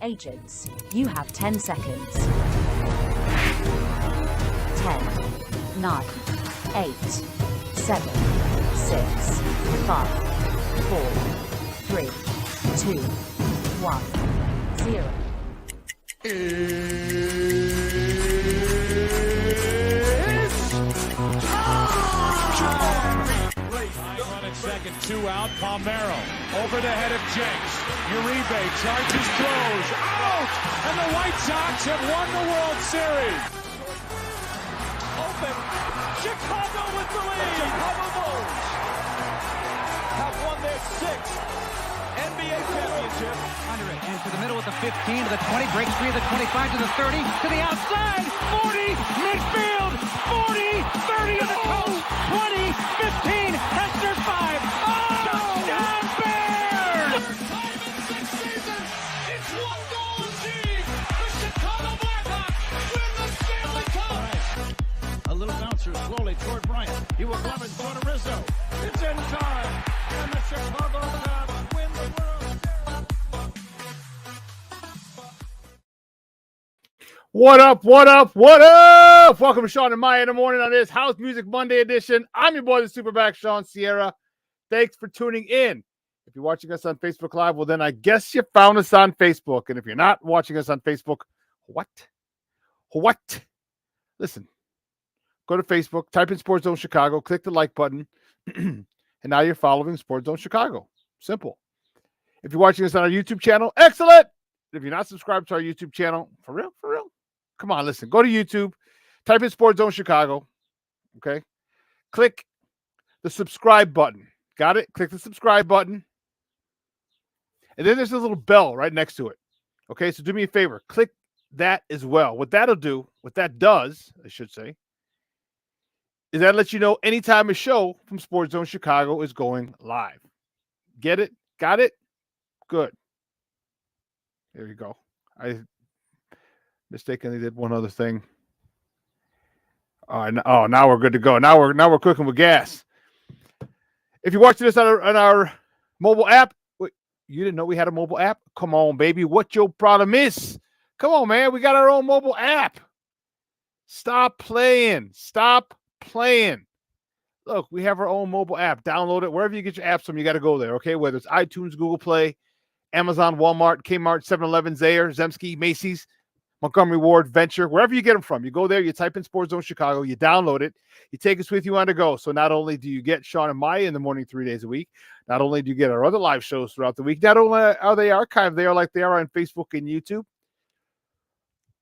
Agents, you have 10 seconds. 10, 9, 8, 7, 6, 5, 4, 3, 2, 1, 0. Second, 2 out, Palmero over the head of Jenks. Uribe charges, throws, out! And the White Sox have won the World Series. Open, Chicago with the lead. The Chicago Bulls have won their 6th NBA championship. Under it, and to the middle with the 15, to the 20, breaks free of the 25, to the 30, to the outside, 40, midfield, 40, 30 to the coast, 20, 15, Hester 5, touchdown Bears! Third time in 6 seasons, it's one goal achieved. The Chicago Blackhawks win the Stanley Cup. A little bouncer slowly toward Bryant. He will glove it for to Rizzo. It's in time, and the Chicago Cubs win the World Series. What up, what up, what up? Welcome to Shawn and Maya in the morning on this House Music Monday edition. I'm your boy, the SuperBack, Shawn Sierra. Thanks for tuning in. If you're watching us on Facebook Live, well, then I guess you found us on Facebook. And if you're not watching us on Facebook, what? Listen, go to Facebook, type in Sports Zone Chicago, click the like button, and now you're following Sports Zone Chicago. Simple. If you're watching us on our YouTube channel, excellent. If you're not subscribed to our YouTube channel, for real, come on, listen. Go to YouTube, type in Sports Zone Chicago, okay? Click the subscribe button. Got it? Click the subscribe button. And then there's a little bell right next to it, okay? So do me a favor. Click that as well. What that does, I should say, is that lets you know anytime a show from Sports Zone Chicago is going live. Get it? Got it? Good. There you go. I mistakenly did one other thing. Now we're good to go. Now we're cooking with gas. If you're watching this on our mobile app, wait, you didn't know we had a mobile app? Come on, baby. What your problem is? Come on, man. We got our own mobile app. Stop playing. Look, we have our own mobile app. Download it. Wherever you get your apps from, you got to go there, okay? Whether it's iTunes, Google Play, Amazon, Walmart, Kmart, 7-Eleven, Zayre, Zemsky, Macy's, Montgomery Ward, Venture, wherever you get them from. You go there, you type in Sports Zone Chicago, you download it, you take us with you on the go. So not only do you get Shawn and Maya in the morning 3 days a week, not only do you get our other live shows throughout the week, not only are they archived there like they are on Facebook and YouTube,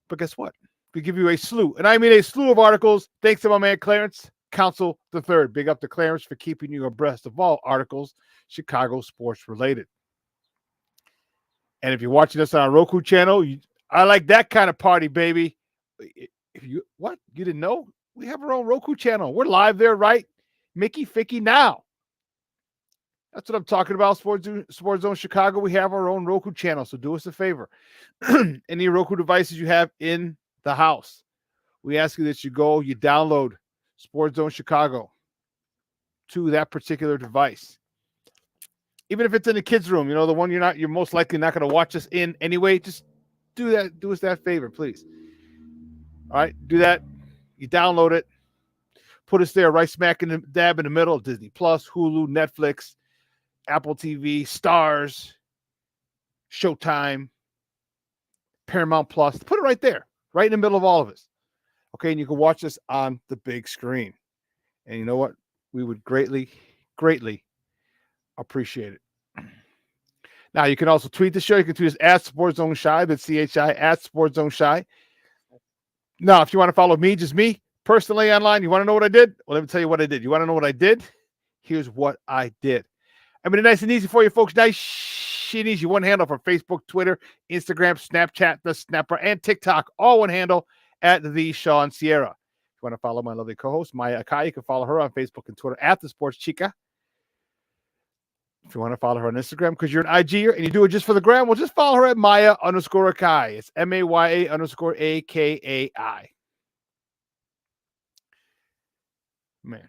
but guess what? We give you a slew, and I mean a slew of articles, thanks to my man Clarence Council III. Big up to Clarence for keeping you abreast of all articles Chicago sports related. And if you're watching us on our Roku channel, I like that kind of party, baby. If you didn't know? We have our own Roku channel. We're live there, right? Mickey Ficky now. That's what I'm talking about. Sports Zone Chicago. We have our own Roku channel. So do us a favor. Any Roku devices you have in the house, we ask you that you download Sports Zone Chicago to that particular device. Even if it's in the kids' room, the one you're most likely not going to watch us in anyway, just do that. Do us that favor, please. All right, do that. You download it, put us there right smack in the middle of Disney Plus, Hulu, Netflix, Apple TV, Stars, Showtime, Paramount Plus. Put it right there, right in the middle of all of us. Okay, and you can watch us on the big screen. And you know what? We would greatly appreciate it. Now, you can also tweet the show. You can tweet us at Sports Zone Shy. That's CHI at Sports Zone Shy. Now, if you want to follow me, just me, personally online, you want to know what I did? Well, let me tell you what I did. You want to know what I did? Here's what I did. I mean, nice and easy for you folks. Nice and easy. One handle for Facebook, Twitter, Instagram, Snapchat, the Snapper, and TikTok. All one handle at the Shawn Sierra. If you want to follow my lovely co-host, Maya Akai, you can follow her on Facebook and Twitter at the Sports Chica. If you want to follow her on Instagram because you're an IGer and you do it just for the gram, well, just follow her at Maya_Akai. It's MAYA_AKAI. Man.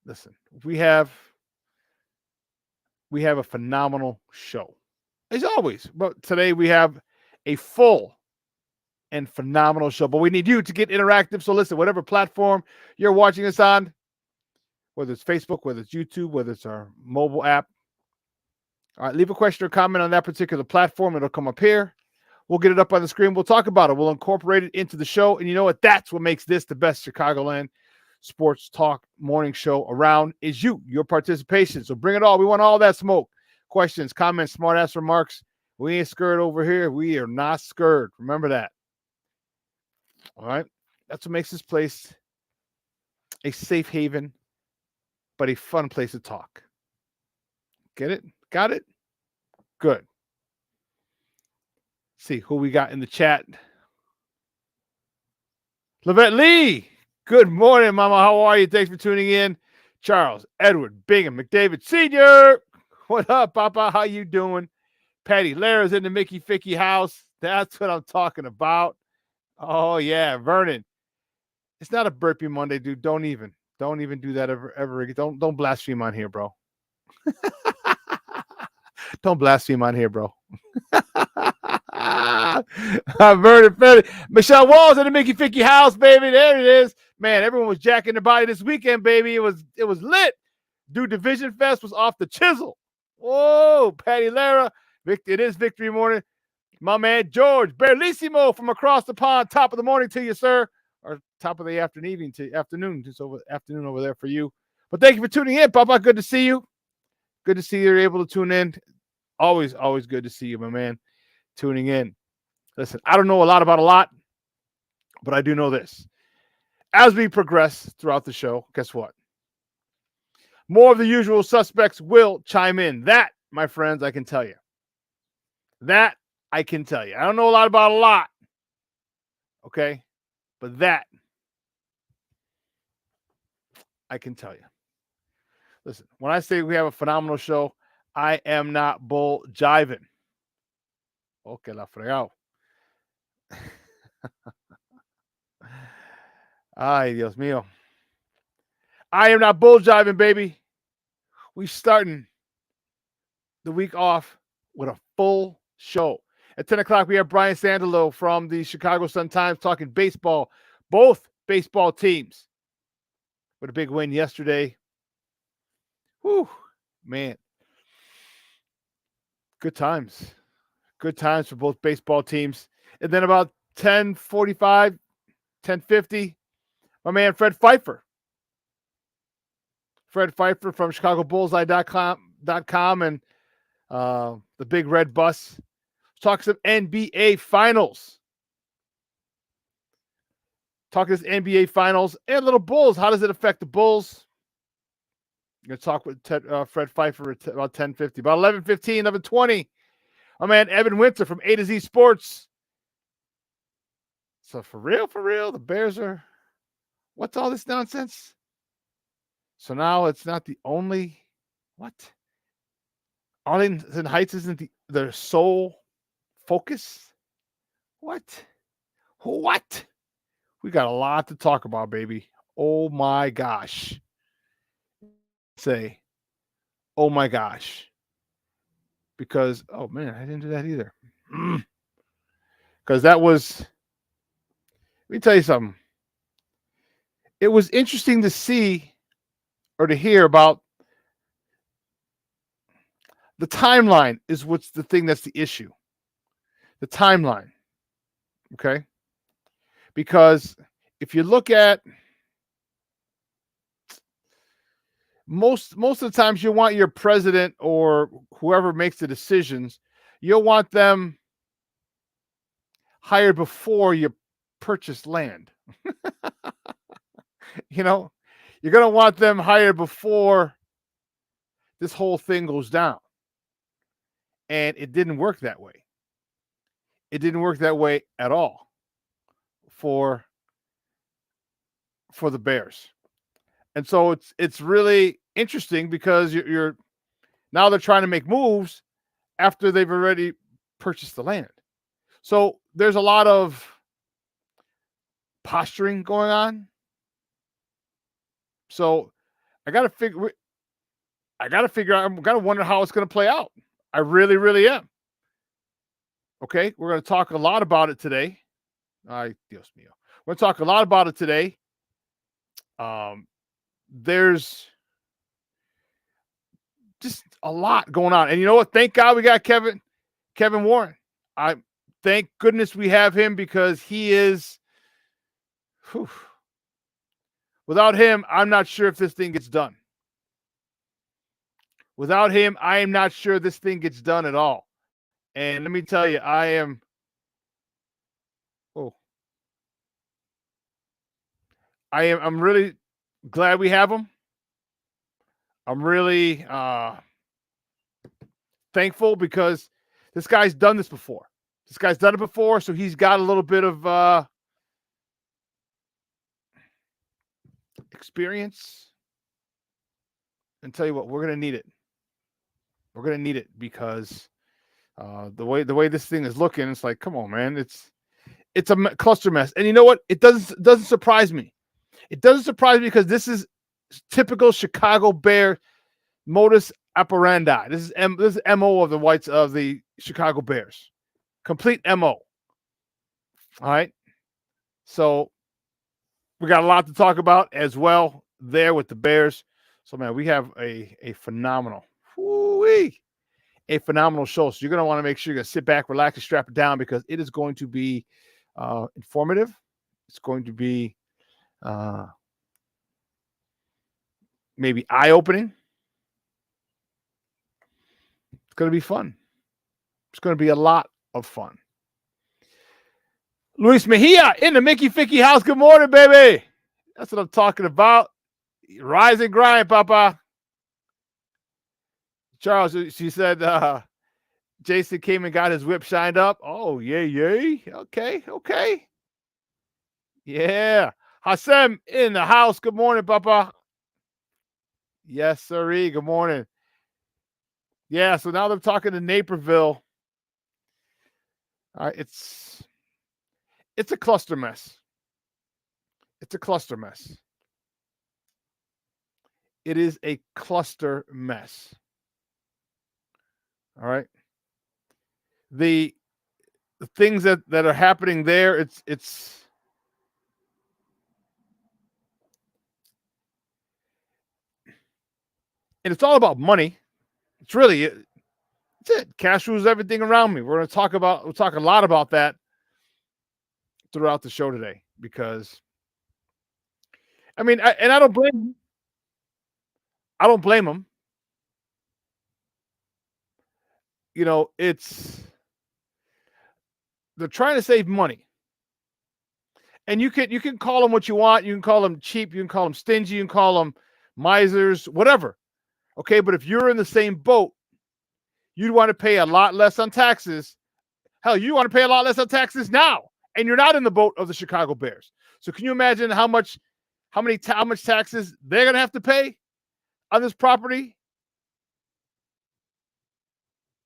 Listen, we have a phenomenal show. as always. But today we have a full and phenomenal show. But we need you to get interactive. So listen, whatever platform you're watching us on, whether it's Facebook, whether it's YouTube, whether it's our mobile app, all right, leave a question or comment on that particular platform. It'll come up here. We'll get it up on the screen. We'll talk about it. We'll incorporate it into the show. And you know what? That's what makes this the best Chicagoland sports talk morning show around is your participation. So bring it all. We want all that smoke. Questions, comments, smart ass remarks. We ain't scared over here. We are not scared. Remember that. All right. That's what makes this place a safe haven, but a fun place to talk. Get it? Got it? Good. See who we got in the chat. Lavette Lee. Good morning, Mama. How are you? Thanks for tuning in. Charles, Edward, Bingham, McDavid Sr. What up, Papa? How you doing? Patty Lara's in the Mickey Ficky house. That's what I'm talking about. Oh, yeah. Vernon. It's not a burpee Monday, dude. Don't even do that ever again. Don't blaspheme on here, bro. Don't blaspheme on here, bro. Vernon Fetty. Michelle Walls in the Mickey Ficky house, baby. There it is. Man, everyone was jacking their body this weekend, baby. It was lit. Dude, Division Fest was off the chisel. Whoa, Patty Lara. It is victory morning. My man George Berlissimo from across the pond. Top of the morning to you, sir. Or top of the afternoon just afternoon over there for you. But thank you for tuning in, Papa. Good to see you. Good to see you're able to tune in. Always good to see you, my man, tuning in. Listen, I don't know a lot about a lot, but I do know this. As we progress throughout the show, guess what? More of the usual suspects will chime in. That, my friends, I can tell you. That I can tell you. I don't know a lot about a lot. Okay? But that I can tell you. Listen, when I say we have a phenomenal show, I am not bull jiving. Okay, la fregado. Ay, Dios mío. I am not bull jiving, baby. We starting the week off with a full show. At 10 o'clock, we have Brian Sandalo from the Chicago Sun-Times talking baseball. Both baseball teams with a big win yesterday. Whew, man. Good times. Good times for both baseball teams. And then about 10:45, 10:50, my man Fred Pfeiffer. Fred Pfeiffer from ChicagoBullseye.com and the Big Red Bus. Talks of NBA Finals. Talking this NBA Finals and little Bulls. How does it affect the Bulls? I'm going to talk with Fred Pfeiffer at about 10:50. About 11:15, 11:20. My man Evan Winter from A to Z Sports. So for real, the Bears are... What's all this nonsense? So now it's not the only... What? Arlington Heights isn't their sole focus? What? We got a lot to talk about, baby. Oh my gosh. Say, oh my gosh. Because, oh man, I didn't do that either. Because that was, let me tell you something. It was interesting to see or to hear about the timeline is what's the thing that's the issue. The timeline. Okay? Because if you look at most of the times you want your president or whoever makes the decisions, you'll want them hired before you purchase land. You know, you're going to want them hired before this whole thing goes down. And it didn't work that way. It didn't work that way at all for the Bears. And so it's really interesting because you're now they're trying to make moves after they've already purchased the land. So there's a lot of posturing going on. So I got to figure out, I'm going to wonder how it's going to play out. I really, really am. Okay, we're going to talk a lot about it today. Ay, Dios mío. We're going to talk a lot about it today. There's just a lot going on. And you know what? Thank God we got Kevin Warren. I thank goodness we have him because he is without him, I'm not sure if this thing gets done. Without him, I am not sure this thing gets done at all. And let me tell you, I'm really glad we have him. I'm really thankful because this guy's done this before. This guy's done it before, so he's got a little bit of experience. And tell you what, we're gonna need it. We're gonna need it because the way this thing is looking, it's like, come on, man, it's a cluster mess. And you know what? It doesn't surprise me. It doesn't surprise me because this is typical Chicago Bear modus operandi. This is MO of the Chicago Bears. Complete MO. All right. So we got a lot to talk about as well there with the Bears. So man, we have a phenomenal, a phenomenal show. So you're gonna want to make sure you're gonna sit back, relax, and strap it down because it is going to be informative. It's going to be maybe eye-opening. It's going to be fun. It's going to be a lot of fun. Luis Mejia in the Mickey Ficky house. Good morning, baby. That's what I'm talking about. Rise and grind, Papa. Charles, she said Jason came and got his whip shined up. Oh, yay. Okay. Yeah. Hasem in the house. Good morning, Papa. Yes, sirree. Good morning. Yeah, so now they're talking to Naperville. It's a cluster mess. It's a cluster mess. It is a cluster mess. All right. The things that are happening there, it's and it's all about money. It's really it's it. Cash rules everything around me. We'll talk a lot about that throughout the show today because I mean, I don't blame him. I don't blame him. You know, they're trying to save money. And you can call them what you want. You can call them cheap. You can call them stingy. You can call them misers, whatever. Okay, but if you're in the same boat, you'd want to pay a lot less on taxes. Hell, you want to pay a lot less on taxes now, and you're not in the boat of the Chicago Bears. So can you imagine how much taxes they're gonna have to pay on this property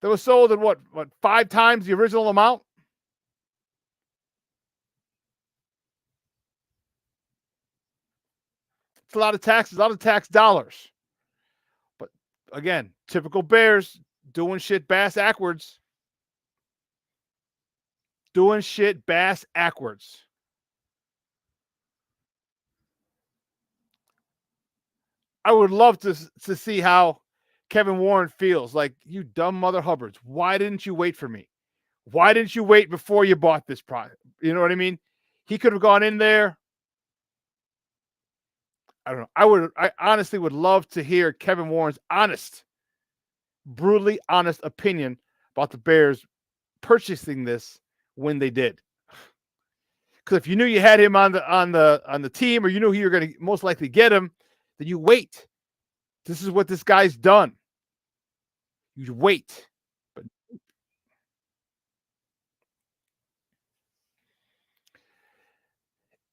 that was sold at what 5 times the original amount? It's a lot of taxes, a lot of tax dollars. But again, typical Bears doing shit bass backwards. Doing shit bass backwards. I would love to see how Kevin Warren feels. Like, you dumb mother hubbards. Why didn't you wait for me? Why didn't you wait before you bought this product? You know what I mean? He could have gone in there. I don't know. I honestly would love to hear Kevin Warren's brutally honest opinion about the Bears purchasing this when they did. Because if you knew you had him on the team, or you knew you were going to most likely get him, then you wait. This is what this guy's done. You wait. But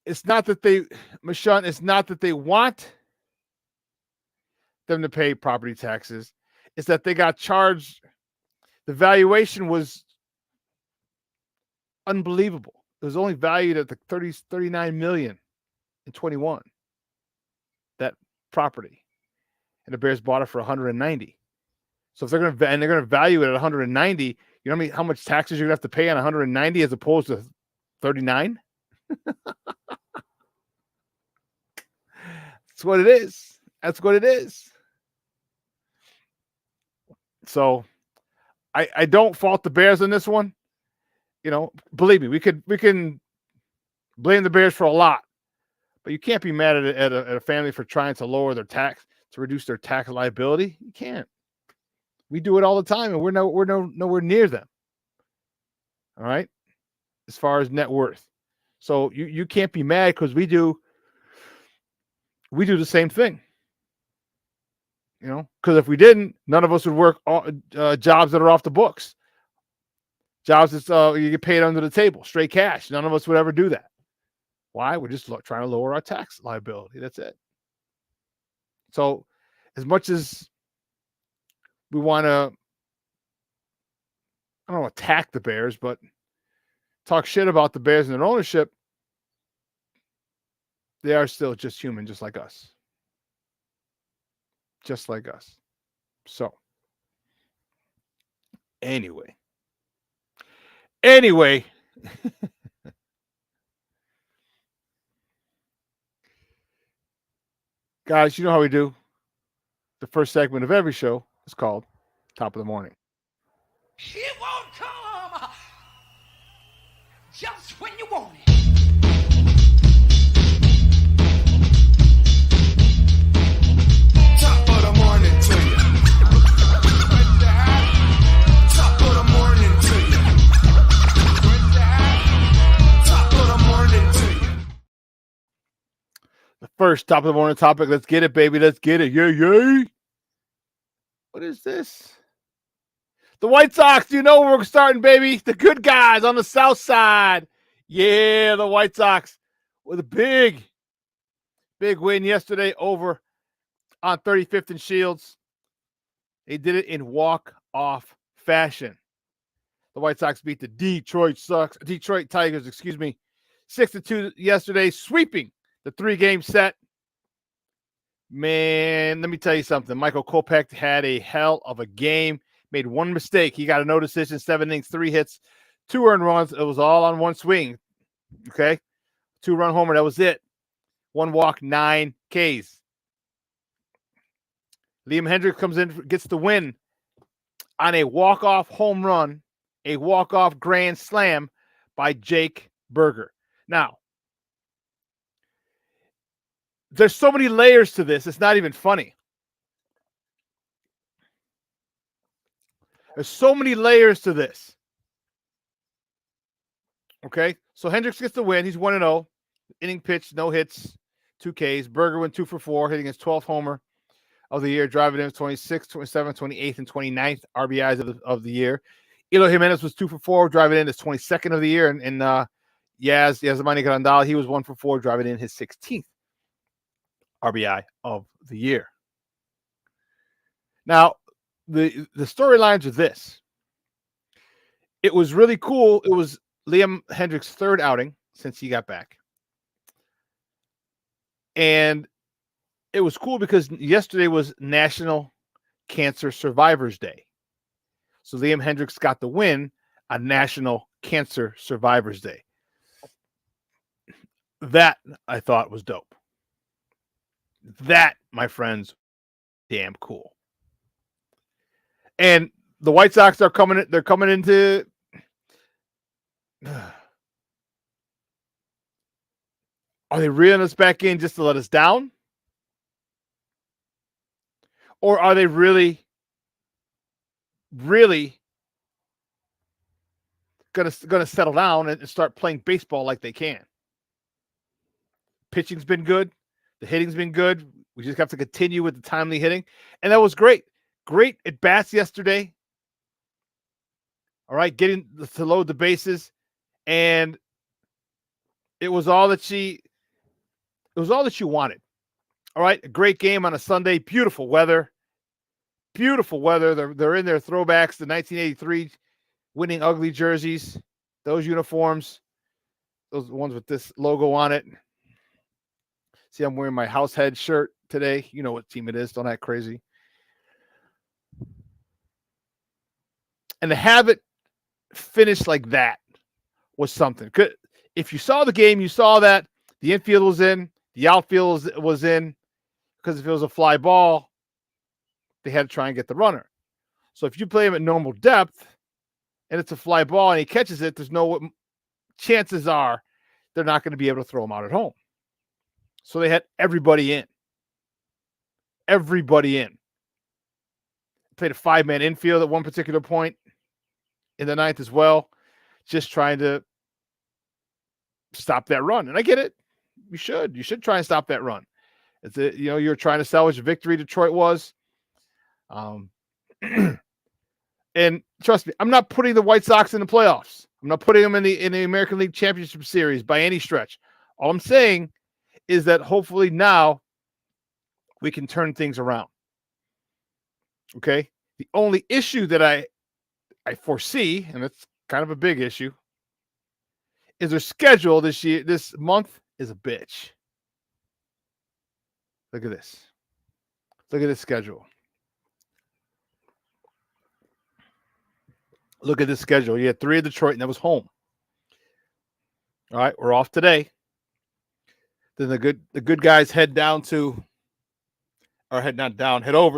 it's not that Michonne, it's not that they want them to pay property taxes. It's that they got charged. The valuation was unbelievable. It was only valued at the 39 million in 21. That property. And the Bears bought it for 190. So if they're going to value it at 190, you know how much taxes you're going to have to pay on 190 as opposed to 39? That's what it is. That's what it is. So I don't fault the Bears in this one. You know, believe me, we can blame the Bears for a lot, but you can't be mad at a family for trying to lower their tax, to reduce their tax liability. You can't. We do it all the time, and we're nowhere near them. All right, as far as net worth, so you can't be mad because we do the same thing. You know, because if we didn't, none of us would work jobs that are off the books. Jobs that you get paid under the table, straight cash. None of us would ever do that. Why? We're just trying to lower our tax liability. That's it. So, as much as we want to, I don't know, attack the Bears, but talk shit about the Bears and their ownership, they are still just human, just like us. Just like us. So, anyway. Guys, you know how we do. The first segment of every show is called Top of the Morning. It won't come just when you want it. Top of the morning to you. Top of the morning to you. Top of the morning to you. The first top of the morning topic. Let's get it, baby. Let's get it. Yay. What is this? The White Sox. You know where we're starting, baby. The good guys on the south side. Yeah, the White Sox with a big win yesterday over on 35th and Shields. They did it in walk-off fashion. The White Sox beat the Detroit Tigers, 6-2 yesterday, sweeping the 3-game set. Man, let me tell you something. Michael Kopech had a hell of a game. Made one mistake. He got a no decision, 7 innings, 3 hits, 2 earned runs. It was all on one swing. Okay? 2-run homer. That was it. 1 walk, 9 Ks. Liam Hendriks comes in, gets the win on a walk-off home run, a walk-off grand slam by Jake Berger. Now, there's so many layers to this, it's not even funny. There's so many layers to this. Okay? So Hendricks gets the win. He's 1-0. Inning pitch, no hits, 2 Ks. Berger went 2 for 4, hitting his 12th homer of the year, driving in 26th, 27th, 28th, and 29th RBIs of the year. Eloy Jimenez was 2 for 4, driving in his 22nd of the year. And Yasmani Grandal, he was 1 for 4, driving in his 16th RBI of the year. Now, the storylines are this. It was really cool. It was Liam Hendriks' 3rd outing since he got back. And it was cool because yesterday was National Cancer Survivors Day. So Liam Hendriks got the win on National Cancer Survivors Day. That I thought was dope. That, my friends, damn cool. And the White Sox are coming into are they reeling us back in just to let us down? Or are they really gonna settle down and start playing baseball like they can? Pitching's been good. The hitting's been good. We just have to continue with the timely hitting. And that was great. Great at bats yesterday. All right, getting to load the bases. And it was all that you wanted. All right, a great game on a Sunday. Beautiful weather. Beautiful weather. They're in their throwbacks, the 1983 winning ugly jerseys. Those uniforms. Those ones with this logo on it. See, I'm wearing my Househead shirt today. You know what team it is. Don't act crazy. And to have it finish like that was something. If you saw the game, you saw that the infield was in, the outfield was in, because if it was a fly ball, they had to try and get the runner. So if you play him at normal depth and it's a fly ball and he catches it, there's no chances are they're not going to be able to throw him out at home. So they had everybody in. Everybody in. Played a 5-man infield at one particular point in the ninth as well, just trying to stop that run. And I get it. You should try and stop that run. You're trying to salvage a victory. Detroit was. And trust me, I'm not putting the White Sox in the playoffs. I'm not putting them in the American League Championship Series by any stretch. All I'm saying is that hopefully now we can turn things around. Okay? The only issue that I foresee, and it's kind of a big issue, is their schedule this month is a bitch. Look at this. Look at this schedule. Look at this schedule. You had 3 at Detroit, and that was home. All right, we're off today. Then the good guys head over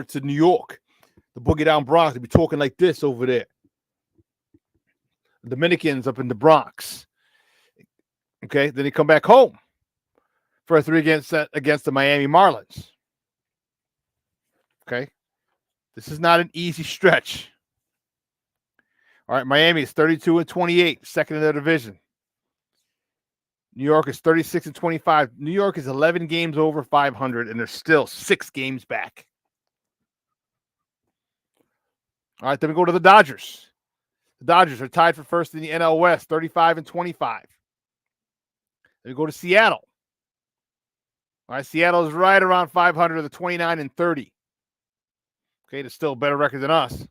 to New York. The Boogie Down Bronx. They'll be talking like this over there. The Dominicans up in the Bronx. Okay, then they come back home for a 3 against the Miami Marlins. Okay, this is not an easy stretch. All right, Miami is 32-28, second in their division. New York is 36-25. New York is 11 games over 500, and they're still 6 games back. All right, then we go to the Dodgers. The Dodgers are tied for first in the NL West, 35-25. Then we go to Seattle. All right, Seattle is right around 500, the 29-30. Okay, it's still a better record than us.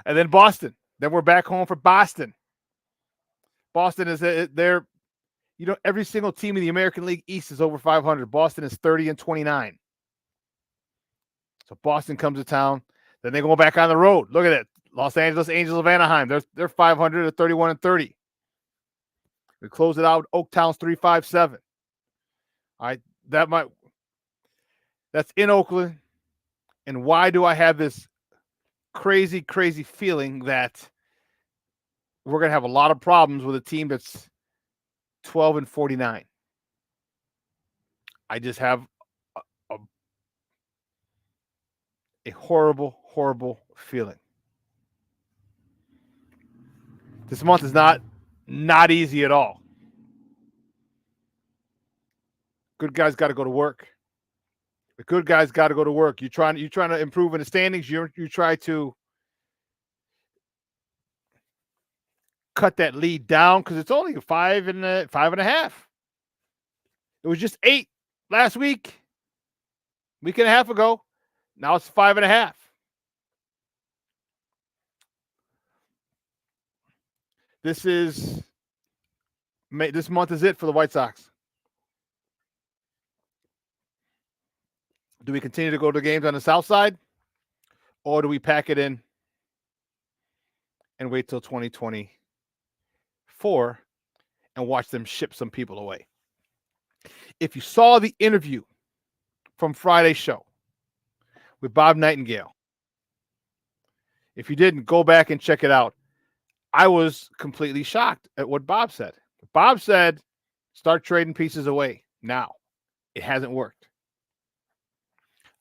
And then Boston. Then we're back home for Boston. Boston is every single team in the American League East is over 500. Boston is 30-29. So Boston comes to town. Then they go back on the road. Look at it. Los Angeles Angels of Anaheim. They're 500 at 31-30. We close it out. Oaktown's 357. All right, that's in Oakland. And why do I have this crazy, crazy feeling that we're going to have a lot of problems with a team that's 12-49? I just have a horrible, horrible feeling. This month is not easy at all. Good guys got to go to work. The good guys got to go to work. You're trying to improve in the standings. You try to cut that lead down because it's only 5.5. It was just 8 last week and a half ago. Now it's 5.5. This month is it for the White Sox. Do we continue to go to games on the south side, or do we pack it in and wait till 2024 and watch them ship some people away? If you saw the interview from Friday's show with Bob Nightingale, if you didn't, go back and check it out. I was completely shocked at what Bob said. Bob said, start trading pieces away now. It hasn't worked.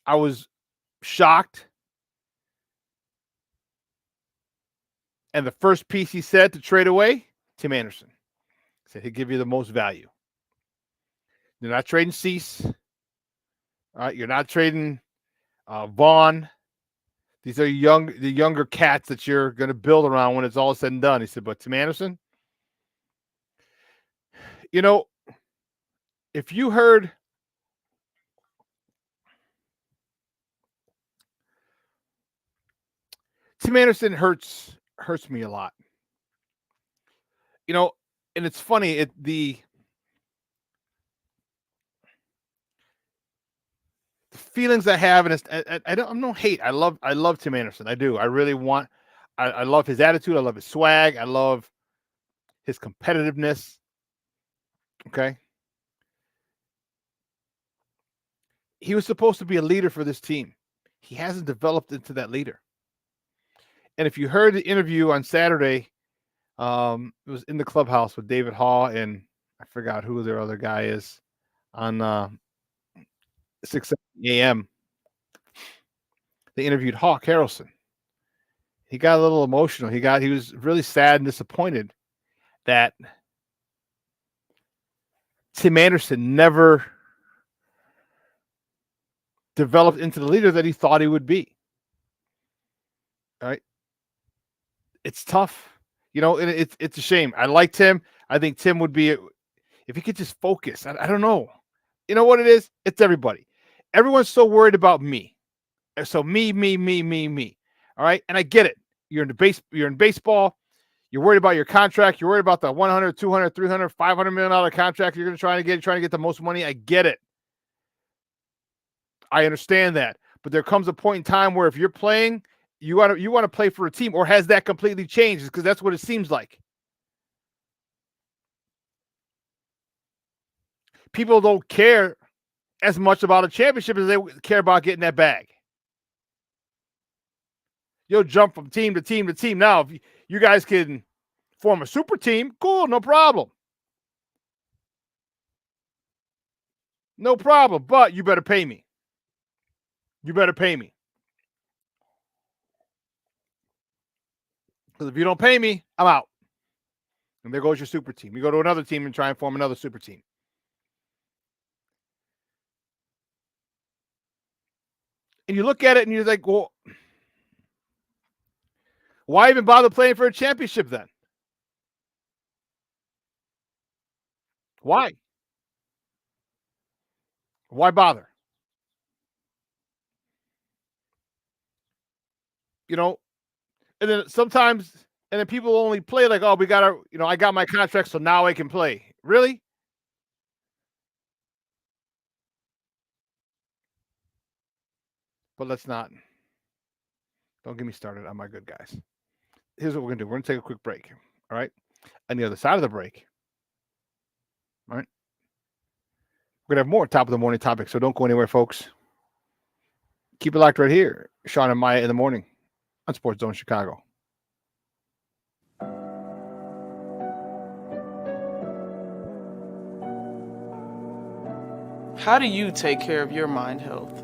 I was shocked. And the first piece he said to trade away, Tim Anderson. He said he'd give you the most value. You're not trading Cease. All right, you're not trading Vaughn. These are the younger cats that you're going to build around when it's all said and done. He said, but Tim Anderson, if you heard Tim Anderson hurts me a lot. And it's funny, the feelings I have, and I don't hate. I love Tim Anderson. I do. I really want. I love his attitude. I love his swag. I love his competitiveness. Okay. He was supposed to be a leader for this team. He hasn't developed into that leader. And if you heard the interview on Saturday, it was in the clubhouse with David Hall and I forgot who their other guy is on 6 a.m. They interviewed Hawk Harrelson. He got a little emotional. He was really sad and disappointed that Tim Anderson never developed into the leader that he thought he would be. All right. It's tough. You know, and it's a shame. I liked him. I think Tim would be, if he could just focus. I don't know. You know what it is? It's everybody. Everyone's so worried about me. So me. All right. And I get it. You're in baseball. You're worried about your contract. You're worried about the 100, 200, 300, $500 million contract you're going to trying to get the most money. I get it. I understand that. But there comes a point in time where if you're playing, you want to play for a team, or has that completely changed? Because that's what it seems like. People don't care as much about a championship as they care about getting that bag. You'll jump from team to team to team. Now, if you guys can form a super team, cool, no problem. No problem, but you better pay me. You better pay me. Because if you don't pay me, I'm out. And there goes your super team. You go to another team and try and form another super team. And you look at it and you're like, well, why even bother playing for a championship then? Why? Why bother? You know, and then sometimes, and then people only play like, oh, I got my contract, so now I can play. Really? But let's not. Don't get me started on my good guys. Here's what we're going to do. We're going to take a quick break. All right. On the other side of the break, all right, we're going to have more top of the morning topics. So don't go anywhere, folks. Keep it locked right here. Shawn and Maya in the morning on Sports Zone Chicago. How do you take care of your mind health?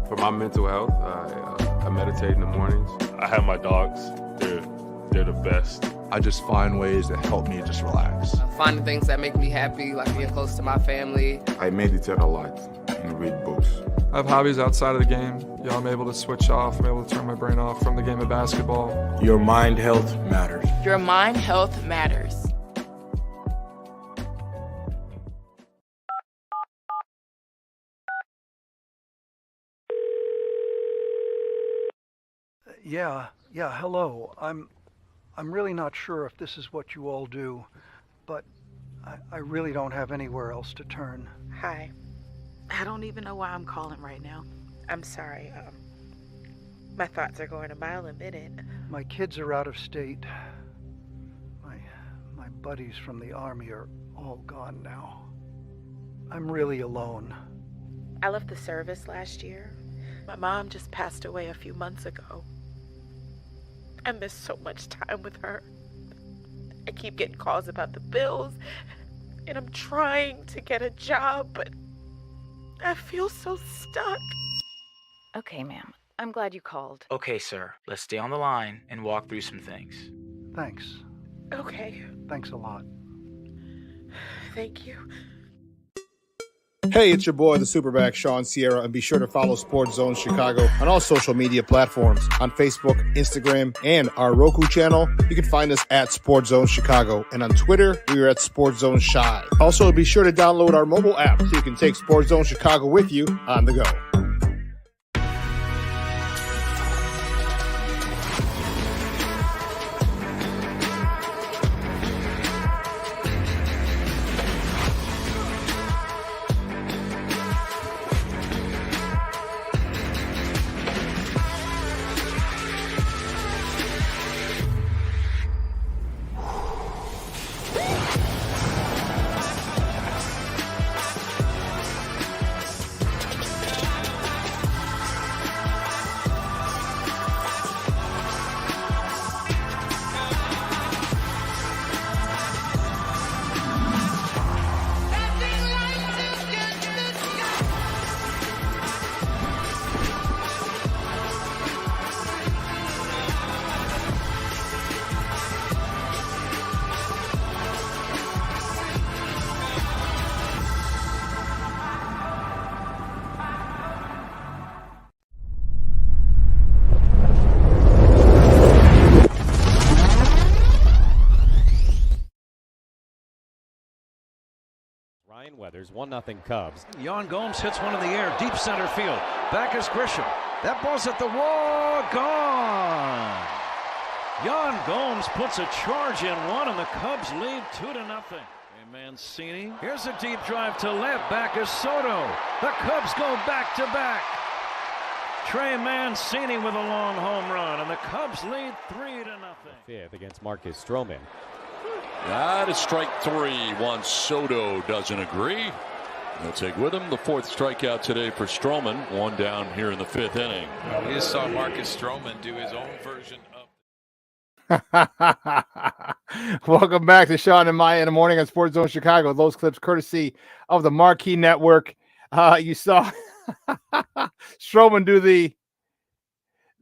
For my mental health, I meditate in the mornings. I have my dogs. They're the best. I just find ways that help me just relax. Finding things that make me happy, like being close to my family. I meditate a lot and read books. I have hobbies outside of the game. I'm able to switch off. I'm able to turn my brain off from the game of basketball. Your mind health matters. Your mind health matters. Yeah, hello. I'm really not sure if this is what you all do, but I really don't have anywhere else to turn. Hi. I don't even know why I'm calling right now. I'm sorry. My thoughts are going a mile a minute. My kids are out of state. My buddies from the army are all gone now. I'm really alone. I left the service last year. My mom just passed away a few months ago. I miss so much time with her. I keep getting calls about the bills, and I'm trying to get a job, but I feel so stuck. Okay, ma'am. I'm glad you called. Okay, sir. Let's stay on the line and walk through some things. Thanks. Okay. Thanks a lot. Thank you. Hey, it's your boy, the SuperBack, Shawn Sierra, and be sure to follow Sports Zone Chicago on all social media platforms, on Facebook, Instagram, and our Roku channel. You can find us at Sports Zone Chicago, and on Twitter, we are at Sports Zone Shy. Also, be sure to download our mobile app so you can take Sports Zone Chicago with you on the go. Ryan Weathers, 1-0 Cubs. Jan Gomes hits one in the air, deep center field. Back is Grisham. That ball's at the wall, gone. Jan Gomes puts a charge in one, and the Cubs lead 2-0. Mancini. Here's a deep drive to left. Back is Soto. The Cubs go back to back. Trey Mancini with a long home run, and the Cubs lead 3-0. Fifth against Marcus Stroman. That is strike three once Soto doesn't agree. He'll take with him the fourth strikeout today for Stroman. One down here in the fifth inning. We just saw Marcus Stroman do his own version of. Welcome back to Shawn and Maya in the morning on Sports Zone Chicago. Those clips courtesy of the Marquee Network. You saw Stroman do the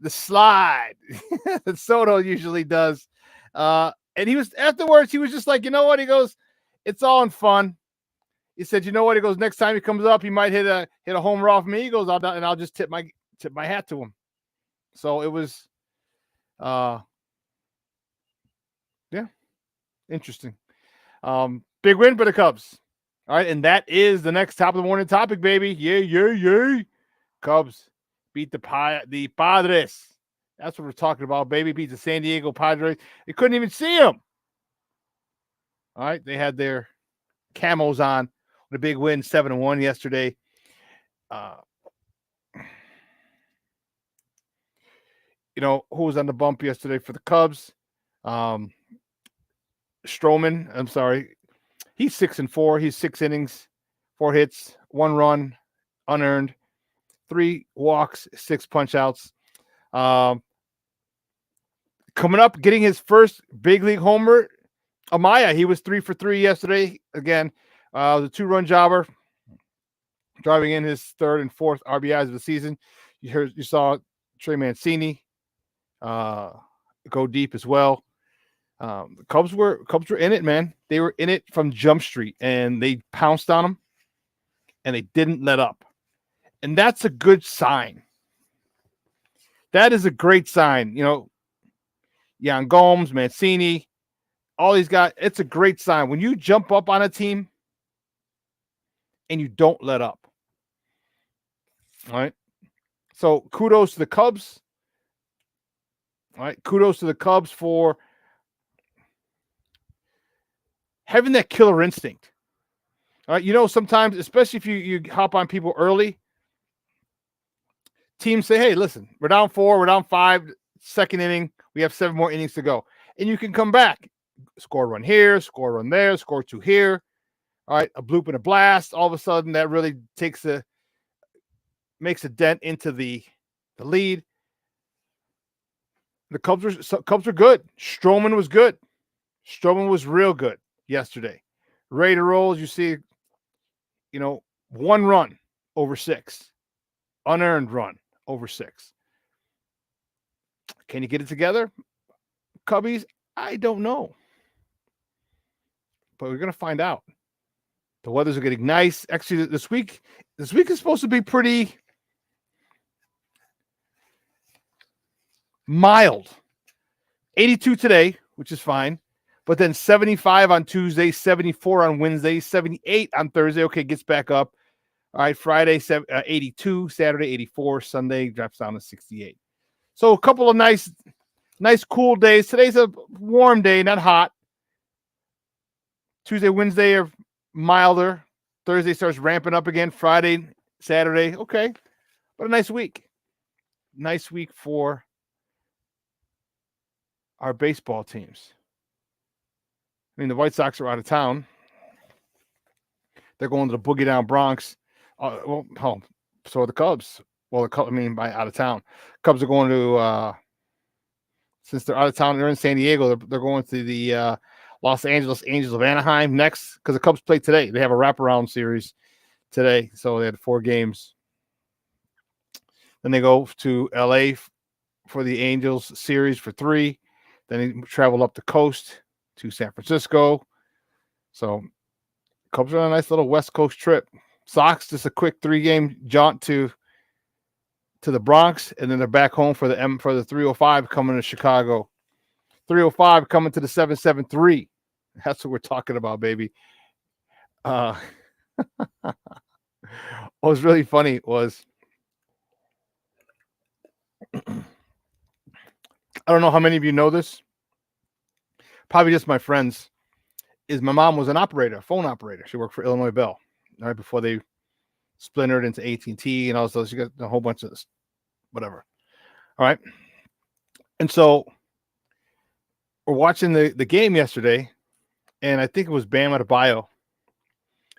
slide that Soto usually does. And he was afterwards, he was just like, you know what? He goes, it's all in fun. He said, you know what? He goes, next time he comes up, he might hit a homer off me. He goes, I'll just tip my hat to him. So it was yeah, interesting. Big win for the Cubs. All right, and that is the next top of the morning topic, baby. Yay. Cubs beat the Padres. That's what we're talking about, baby. Beat the San Diego Padres. They couldn't even see them. All right, they had their camos on. The big win, 7-1 yesterday. You know, who was on the bump yesterday for the Cubs? Stroman, I'm sorry. He's 6-4. He's 6 innings, 4 hits, 1 run, unearned, 3 walks, 6 punch outs. Coming up, getting his first big league homer, Amaya. He was 3 for 3 yesterday. Again, the 2-run jobber, driving in his 3rd and 4th RBIs of the season. You saw Trey Mancini go deep as well. The Cubs were in it, man. They were in it from Jump Street, and they pounced on them, and they didn't let up. And that's a good sign. That is a great sign. You know, Jan Gomes, Mancini, all these guys, it's a great sign. When you jump up on a team and you don't let up. All right. So kudos to the Cubs. All right. Kudos to the Cubs for having that killer instinct. All right. You know, sometimes, especially if you hop on people early, teams say, hey, listen, we're down 4, we're down 5, second inning. We have 7 more innings to go. And you can come back. Score a run here, score a run there, score 2 here. All right, a bloop and a blast. All of a sudden, that really makes a dent into the lead. The Cubs were good. Stroman was good. Stroman was real good yesterday. Ready to roll, as you see, you know, 1 run over 6. Unearned run over 6. Can you get it together, Cubbies? I don't know. But we're going to find out. The weathers are getting nice. Actually, this week is supposed to be pretty mild. 82 today, which is fine. But then 75 on Tuesday, 74 on Wednesday, 78 on Thursday. Okay, gets back up. All right, Friday, 82, Saturday, 84, Sunday drops down to 68. So a couple of nice cool days. Today's a warm day, not hot. Tuesday, Wednesday are milder. Thursday starts ramping up again. Friday, Saturday, okay. But a nice week. Nice week for our baseball teams. I mean, the White Sox are out of town. They're going to the Boogie Down Bronx. So are the Cubs. Well, by out of town. Cubs are going to, since they're out of town, they're in San Diego. They're going to the Los Angeles Angels of Anaheim next, because the Cubs play today. They have a wraparound series today. So they had 4 games. Then they go to LA for the Angels series for 3. Then they travel up the coast to San Francisco. So Cubs are on a nice little West Coast trip. Sox, just a quick 3-game jaunt to the Bronx, and then they're back home for the 305 coming to Chicago. 305 coming to the 773. That's what we're talking about, baby. What was really funny was I don't know how many of you know this. Probably just my friends. Is my mom was an operator, a phone operator. She worked for Illinois Bell right before they splintered into AT&T and all this. She got a whole bunch of this, whatever. All right. And so we're watching the game yesterday, and I think it was Bam Adebayo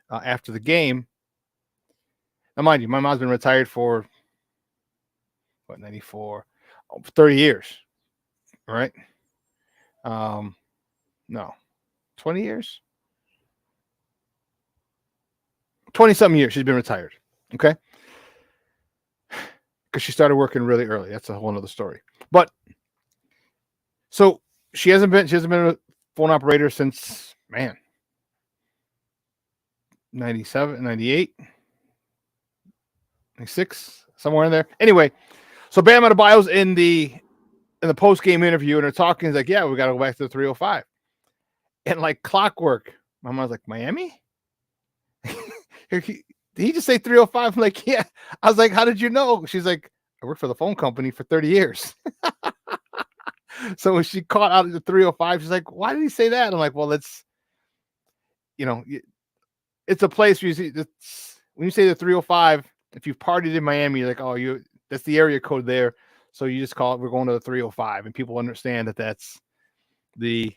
after the game. Now, mind you, my mom's been retired for, 94, 30 years. All right. No, 20 years? 20-something years she's been retired. Okay. Because she started working really early. That's a whole other story. But so she hasn't been a phone operator since 97, 98, 96, somewhere in there. Anyway, so Bam Adebayo's in the post-game interview, and they're talking. He's like, yeah, we got to go back to the 305. And like clockwork, my mom's like, Miami? Did he just say 305? I'm like, yeah. I was like, how did you know? She's like, I worked for the phone company for 30 years. So when she caught out of the 305, she's like, why did he say that? I'm like, well, it's a place where you see when you say the 305, if you've partied in Miami, you're like, oh, that's the area code there. So you just call it, we're going to the 305, and people understand that that's the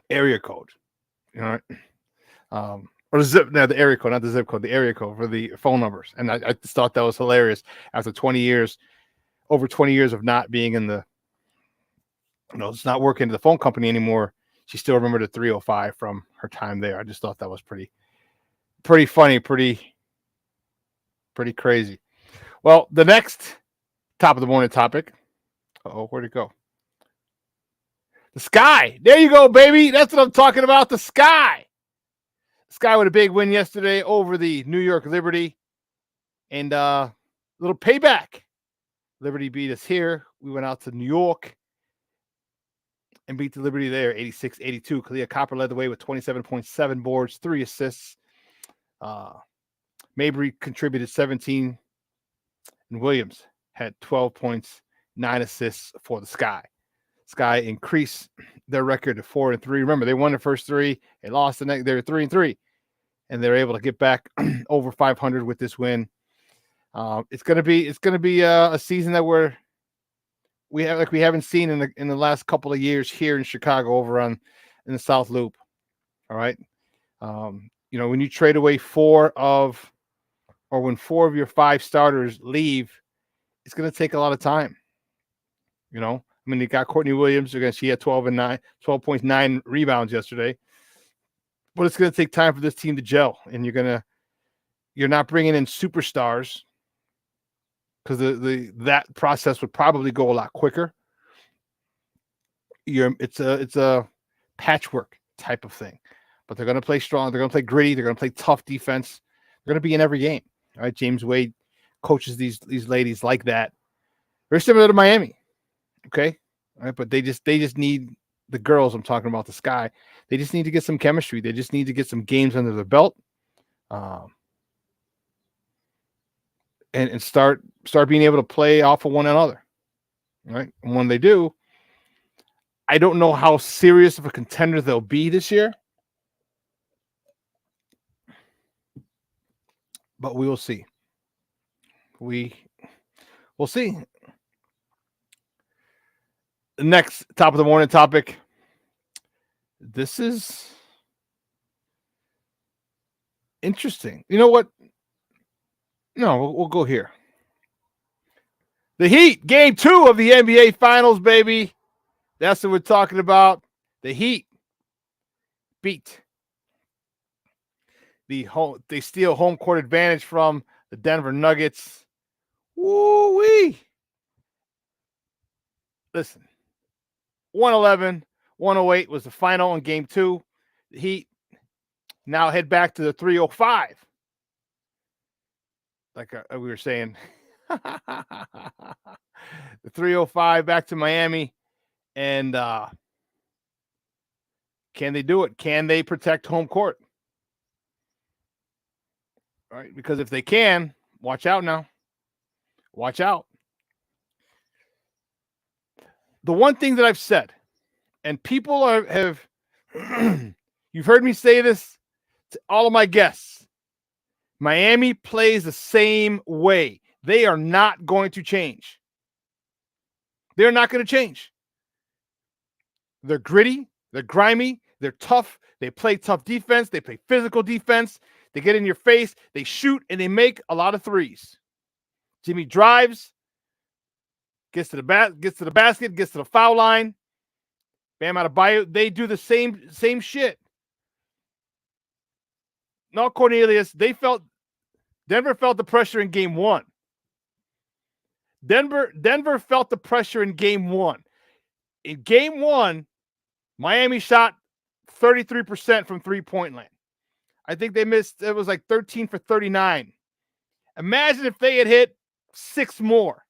area code. You know, right? Or the area code, not the zip code, the area code for the phone numbers. And I just thought that was hilarious. After over 20 years of not being in the, it's not working in the phone company anymore, she still remembered the 305 from her time there. I just thought that was pretty funny, pretty crazy. Well, the next top of the morning topic. Where'd it go? The Sky. There you go, baby. That's what I'm talking about. The Sky. Sky with a big win yesterday over the New York Liberty. And a little payback. Liberty beat us here. We went out to New York and beat the Liberty there, 86-82. Kalia Copper led the way with 27.7 boards, 3 assists. Mabry contributed 17. And Williams had 12 points, 9 assists for the Sky. Sky increased their record to 4-3. Remember, they won the first 3. They lost the next. They were 3-3, and they're able to get back over 500 with this win. It's gonna be a season that we haven't seen in the last couple of years here in Chicago over in the South Loop. All right, when you trade away when 4 of your 5 starters leave, it's gonna take a lot of time. You got Courtney Williams. She had 12.9 rebounds yesterday. But it's going to take time for this team to gel, and you're not bringing in superstars because that process would probably go a lot quicker. It's a patchwork type of thing, but they're going to play strong. They're going to play gritty. They're going to play tough defense. They're going to be in every game. All right, James Wade coaches these ladies like that. Very similar to Miami. Okay. All right. But they just need the girls. I'm talking about the Sky. They just need to get some chemistry. They just need to get some games under their belt. And start being able to play off of one another. All right. And when they do, I don't know how serious of a contender they'll be this year. But we will see. We'll see. The next top of the morning topic. This is interesting. You know what? No, we'll go here. The Heat, game 2 of the NBA Finals, baby. That's what we're talking about. The Heat beat they steal home court advantage from the Denver Nuggets. Woo-wee. Listen, 111-108 was the final in game 2. The Heat now head back to the 305. Like we were saying, the 305 back to Miami. And can they do it? Can they protect home court? right? Because if they can, watch out now. Watch out. The one thing that I've said, and people have, you've heard me say this to all of my guests. Miami plays the same way. They are not going to change. They're not going to change. They're gritty. They're grimy. They're tough. They play tough defense. They play physical defense. They get in your face. They shoot, and they make a lot of threes. Jimmy drives, gets to the basket, gets to the foul line. Bam Adebayo. They do the same shit. No, Cornelius. Denver felt the pressure in game one. Denver felt the pressure in game one. In game one, Miami shot 33% from three-point land. I think they missed, it was like 13 for 39. Imagine if they had hit 6 more.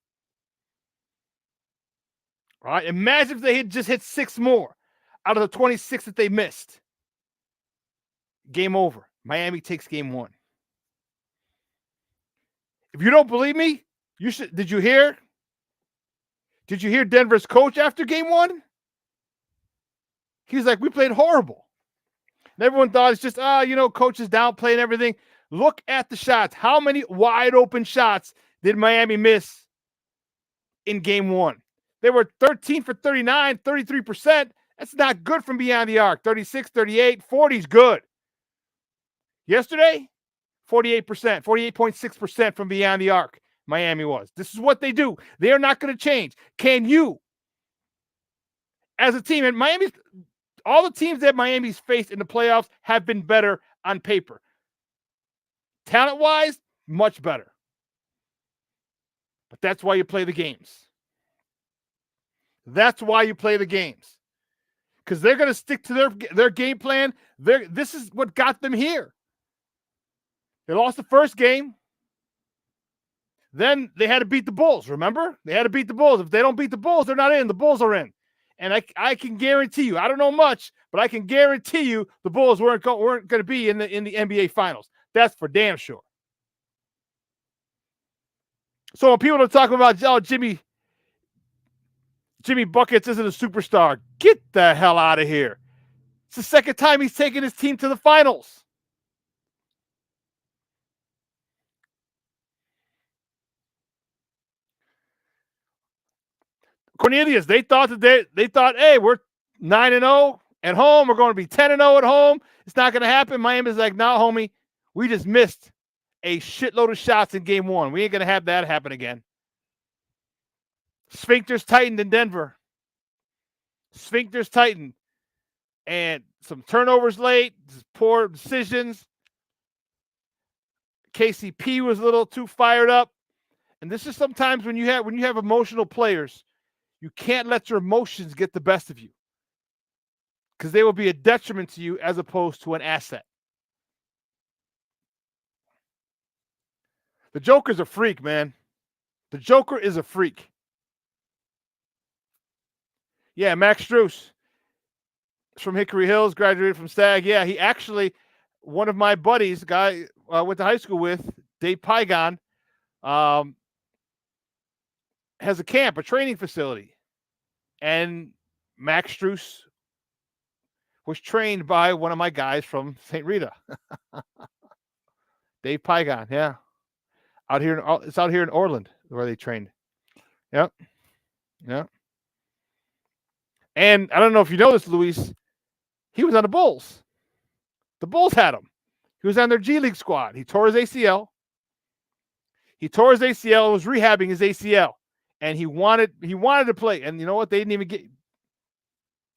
All right? Imagine if they had just hit 6 more out of the 26 that they missed. Game over. Miami takes game one. If you don't believe me, you should. Did you hear Denver's coach after game one? He's like, we played horrible. And everyone thought it's just, coach is downplaying everything. Look at the shots. How many wide open shots did Miami miss in game one? They were 13 for 39, 33%. That's not good from beyond the arc. 36, 38, 40 is good. Yesterday, 48%, 48.6% from beyond the arc. Miami was. This is what they do. They are not going to change. Can you, as a team, and Miami's, all the teams that Miami's faced in the playoffs have been better on paper. Talent-wise, much better. But that's why you play the games. That's why you play the games. Because they're going to stick to their game plan. This is what got them here. They lost the first game. Then they had to beat the Bulls, remember? They had to beat the Bulls. If they don't beat the Bulls, they're not in. The Bulls are in. And I can guarantee you, I don't know much, but I can guarantee you the Bulls weren't going to be in the NBA Finals. That's for damn sure. So when people are talking about, Jimmy Buckets isn't a superstar, get the hell out of here. It's the second time he's taken his team to the finals. Cornelius, they thought, hey, we're 9-0 at home. We're going to be 10-0 at home. It's not going to happen. Miami's like, no, homie, we just missed a shitload of shots in game one. We ain't going to have that happen again. Sphincters tightened in Denver. Sphincters tightened. And some turnovers late, poor decisions. KCP was a little too fired up. And this is sometimes when you have emotional players, you can't let your emotions get the best of you because they will be a detriment to you as opposed to an asset. The Joker's a freak, man. The Joker is a freak. Yeah, Max Strus from Hickory Hills, graduated from Stag. Yeah, he actually, one of my buddies, guy went to high school with, Dave Pygon, has a camp, a training facility. And Max Strus was trained by one of my guys from St. Rita. Dave Pygon, yeah. It's out here in Orland where they trained. Yep. Yeah. And I don't know if you know this, Luis, he was on the Bulls. The Bulls had him. He was on their G League squad. He tore his ACL. Was rehabbing his ACL. And he wanted to play. And you know what? They didn't even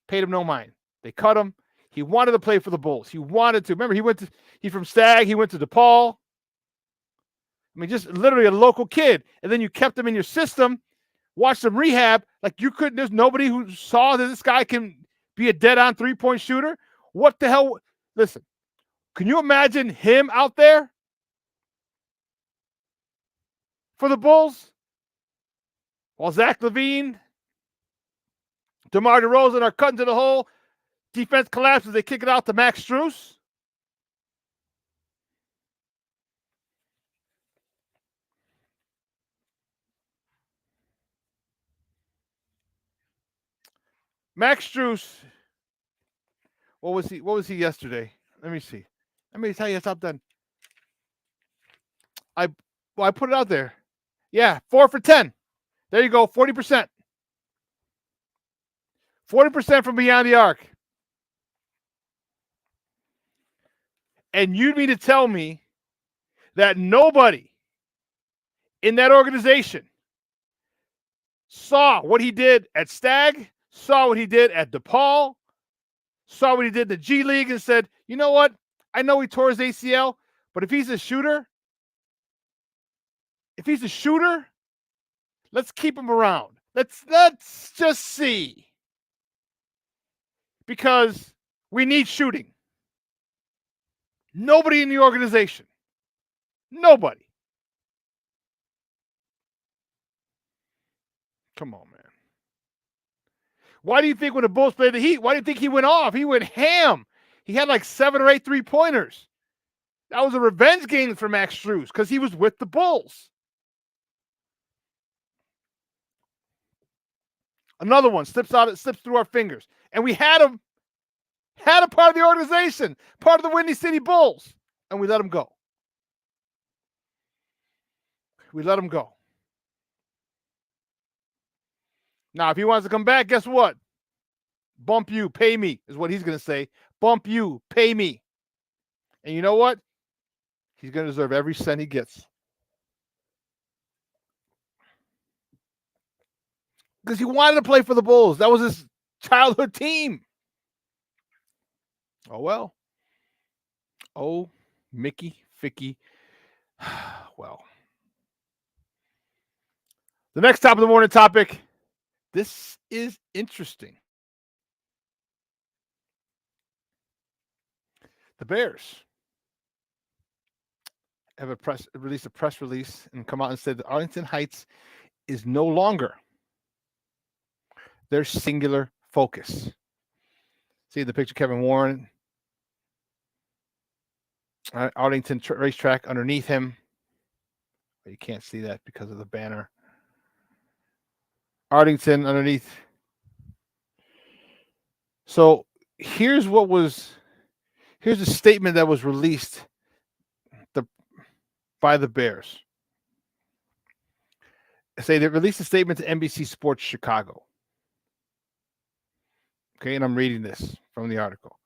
paid him no mind. They cut him. He wanted to play for the Bulls. He wanted to. Remember, he's from Stag. He went to DePaul. I mean, just literally a local kid. And then you kept him in your system, watched him rehab. Like there's nobody who saw that this guy can be a dead-on three-point shooter. What the hell? Listen, can you imagine him out there for the Bulls? While Zach LaVine, DeMar DeRozan are cutting to the hole, defense collapses, they kick it out to Max Strus. Max Strus. What was he yesterday? Let me see. Let me tell you something. I put it out there. Yeah, 4 for 10. There you go, 40%. 40% from beyond the arc. And you mean to tell me that nobody in that organization saw what he did at Stagg, saw what he did at DePaul, saw what he did in the G League and said, you know what? I know he tore his ACL, but if he's a shooter, let's keep him around. Let's just see. Because we need shooting. Nobody in the organization. Nobody. Come on, man. Why do you think when the Bulls played the Heat, why do you think he went off? He went ham. He had like 7 or 8 3-pointers. That was a revenge game for Max Strus because he was with the Bulls. Another one slips through our fingers. And we had him, a part of the organization, part of the Windy City Bulls, and we let him go. Now, if he wants to come back, guess what? Bump you, pay me, is what he's going to say. Bump you, pay me. And you know what? He's going to deserve every cent he gets. Because he wanted to play for the Bulls. That was his childhood team. Oh, well. Oh, Mickey, Ficky. Well. The next top of the morning topic. This is interesting. The Bears have released a press release and come out and said that Arlington Heights is no longer their singular focus. See the picture, Kevin Warren, Arlington racetrack underneath him. But you can't see that because of the banner. Arlington underneath. So here's a statement that was released by the Bears. They released a statement to NBC Sports Chicago. Okay, and I'm reading this from the article.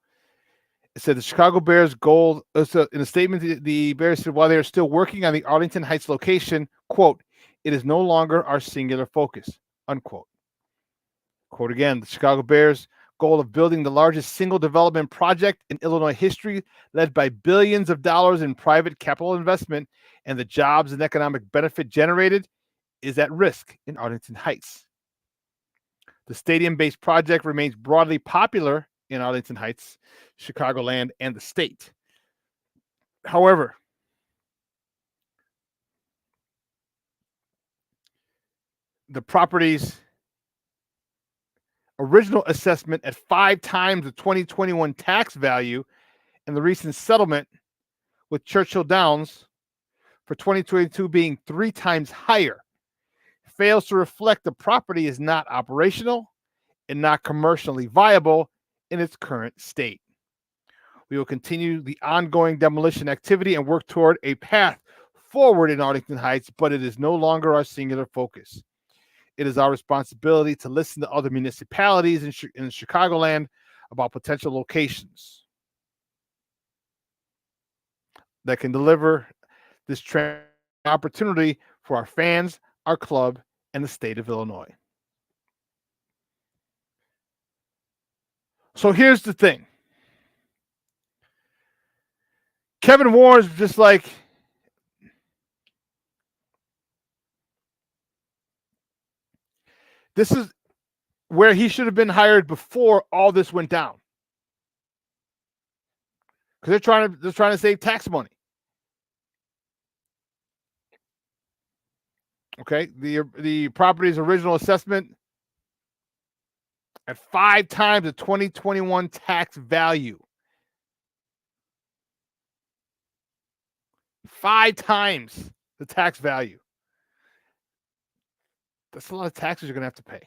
It said the Chicago Bears goal, in a statement, the Bears said while they are still working on the Arlington Heights location, quote, it is no longer our singular focus, unquote. Quote again, the Chicago Bears goal of building the largest single development project in Illinois history, led by billions of dollars in private capital investment and the jobs and economic benefit generated, is at risk in Arlington Heights. The stadium-based project remains broadly popular in Arlington Heights, Chicagoland, and the state. However, the property's original assessment at 5 times the 2021 tax value and the recent settlement with Churchill Downs for 2022 being 3 times higher fails to reflect the property is not operational and not commercially viable in its current state. We will continue the ongoing demolition activity and work toward a path forward in Arlington Heights, but it is no longer our singular focus. It is our responsibility to listen to other municipalities in Chicagoland about potential locations that can deliver this opportunity for our fans, our club, and the state of Illinois. So here's the thing. Kevin Warren's just like, this is where he should have been hired before all this went down. Because they're trying to save tax money. Okay, the property's original assessment at 5 times the 2021 tax value. 5 times the tax value. That's a lot of taxes you're going to have to pay.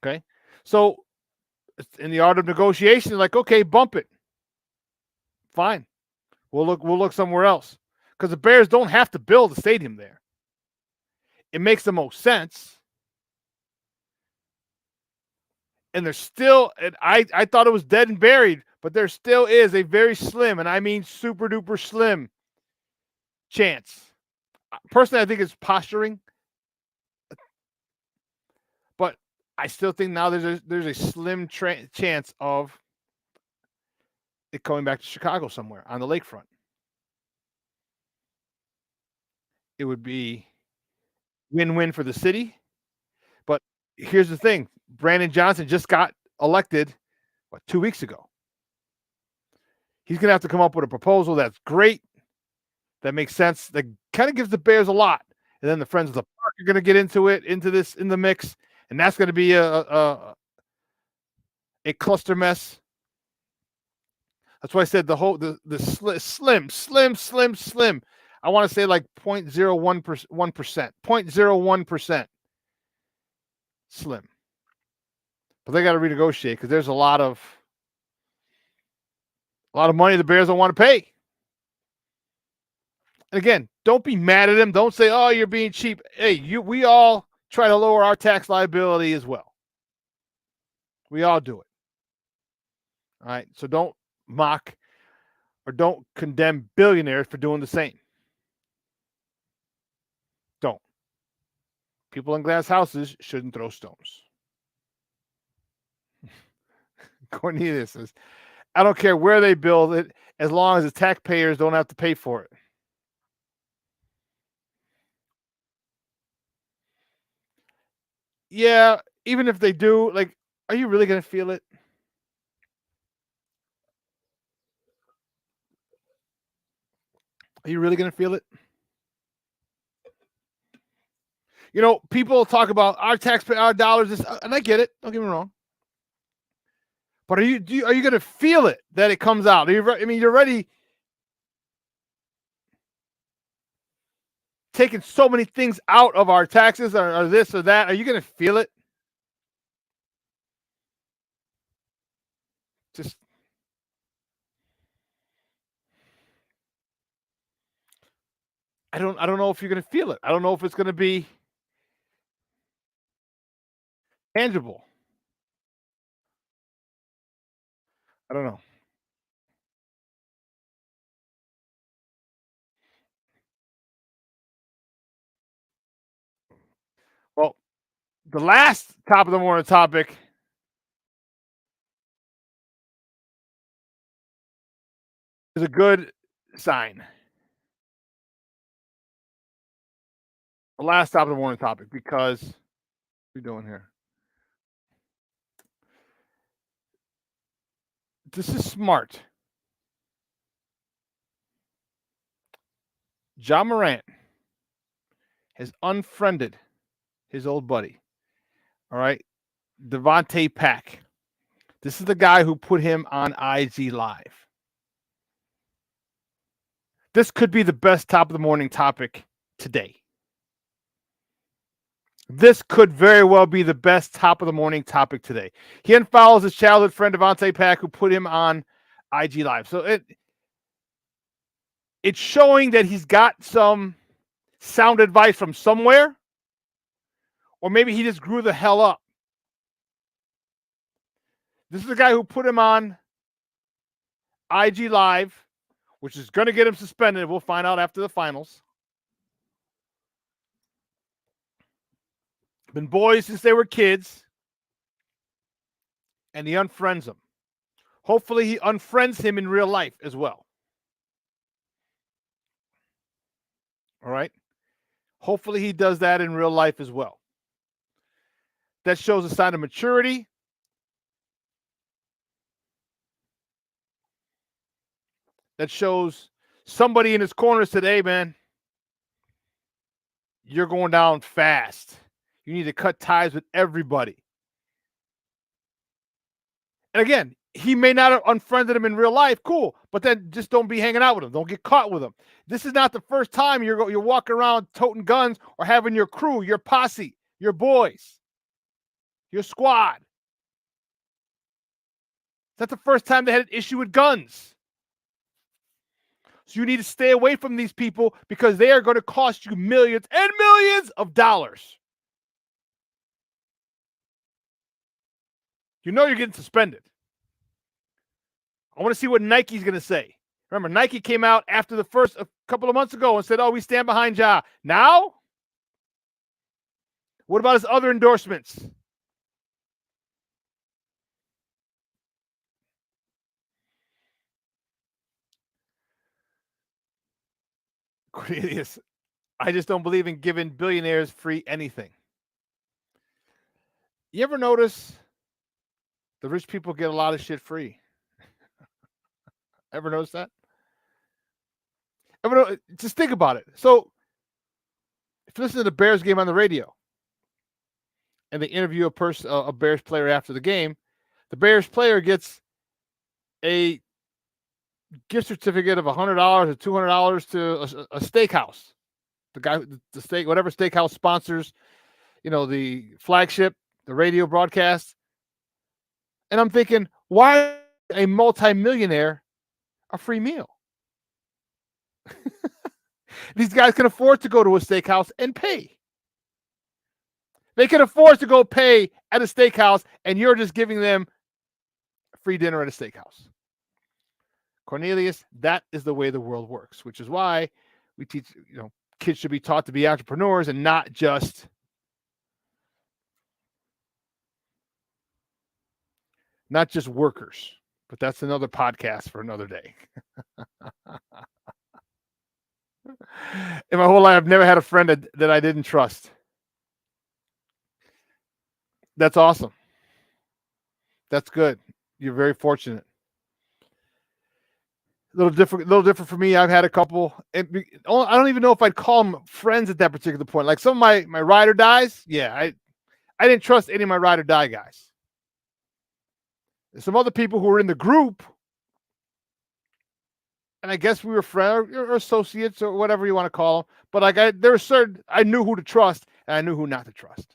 Okay. So in the art of negotiation, like, okay, bump it. Fine. We'll look somewhere else. Because the Bears don't have to build a stadium there. It makes the most sense. And there's still, and I thought it was dead and buried, but there still is a very slim, and I mean super duper slim chance. Personally, I think it's posturing, but I still think now there's a slim chance of it coming back to Chicago somewhere on the lakefront. It would be win-win for the city. But here's the thing: Brandon Johnson just got elected, 2 weeks ago. He's going to have to come up with a proposal that's great, that makes sense, that kind of gives the Bears a lot. And then the Friends of the Park are going to get into the mix, and that's going to be a cluster mess. That's why I said the slim. I want to say like 0.01%, 0.01% slim. But they got to renegotiate because there's a lot of money the Bears don't want to pay. And again, don't be mad at him. Don't say, "Oh, you're being cheap." Hey, we all try to lower our tax liability as well. We all do it. All right. So don't mock or don't condemn billionaires for doing the same. Don't. People in glass houses shouldn't throw stones. Cornelius says, I don't care where they build it as long as the taxpayers don't have to pay for it. Yeah, even if they do, like, are you really going to feel it? Are you really going to feel it? You know, people talk about our dollars, and I get it. Don't get me wrong. But are you going to feel it that it comes out? You're already taking so many things out of our taxes or this or that. Are you going to feel it? Just I don't know if you're going to feel it. I don't know if it's going to be tangible. I don't know. Well, the last top of the morning topic is a good sign. The last top of the morning topic, because what are we doing here? This is smart. John Morant has unfriended his old buddy. All right. Devontae Pack. This is the guy who put him on IG Live. This could be the best top of the morning topic today. This could very well be the best top of the morning topic today. He unfollows his childhood friend Devontae Pack, who put him on IG Live. So it's showing that he's got some sound advice from somewhere, or maybe he just grew the hell up. This is the guy who put him on IG Live, which is going to get him suspended. We'll find out after the finals. Been boys since they were kids, and he unfriends them. Hopefully he unfriends him in real life as well. All right? Hopefully he does that in real life as well. That shows a sign of maturity. That shows somebody in his corner said, hey, man, you're going down fast. You need to cut ties with everybody. And again, he may not have unfriended him in real life. Cool. But then just don't be hanging out with him. Don't get caught with him. This is not the first time you're walking around toting guns or having your crew, your posse, your boys. your squad. It's not the first time they had an issue with guns. So you need to stay away from these people because they are going to cost you millions and millions of dollars. You know you're getting suspended. I want to see what Nike's going to say. Remember, Nike came out after the first a couple of months ago and said, oh, we stand behind Ja. Now? What about his other endorsements? Cornelius, I just don't believe in giving billionaires free anything. You ever notice the rich people get a lot of shit free? Ever notice that? Just think about it. So, if you listen to the Bears game on the radio and they interview a Bears player after the game, the Bears player gets a gift certificate of $100 or $200 to a steakhouse. The guy, the steak, whatever steakhouse sponsors, the flagship, the radio broadcast. And I'm thinking, why a multimillionaire a free meal? These guys can afford to go to a steakhouse and pay. They can afford to go pay at a steakhouse, and you're just giving them free dinner at a steakhouse. Cornelius, that is the way the world works, which is why we teach, kids should be taught to be entrepreneurs and not just workers. But that's another podcast for another day. In my whole life, I've never had a friend that I didn't trust. That's awesome. That's good. You're very fortunate. A little different for me. I've had a couple. I don't even know if I'd call them friends at that particular point. Like some of my ride or dies. Yeah, I didn't trust any of my ride or die guys. Some other people who were in the group, and I guess we were friends or associates or whatever you want to call them. But there were certain, I knew who to trust and I knew who not to trust.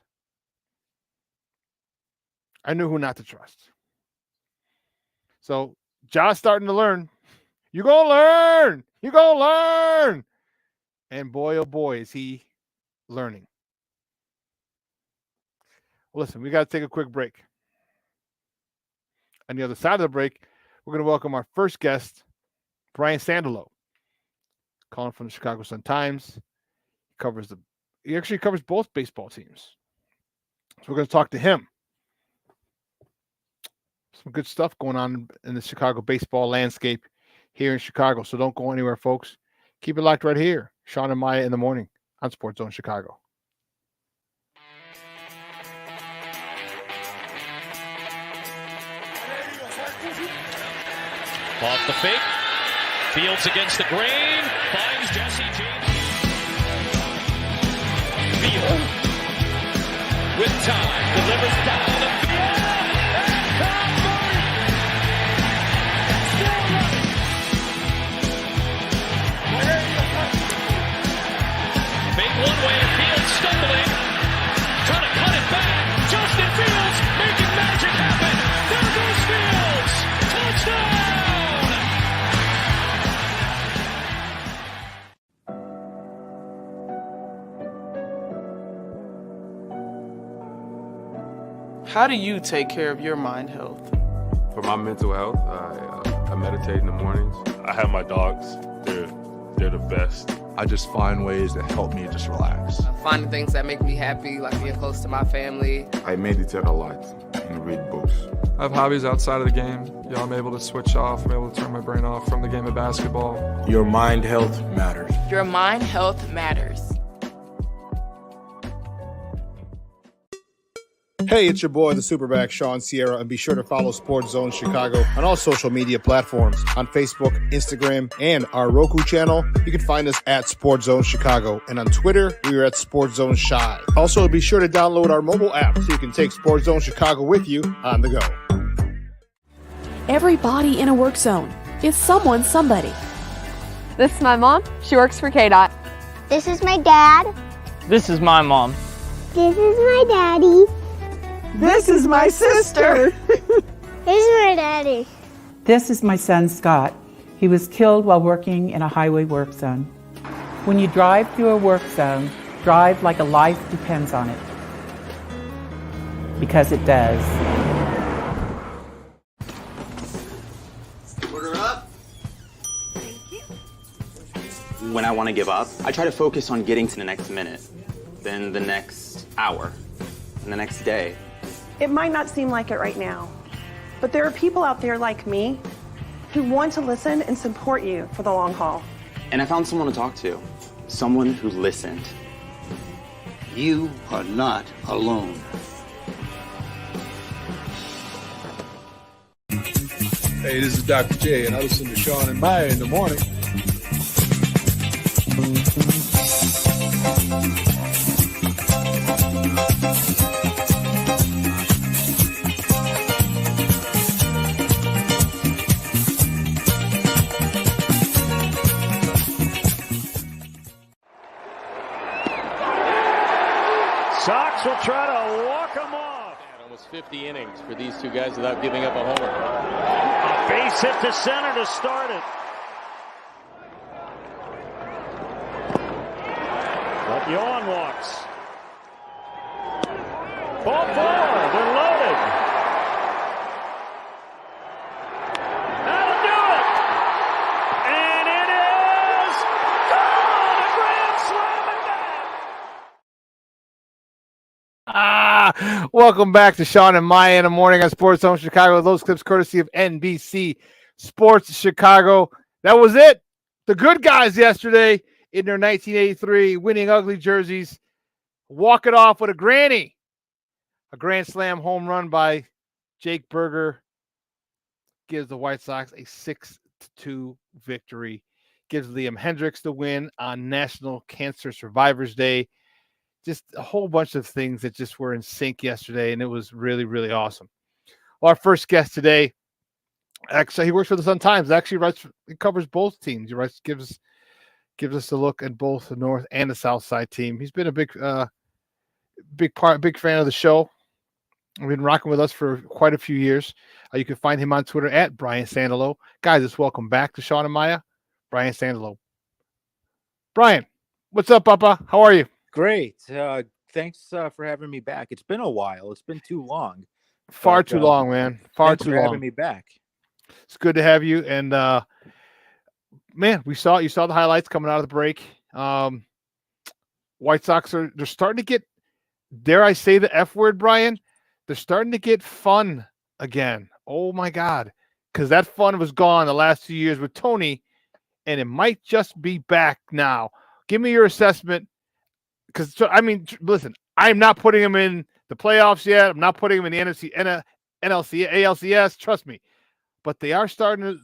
So John's starting to learn. You're going to learn. And boy, oh boy, is he learning. Well, listen, we got to take a quick break. On the other side of the break, we're going to welcome our first guest, Brian Sandalo, calling from the Chicago Sun-Times. He actually covers both baseball teams. So we're going to talk to him. Some good stuff going on in the Chicago baseball landscape here in Chicago. So don't go anywhere, folks. Keep it locked right here. Shawn and Maya in the morning on Sports Zone Chicago. Off the fake. Fields against the grain. Finds Jesse James. Field. With time. Delivers down the field. Fake one way. Fields stumbling. Trying to cut it back. Justin Fields making magic happen. There goes Fields. Touchdown. How do you take care of your mind health? For my mental health, I meditate in the mornings. I have my dogs. They're the best. I just find ways that help me just relax. Finding things that make me happy, like being close to my family. I meditate a lot and read books. I have hobbies outside of the game. I'm able to switch off. I'm able to turn my brain off from the game of basketball. Your mind health matters. Your mind health matters. Hey, it's your boy, the SuperBack, Shawn Sierra, and be sure to follow Sports Zone Chicago on all social media platforms, on Facebook, Instagram, and our Roku channel. You can find us at Sports Zone Chicago, and on Twitter, we are at Sports Zone Shy. Also, be sure to download our mobile app so you can take Sports Zone Chicago with you on the go. Everybody in a work zone is someone somebody. This is my mom. She works for KDOT. This is my dad. This is my mom. This is my daddy. This is my sister. Here's my daddy. This is my son, Scott. He was killed while working in a highway work zone. When you drive through a work zone, drive like a life depends on it. Because it does. Order up. When I want to give up, I try to focus on getting to the next minute, then the next hour, and the next day. It might not seem like it right now, but there are people out there like me who want to listen and support you for the long haul. And I found someone to talk to, someone who listened. You are not alone. Hey, this is Dr. J, and I listen to Shawn and Maya in the morning. Sox will try to walk him off. Almost 50 innings for these two guys without giving up a homer. A base hit to center to start it. But Shawn walks. Ball four. They're loaded. That'll do it. And it is gone. A grand slam again. Welcome back to Shawn and Maya in the morning on Sports Zone Chicago. Those clips courtesy of NBC Sports Chicago. That was it. The good guys yesterday in their 1983 winning ugly jerseys walk it off with a granny. A grand slam home run by Jake Berger gives the White Sox a 6-2 victory. Gives Liam Hendriks the win on National Cancer Survivors Day. Just a whole bunch of things that just were in sync yesterday, and it was really, really awesome. Well, our first guest today, actually, he works for the Sun-Times. Actually, he covers both teams. He gives us a look at both the North and the South Side team. He's been a big fan of the show. He's been rocking with us for quite a few years. You can find him on Twitter at Brian Sandalo. Guys, just welcome back to Shawn and Maya, Brian Sandalo. Brian, what's up, Papa? How are you? Great. Thanks for having me back. It's been a while. It's been too long. Far too long, man. Far too long. Thanks for having me back. It's good to have you. And man, you saw the highlights coming out of the break. White Sox they're starting to get, dare I say the F word, Brian? They're starting to get fun again. Oh my God. Because that fun was gone the last 2 years with Tony, and it might just be back now. Give me your assessment. Because, I mean, listen, I'm not putting him in the playoffs yet. I'm not putting him in the NFC, NLC, ALCS. Trust me. But they are starting to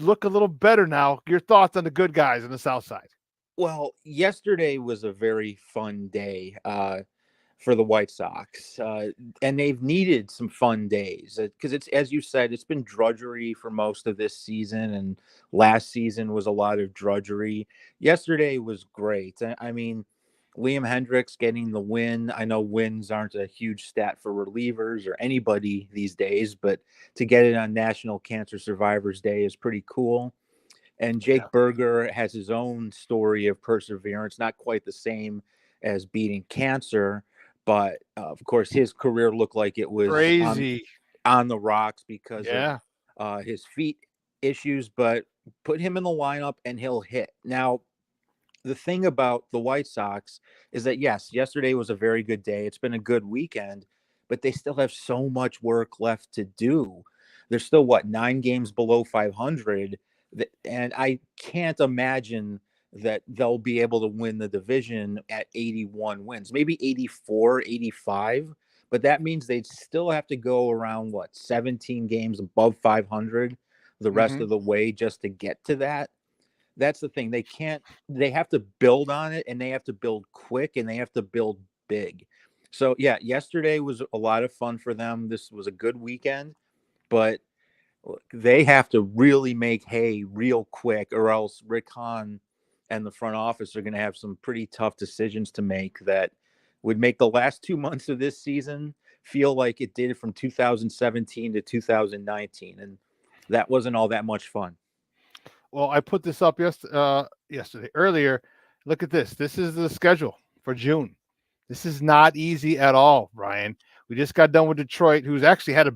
look a little better now. Your thoughts on the good guys on the South Side? Well, yesterday was a very fun day for the White Sox. And they've needed some fun days because it's, as you said, it's been drudgery for most of this season. And last season was a lot of drudgery. Yesterday was great. I mean, Liam Hendriks getting the win. I know wins aren't a huge stat for relievers or anybody these days, but to get it on National Cancer Survivors Day is pretty cool. And Jake Berger has his own story of perseverance, not quite the same as beating cancer, but of course his career looked like it was crazy on the rocks because of his feet issues, but put him in the lineup and he'll hit. Now, the thing about the White Sox is that, yes, yesterday was a very good day. It's been a good weekend, but they still have so much work left to do. They're still, 9 games below 500, and I can't imagine that they'll be able to win the division at 81 wins, maybe 84, 85, but that means they'd still have to go around, 17 games above 500 the rest of the way just to get to that. That's the thing. They have to build on it, and they have to build quick, and they have to build big. So yeah, yesterday was a lot of fun for them. This was a good weekend, but they have to really make hay real quick, or else Rick Hahn and the front office are going to have some pretty tough decisions to make that would make the last 2 months of this season feel like it did from 2017 to 2019, and that wasn't all that much fun. Well, I put this up yesterday earlier. Look at this. This is the schedule for June. This is not easy at all, Brian. We just got done with Detroit, who's actually has a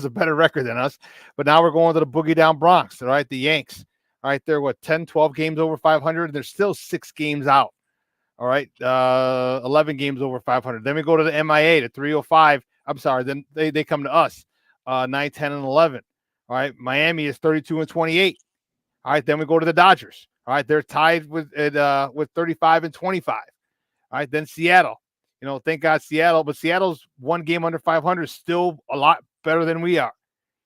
better record than us. But now we're going to the boogie down Bronx, all right? The Yanks. All right, they're 10, 12 games over 500. They're still 6 games out. All right, 11 games over 500. Then we go to the MIA, to 305. I'm sorry. Then they come to us, 9, 10, and 11. All right, Miami is 32 and 28. All right, then we go to the Dodgers. All right, they're tied with 35 and 25. All right, then Seattle. Thank God Seattle, but Seattle's 1 game under 500, still a lot better than we are.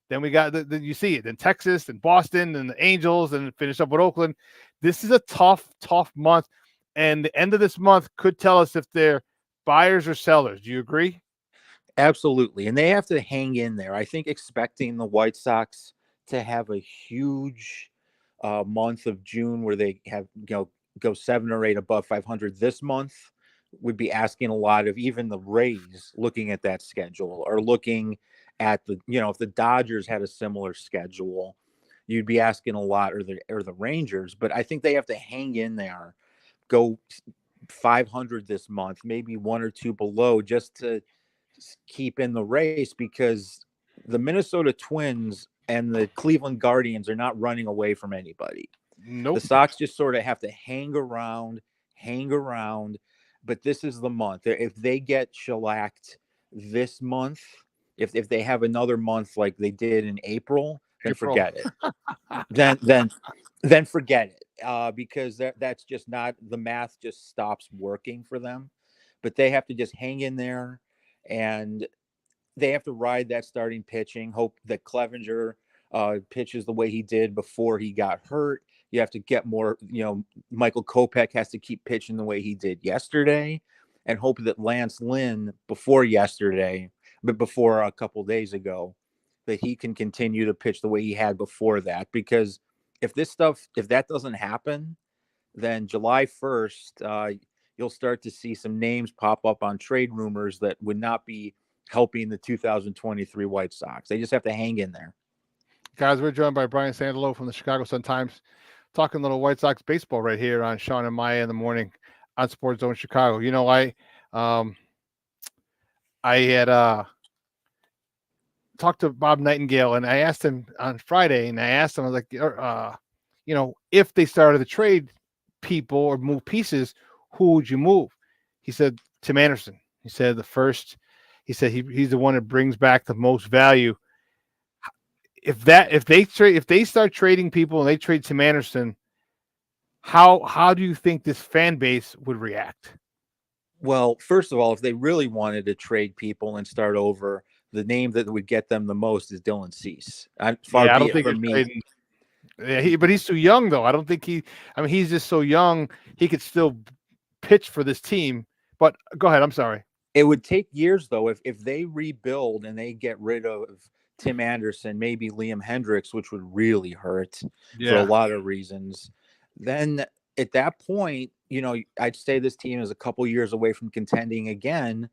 Then we got you see it. Then Texas and Boston and the Angels, and finish up with Oakland. This is a tough month, and the end of this month could tell us if they're buyers or sellers. Do you agree? Absolutely, and they have to hang in there. I think expecting the White Sox to have a huge month of June where they have go 7 or 8 above 500 this month would be asking a lot of even the Rays looking at that schedule, or looking at if the Dodgers had a similar schedule, you'd be asking a lot, or the Rangers. But I think they have to hang in there, go 500 this month, maybe 1 or 2 below, just to keep in the race, because the Minnesota Twins and the Cleveland Guardians are not running away from anybody. Nope. The Sox just sort of have to hang around. But this is the month. If they get shellacked this month, if they have another month like they did in April, then forget it. then forget it, because that's just not, the math just stops working for them. But they have to just hang in there, and they have to ride that starting pitching, hope that Clevenger pitches the way he did before he got hurt. You have to get more, Michael Kopech has to keep pitching the way he did yesterday, and hope that Lance Lynn before a couple days ago, that he can continue to pitch the way he had before that. Because if that doesn't happen, then July 1st, you'll start to see some names pop up on trade rumors that would not be helping the 2023 White Sox. They just have to hang in there. Guys, we're joined by Brian Sandalo from the Chicago Sun-Times, talking little White Sox baseball right here on Shawn and Maya in the morning on Sports Zone Chicago. I had talked to Bob Nightingale, and I asked him on Friday, and I was like, if they started to trade people or move pieces, who would you move? He said Tim Anderson. He said he's the one that brings back the most value. If they start trading people and they trade Tim Anderson, how do you think this fan base would react? Well, first of all, if they really wanted to trade people and start over, the name that would get them the most is Dylan Cease. I don't think from me. But he's too young, though. I don't think he's just so young. He could still pitch for this team. But go ahead. I'm sorry. It would take years, though, if they rebuild and they get rid of Tim Anderson, maybe Liam Hendricks, which would really hurt for a lot of reasons. Then at that point, I'd say this team is a couple years away from contending again.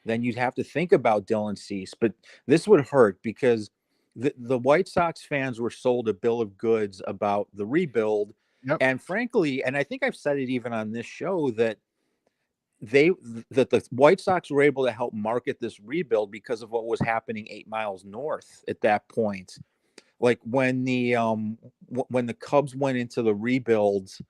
Then you'd have to think about Dylan Cease. But this would hurt, because the White Sox fans were sold a bill of goods about the rebuild. Yep. And frankly, and I think I've said it even on this show, that the White Sox were able to help market this rebuild because of what was happening 8 miles north at that point. Like when the Cubs went into the rebuilds,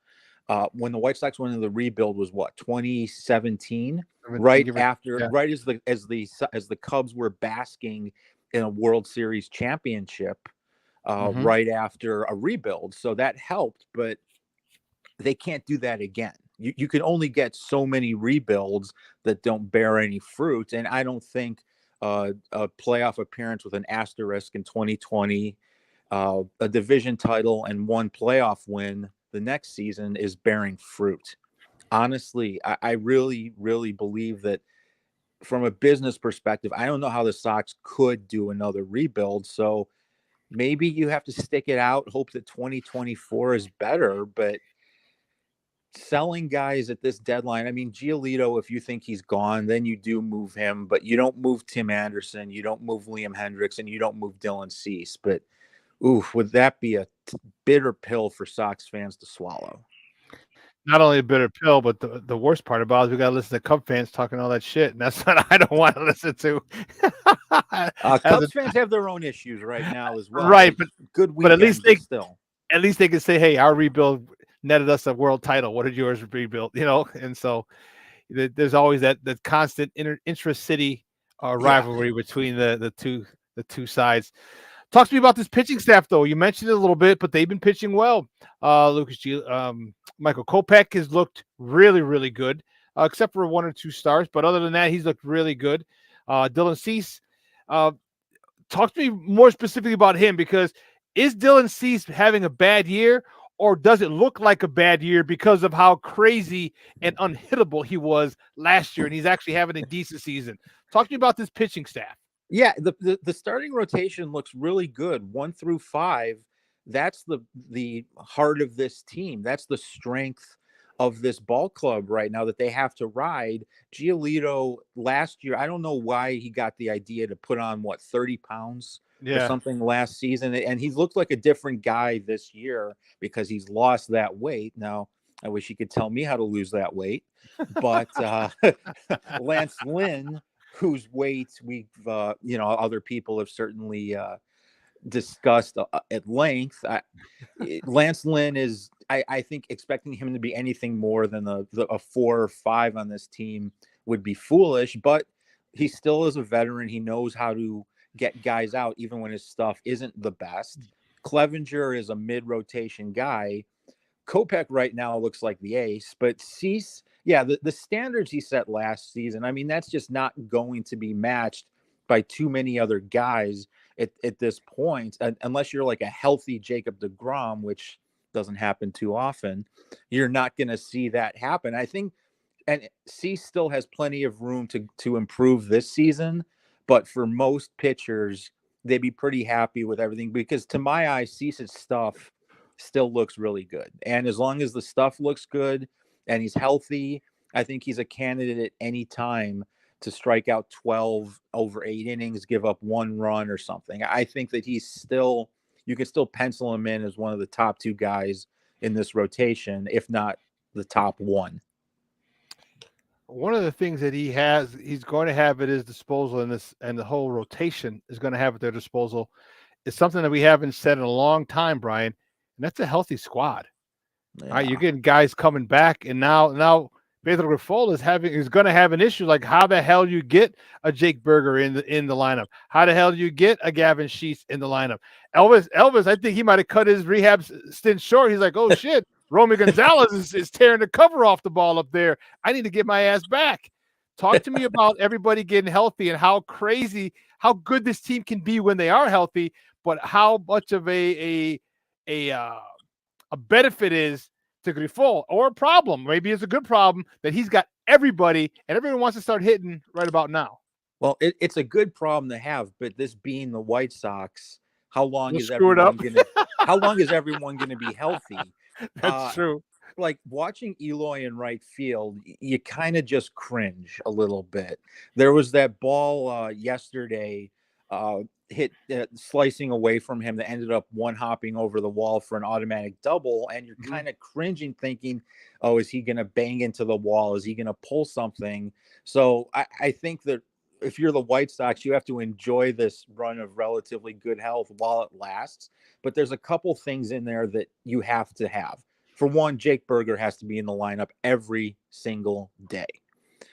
when the White Sox went into the rebuild was 2017, right as the Cubs were basking in a World Series championship, right after a rebuild. So that helped, but they can't do that again. You can only get so many rebuilds that don't bear any fruit. And I don't think a playoff appearance with an asterisk in 2020, a division title and 1 playoff win the next season is bearing fruit. Honestly, I really, really believe that from a business perspective, I don't know how the Sox could do another rebuild. So maybe you have to stick it out, hope that 2024 is better, but selling guys at this deadline. I mean, Giolito, if you think he's gone, then you do move him, but you don't move Tim Anderson, you don't move Liam Hendricks, and you don't move Dylan Cease. But would that be a bitter pill for Sox fans to swallow? Not only a bitter pill, but the worst part about it is we got to listen to Cub fans talking all that shit, and that's what I don't want to listen to. Cubs fans have their own issues right now as well. Right, but good weekend, still. At least they can say, "Hey, our rebuild netted us a world title. What did yours rebuild?" And so there's always that constant intra-city rivalry between the two sides. Talk to me about this pitching staff, though. You mentioned it a little bit, but they've been pitching well. Michael Kopech has looked really, really good, except for 1 or 2 stars. But other than that, he's looked really good. Dylan Cease, talk to me more specifically about him, because is Dylan Cease having a bad year, or does it look like a bad year because of how crazy and unhittable he was last year, and he's actually having a decent season? Talk to me about this pitching staff. Yeah, the starting rotation looks really good. 1 through 5. That's the heart of this team. That's the strength of this ball club right now that they have to ride. Giolito last year, I don't know why he got the idea to put on 30 pounds or something last season. And he looked like a different guy this year because he's lost that weight. Now, I wish he could tell me how to lose that weight. But Lance Lynn, whose weight we've, other people have certainly discussed at length. Lance Lynn is, I think, expecting him to be anything more than a 4 or 5 on this team would be foolish, but he still is a veteran. He knows how to get guys out, even when his stuff isn't the best. Clevenger is a mid-rotation guy. Kopech right now looks like the ace, but Cease, the standards he set last season, I mean, that's just not going to be matched by too many other guys at this point, unless you're like a healthy Jacob deGrom, which doesn't happen too often. You're not going to see that happen. I think, and Cease still has plenty of room to improve this season, but for most pitchers, they'd be pretty happy with everything, because to my eye, Cease's stuff still looks really good. And as long as the stuff looks good and he's healthy, I think he's a candidate at any time to strike out 12 over 8 innings, give up 1 run or something. I think that you can still pencil him in as one of the top 2 guys in this rotation, if not the top 1. One of the things that he's going to have at his disposal and the whole rotation is going to have at their disposal, is something that we haven't said in a long time, Brian, and that's a healthy squad. Yeah. All right, you're getting guys coming back, and now Pedro Grifol is going to have an issue. Like, how the hell you get a Jake Berger in the lineup? How the hell do you get a Gavin Sheets in the lineup? Elvis, I think he might have cut his rehab stint short. He's like, oh shit, Romy Gonzalez is tearing the cover off the ball up there. I need to get my ass back. Talk to me about everybody getting healthy and how good this team can be when they are healthy, but how much of a benefit is to Grifol, or a problem. Maybe it's a good problem that he's got everybody, and everyone wants to start hitting right about now. Well, it's a good problem to have, but this being the White Sox, how long is everyone going to be healthy? That's true. Like watching Eloy in right field, you kind of just cringe a little bit. There was that ball yesterday hit slicing away from him that ended up one-hopping over the wall for an automatic double, and you're kind of cringing thinking, oh, is he going to bang into the wall? Is he going to pull something? So I think that if you're the White Sox, you have to enjoy this run of relatively good health while it lasts. But there's a couple things in there that you have to have. For one, Jake Berger has to be in the lineup every single day.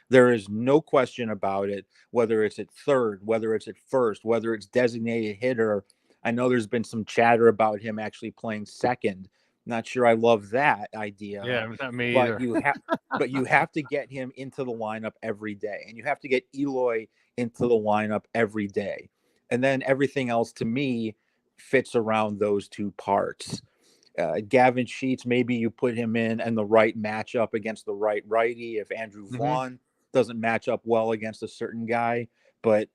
There is no question about it, whether it's at third, whether it's at first, whether it's designated hitter. I know there's been some chatter about him actually playing second. Not sure I love that idea. Yeah, not me either. But you have to get him into the lineup every day, and you have to get Eloy into the lineup every day. And then everything else, to me, fits around those 2 parts. Gavin Sheets, maybe you put him in the right matchup against the right righty if Andrew Vaughn doesn't match up well against a certain guy, but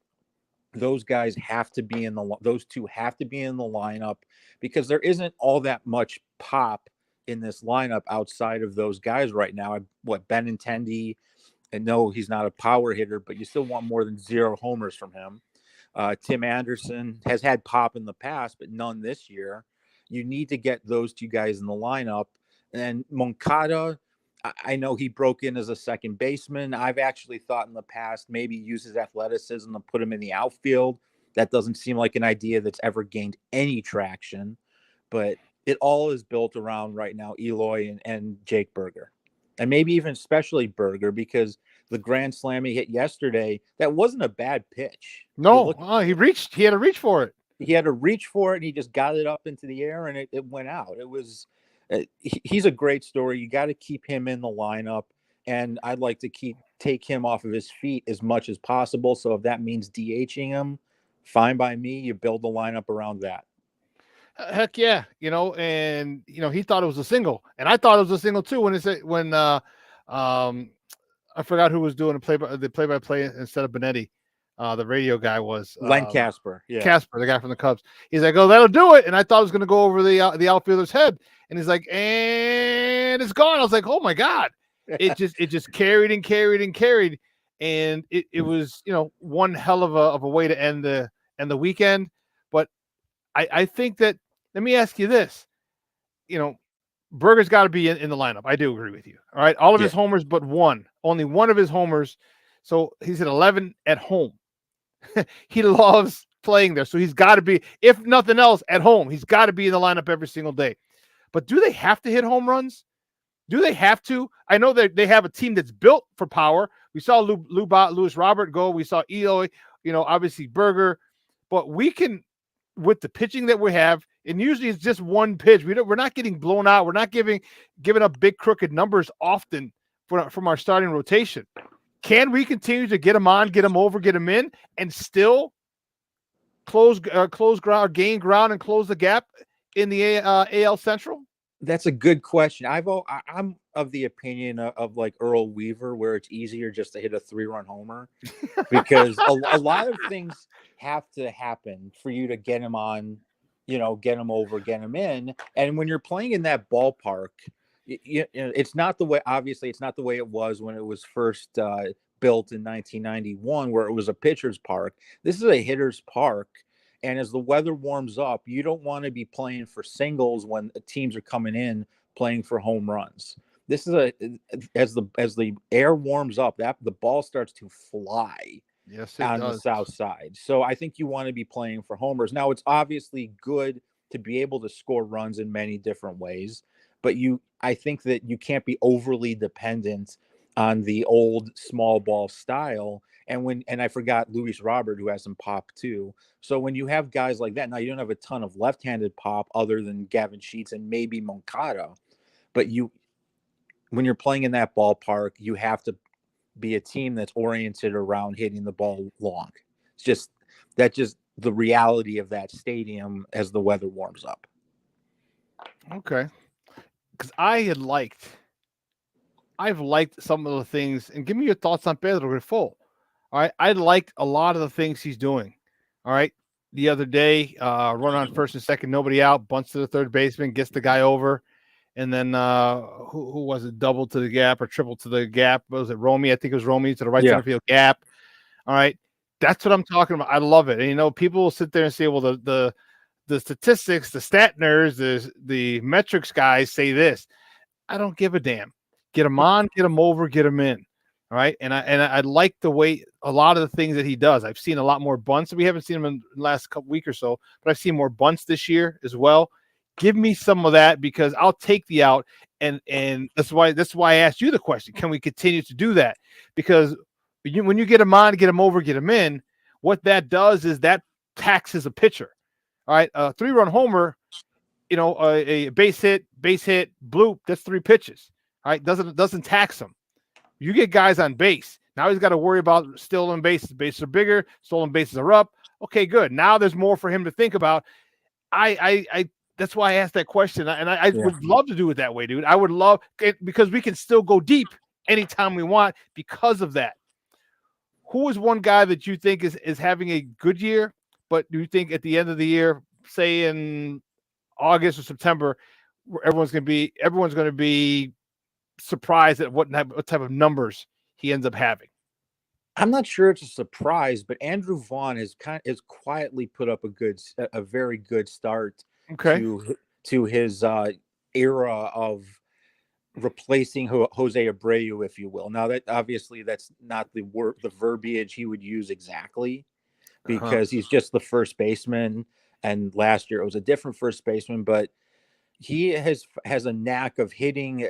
those guys have to be those 2 have to be in the lineup, because there isn't all that much pop in this lineup outside of those guys right now. Benintendi, and no, he's not a power hitter, but you still want more than 0 homers from him. Tim Anderson has had pop in the past, but none this year. You need to get those 2 guys in the lineup. And Moncada, I know he broke in as a second baseman. I've actually thought in the past maybe use his athleticism to put him in the outfield. That doesn't seem like an idea that's ever gained any traction, but it all is built around right now Eloy and Jake Berger. And maybe even especially Berger, because the grand slam he hit yesterday, that wasn't a bad pitch. No, he had to reach for it. He had to reach for it, and he just got it up into the air, and it went out. It was, he's a great story. You got to keep him in the lineup, and I'd like to take him off of his feet as much as possible. So if that means DHing him, fine by me. You build the lineup around that. Heck yeah, and he thought it was a single, and I thought it was a single too when I forgot who was doing the play-by-play instead of Benetti. The radio guy was Len Casper. Yeah. Casper, the guy from the Cubs. He's like, "Oh, that'll do it." And I thought it was going to go over the outfielder's head, and he's like, "And it's gone." I was like, "Oh my god!" It just carried and carried and carried, and it was one hell of a way to end the weekend. But I think that, let me ask you this, Berger's got to be in the lineup. I do agree with you. All right. All of his homers, but only one of his homers. So he's at 11 at home. He loves playing there. So he's got to be, if nothing else, at home. He's got to be in the lineup every single day. But do they have to hit home runs? Do they have to? I know that they have a team that's built for power. We saw Louis Robert go. We saw Eloy, obviously Berger. But we can, with the pitching that we have, and usually it's just one pitch. We're not getting blown out. We're not giving up big crooked numbers often from our starting rotation. Can we continue to get them on, get them over, get them in, and still close ground, gain ground, and close the gap in the AL Central? That's a good question. I'm of the opinion of like Earl Weaver, where it's easier just to hit a 3-run homer, because a lot of things have to happen for you to get him on, get him over, get him in. And when you're playing in that ballpark, it's not the way. Obviously, it's not the way it was when it was first built in 1991, where it was a pitcher's park. This is a hitter's park. And as the weather warms up, you don't want to be playing for singles when teams are coming in playing for home runs. This is as the air warms up, the ball starts to fly. Yes, on the south side. So I think you want to be playing for homers. Now, it's obviously good to be able to score runs in many different ways, but I think that you can't be overly dependent on the old small ball style. And I forgot Luis Robert, who has some pop too. So when you have guys like that, now you don't have a ton of left-handed pop other than Gavin Sheets and maybe Moncada, but when you're playing in that ballpark, you have to be a team that's oriented around hitting the ball long. It's just the reality of that stadium as the weather warms up. Okay. Because I've liked some of the things, and give me your thoughts on Pedro Grifol. All right. I liked a lot of the things he's doing. All right. The other day, run on first and second, nobody out, bunts to the third baseman, gets the guy over. And then who was it? Double to the gap or triple to the gap? Was it Romy? I think it was Romy to the right center field gap. All right. That's what I'm talking about. I love it. And, people will sit there and say, well, the statistics, the stat nerds, the metrics guys say this. I don't give a damn. Get them on, get them over, get them in. All right. And I like the way a lot of the things that he does. I've seen a lot more bunts. We haven't seen him in the last week or so, but I've seen more bunts this year as well. Give me some of that, because I'll take the out. And that's why I asked you the question. Can we continue to do that? Because when you get them on, get them over, get them in, what that does is that taxes a pitcher. All right. A 3-run homer, a base hit, bloop, that's 3 pitches. All right. Doesn't tax him. You get guys on base. Now he's got to worry about stolen bases. Bases are bigger, stolen bases are up. Okay, good. Now there's more for him to think about. That's why I asked that question, and I would love to do it that way, dude. I would love it, because we can still go deep anytime we want because of that. Who is one guy that you think is having a good year, but do you think at the end of the year, say in August or September, where everyone's going to be surprised at what type of numbers he ends up having. I'm not sure it's a surprise, but Andrew Vaughn has quietly put up a very good start to his era of replacing Jose Abreu, if you will. Now that obviously that's not the verbiage he would use exactly, because he's just the first baseman, and last year it was a different first baseman, but he has a knack of hitting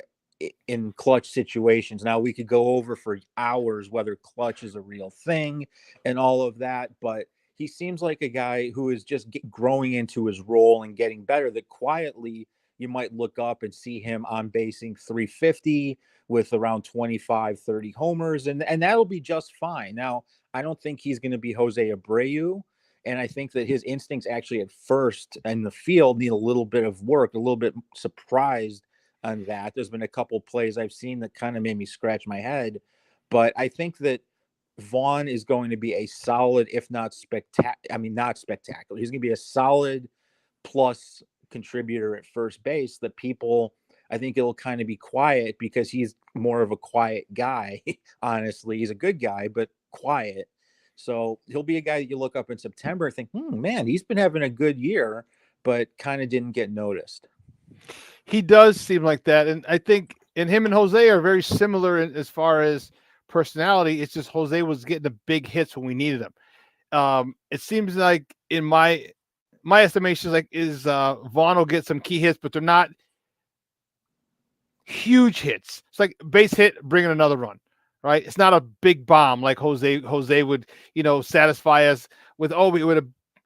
in clutch situations. Now we could go over for hours whether clutch is a real thing and all of that, but he seems like a guy who is just growing into his role and getting better, that quietly you might look up and see him on basing 350 with around 25, 30 homers, and that'll be just fine. Now, I don't think he's going to be Jose Abreu, and I think that his instincts actually at first in the field need a little bit of work, a little bit surprised on that. There's been a couple plays I've seen that kind of made me scratch my head, but I think that Vaughn is going to be a solid, if not not spectacular. He's going to be a solid plus contributor at first base that people, I think it'll kind of be quiet because he's more of a quiet guy. Honestly, he's a good guy, but quiet. So he'll be a guy that you look up in September and think, man, he's been having a good year, but kind of didn't get noticed. He does seem like that. And I think him and Jose are very similar as far as personality. It's just Jose was getting the big hits when we needed them. It seems like in my estimation Vaughn will get some key hits, but they're not huge hits. It's like base hit, bringing another run, right? It's not a big bomb like Jose would, satisfy us with.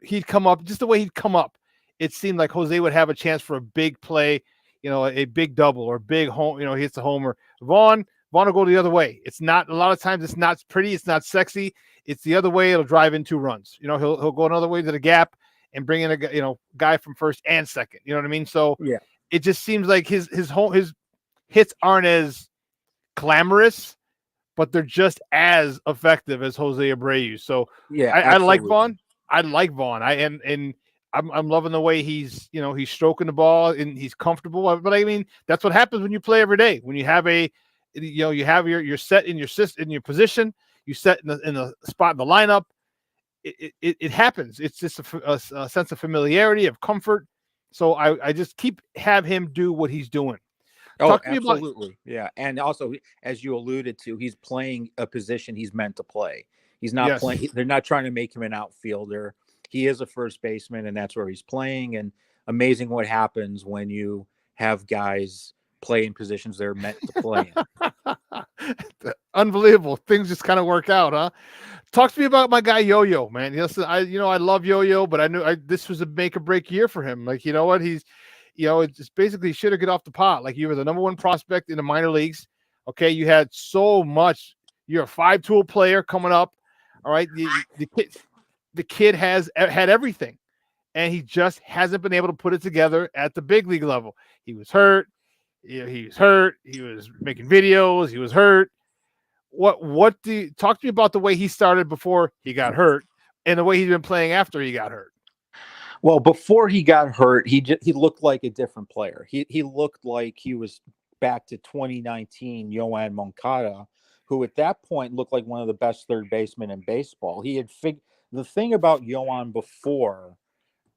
He'd come up just the way he'd come up. It seemed like Jose would have a chance for a big play, a big double or big home, he hits a homer. Vaughn will go the other way. It's not, a lot of times it's not pretty, it's not sexy. It's the other way. It'll drive in 2 runs. He'll go another way to the gap and bring in a guy from first and second. You know what I mean? So yeah, it just seems like his hits aren't as glamorous, but they're just as effective as Jose Abreu. So yeah, I like Vaughn. I'm loving the way he's stroking the ball and he's comfortable. But I mean, that's what happens when you play every day. When you have you have your set in your position, you set in the spot in the lineup. It happens. It's just a sense of familiarity, of comfort. So I just have him do what he's doing. Oh, absolutely. Yeah. And also, as you alluded to, he's playing a position he's meant to play. He's not playing. They're not trying to make him an outfielder. He is a first baseman, and that's where he's playing. And amazing what happens when you have guys play in positions they're meant to play in. Unbelievable. Things just kind of work out, huh? Talk to me about my guy Yo-Yo, man. Listen, I love Yo-Yo, but I knew this was a make or break year for him. Like, you know what? He's, it's basically should have get off the pot. Like, you were the number 1 prospect in the minor leagues. Okay, you had so much. You're a 5-tool player coming up. All right, the kid has had everything, and he just hasn't been able to put it together at the big league level. He was hurt. He was hurt. He was making videos. He was hurt. What do you talk to me about the way he started before he got hurt and the way he's been playing after he got hurt? Well, before he got hurt, he looked like a different player. He looked like he was back to 2019 Yoan Moncada, who at that point looked like one of the best third basemen in baseball. He had the thing about Yoan before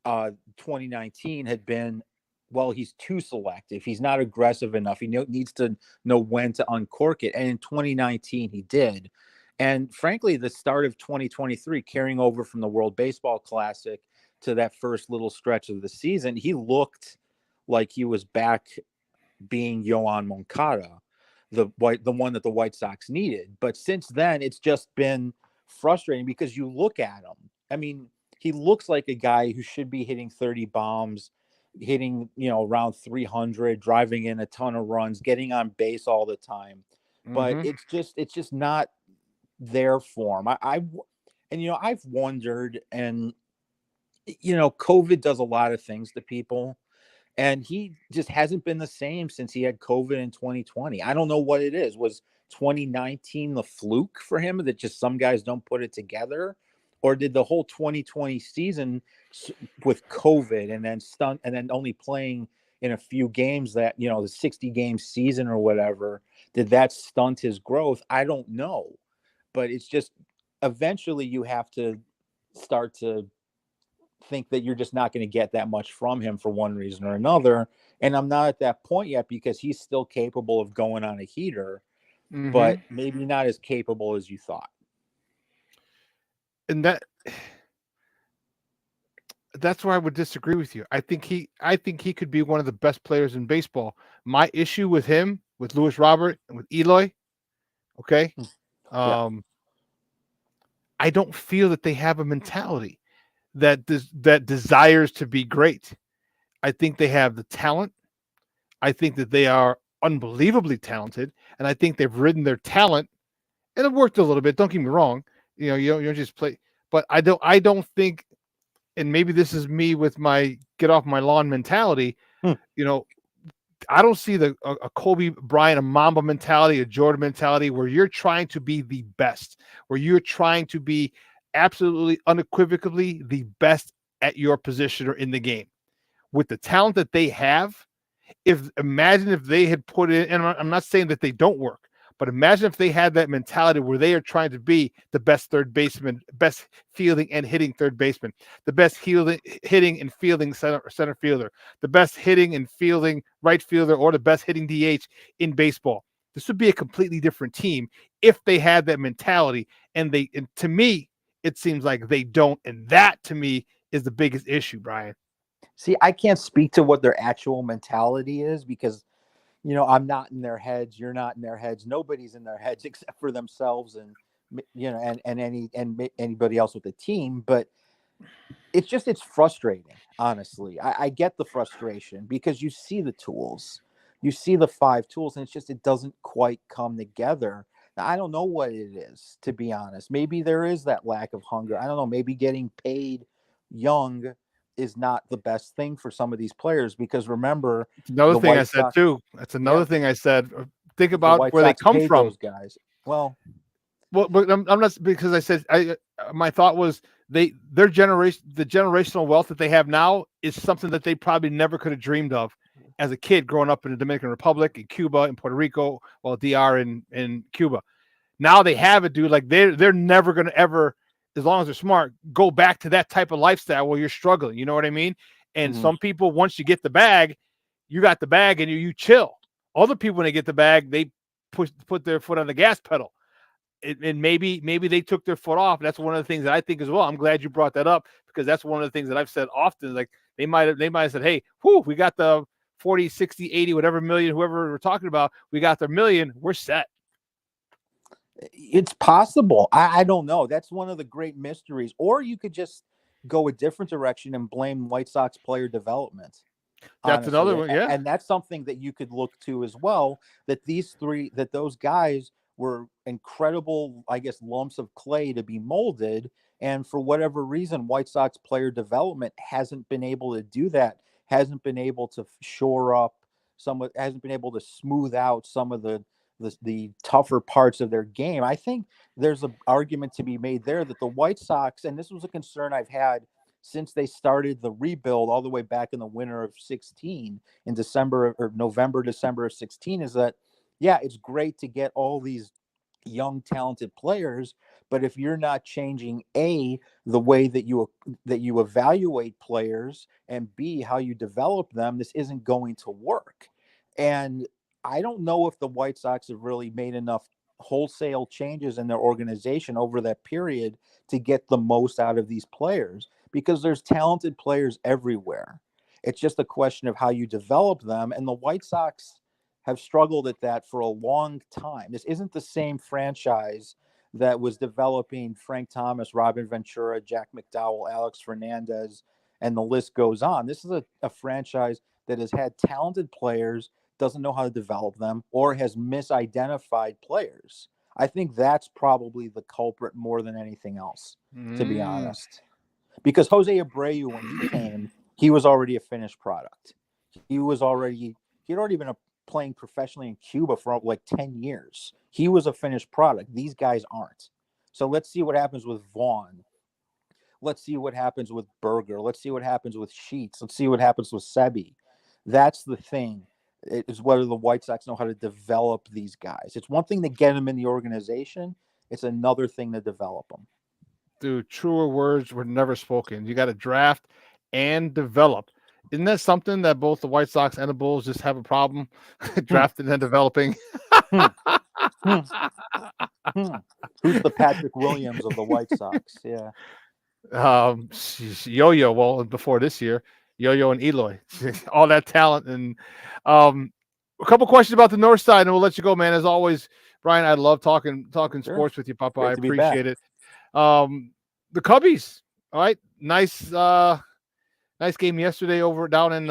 2019 had been, well, he's too selective. He's not aggressive enough. He needs to know when to uncork it. And in 2019, he did. And frankly, the start of 2023, carrying over from the World Baseball Classic to that first little stretch of the season, he looked like he was back being Yoan Moncada, the one that the White Sox needed. But since then, it's just been frustrating because you look at him. I mean, he looks like a guy who should be hitting 30 bombs, hitting, around 300, driving in a ton of runs, getting on base all the time. But it's just not there for him. I've wondered, and COVID does a lot of things to people, and he just hasn't been the same since he had COVID in 2020. I don't know what it is. Was 2019 the fluke for him that just some guys don't put it together? Or did the whole 2020 season with COVID and then only playing in a few games that, the 60-game season or whatever, did that stunt his growth? I don't know. But it's just eventually you have to start to think that you're just not going to get that much from him for one reason or another. And I'm not at that point yet because he's still capable of going on a heater, but maybe not as capable as you thought. And that's where I would disagree with you. I think he could be one of the best players in baseball. My issue with him, with Lewis Robert, and with Eloy, okay, I don't feel that they have a mentality that desires to be great. I think they have the talent. I think that they are unbelievably talented, and I think they've ridden their talent, and it worked a little bit. Don't get me wrong. You don't just play, but I don't think. And maybe this is me with my get off my lawn mentality. I don't see a Kobe Bryant, a Mamba mentality, a Jordan mentality where you're trying to be the best, where you're trying to be absolutely unequivocally the best at your position or in the game. With the talent that they have, imagine if they had put in, and I'm not saying that they don't work, but imagine if they had that mentality where they are trying to be the best third baseman, best fielding and hitting third baseman, the best hitting and fielding center fielder, the best hitting and fielding right fielder, or the best hitting DH in baseball. This would be a completely different team if they had that mentality. And to me, it seems like they don't. And that to me is the biggest issue, Brian. See, I can't speak to what their actual mentality is because I'm not in their heads. You're not in their heads. Nobody's in their heads except for themselves and anybody else with the team. But it's frustrating, honestly. I get the frustration because you see the tools, you see the 5 tools, and it doesn't quite come together. Now, I don't know what it is, to be honest. Maybe there is that lack of hunger. I don't know. Maybe getting paid young is not the best thing for some of these players because remember, another thing I said too. That's another thing I said. Think about where they come from. Those guys. Well, but I'm not, because I said my thought was their generation, the generational wealth that they have now is something that they probably never could have dreamed of as a kid growing up in the Dominican Republic, in Cuba, in Puerto Rico, DR in Cuba. Now they have it, dude. Like they're never going to ever, as long as they're smart, go back to that type of lifestyle where you're struggling. You know what I mean? And some people, once you get the bag, you got the bag and you chill. Other people, when they get the bag, they put their foot on the gas pedal. And maybe they took their foot off. That's one of the things that I think as well. I'm glad you brought that up because that's one of the things that I've said often. Like they might have said, hey, we got the 40, 60, 80, whatever million, whoever we're talking about, we got their million, we're set. It's possible. I don't know. That's one of the great mysteries. Or you could just go a different direction and blame White Sox player development. That's honestly. another one, yeah. And that's something that you could look to as well, that those guys were incredible, I guess, lumps of clay to be molded. And for whatever reason, White Sox player development hasn't been able to do that, hasn't been able to shore up hasn't been able to smooth out some of the tougher parts of their game. I think there's an argument to be made there that the White Sox, and this was a concern I've had since they started the rebuild all the way back in the winter of 16, in November, December of 16, is that, yeah, it's great to get all these young, talented players, but if you're not changing the way that you evaluate players, and B, how you develop them, this isn't going to work. And I don't know if the White Sox have really made enough wholesale changes in their organization over that period to get the most out of these players, because there's talented players everywhere. It's just a question of how you develop them. And the White Sox have struggled at that for a long time. This isn't the same franchise that was developing Frank Thomas, Robin Ventura, Jack McDowell, Alex Fernandez, and the list goes on. This is a franchise that has had talented players, doesn't know how to develop them, or has misidentified players. I think that's probably the culprit more than anything else, to be honest. Because Jose Abreu, when he came, he was already a finished product. He'd already been playing professionally in Cuba for like 10 years. He was a finished product. These guys aren't. So let's see what happens with Vaughn. Let's see what happens with Berger. Let's see what happens with Sheets. Let's see what happens with Sebi. That's the thing. It is whether the White Sox know how to develop these guys. It's one thing to get them in the organization. It's another thing to develop them. Dude, truer words were never spoken. You got to draft and develop. Isn't that something that both the White Sox and the Bulls just have a problem drafting and developing? Who's the Patrick Williams of the White Sox? Yeah. Yo-Yo. Well, before this year, Yo-Yo and Eloy, all that talent. And a couple questions about the North Side, and we'll let you go, man. As always, Brian, I love talking Sure. sports with you, Papa. Great I to be appreciate back. it. The Cubbies, all right, nice game yesterday over down in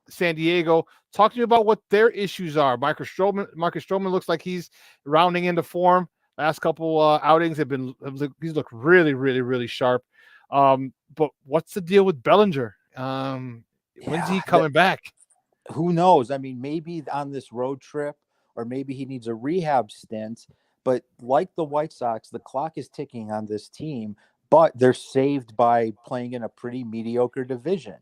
San Diego. Talk to me about what their issues are. Marcus Stroman looks like he's rounding into form. Last couple outings he's looked really, really, really sharp. But what's the deal with Bellinger? When's he coming back? Who knows? I mean, maybe on this road trip, or maybe he needs a rehab stint. But like the White Sox, the clock is ticking on this team, but they're saved by playing in a pretty mediocre division.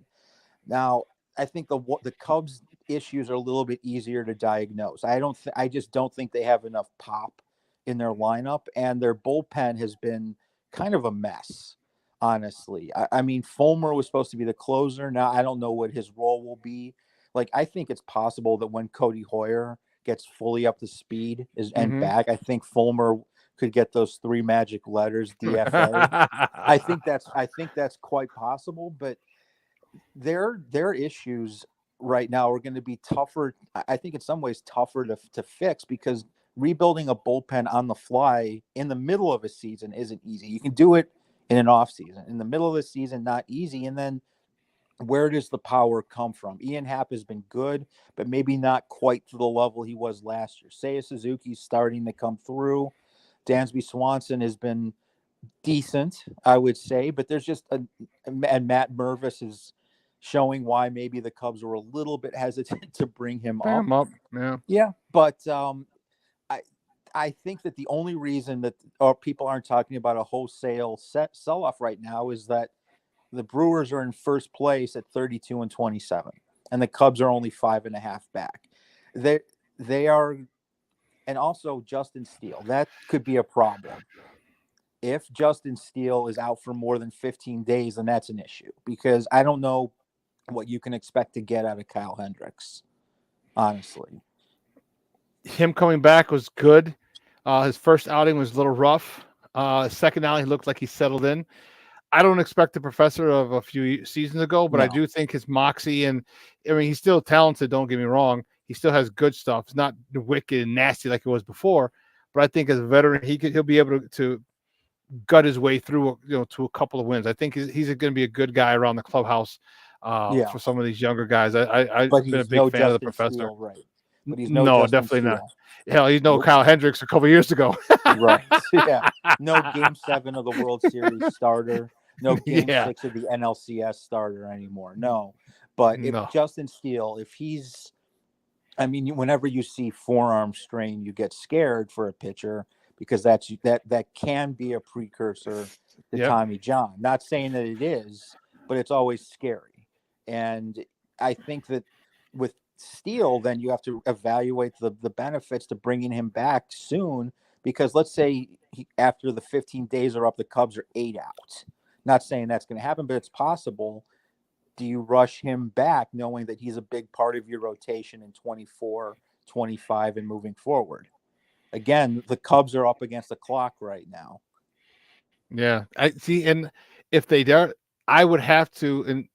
Now, I think the Cubs' issues are a little bit easier to diagnose. I just don't think they have enough pop in their lineup, and their bullpen has been kind of a mess, honestly. I mean, Fulmer was supposed to be the closer. Now, I don't know what his role will be. Like, I think it's possible that when Cody Hoyer gets fully up to speed and back, I think Fulmer could get those 3 magic letters, DFA. I think that's quite possible, but their issues right now are going to be tougher. I think in some ways tougher to fix, because rebuilding a bullpen on the fly in the middle of a season isn't easy. You can do it in an off season. In the middle of the season, not easy. And then where does the power come from? Ian Happ has been good, but maybe not quite to the level he was last year. Seiya Suzuki's starting to come through. Dansby Swanson has been decent, I would say, but there's just and Matt Mervis is showing why maybe the Cubs were a little bit hesitant to bring him up. Yeah, but I think that the only reason that people aren't talking about a wholesale sell-off right now is that the Brewers are in first place at 32-27, and the Cubs are only 5.5 back. They are, and also Justin Steele. That could be a problem. If Justin Steele is out for more than 15 days, then that's an issue, because I don't know what you can expect to get out of Kyle Hendricks, honestly. Him coming back was good. His first outing was a little rough. His second outing, he looked like he settled in. I don't expect the professor of a few seasons ago, but I do think his moxie, and I mean, he's still talented. Don't get me wrong. He still has good stuff. It's not wicked and nasty like it was before, but I think as a veteran, he'll be able to gut his way through, to a couple of wins. I think he's going to be a good guy around the clubhouse for some of these younger guys. I've been a big fan of the professor. Steele, right? But he's no, Justin definitely Steele. not. Hell, he's no Kyle Hendricks a couple of years ago. Right. Yeah. No Game 7 of the World Series starter. No Game 6 of the NLCS starter anymore. No. But if Justin Steele, if he's, I mean, whenever you see forearm strain, you get scared for a pitcher, because that can be a precursor to Tommy John. Not saying that it is, but it's always scary. And I think that with Steele, then you have to evaluate the benefits to bringing him back soon, because let's say after the 15 days are up, the Cubs are 8 out. Not saying that's going to happen, but it's possible. Do you rush him back knowing that he's a big part of your rotation in 24, 25, and moving forward? Again, the Cubs are up against the clock right now. Yeah, I see. And if they dare, I would have to,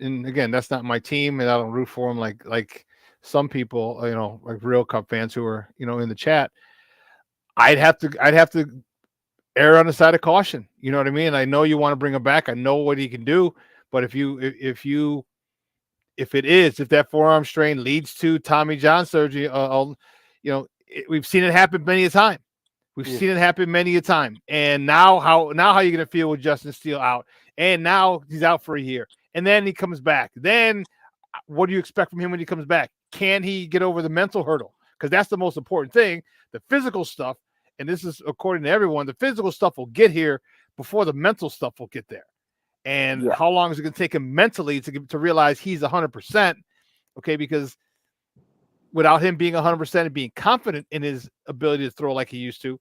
and again, that's not my team, and I don't root for them like some people, like real Cub fans who are, in the chat. I'd have to err on the side of caution. You know what I mean? I know you want to bring him back. I know what he can do, but if that forearm strain leads to Tommy John surgery, we've seen it happen many a time. Seen it happen many a time. And now how are you going to feel with Justin Steele out? And now he's out for a year. And then he comes back. Then what do you expect from him when he comes back? Can he get over the mental hurdle? Because that's the most important thing. The physical stuff, and this is according to everyone, the physical stuff will get here before the mental stuff will get there. And how long is it going to take him mentally to realize he's 100% Okay, because without him being 100% and being confident in his ability to throw like he used to,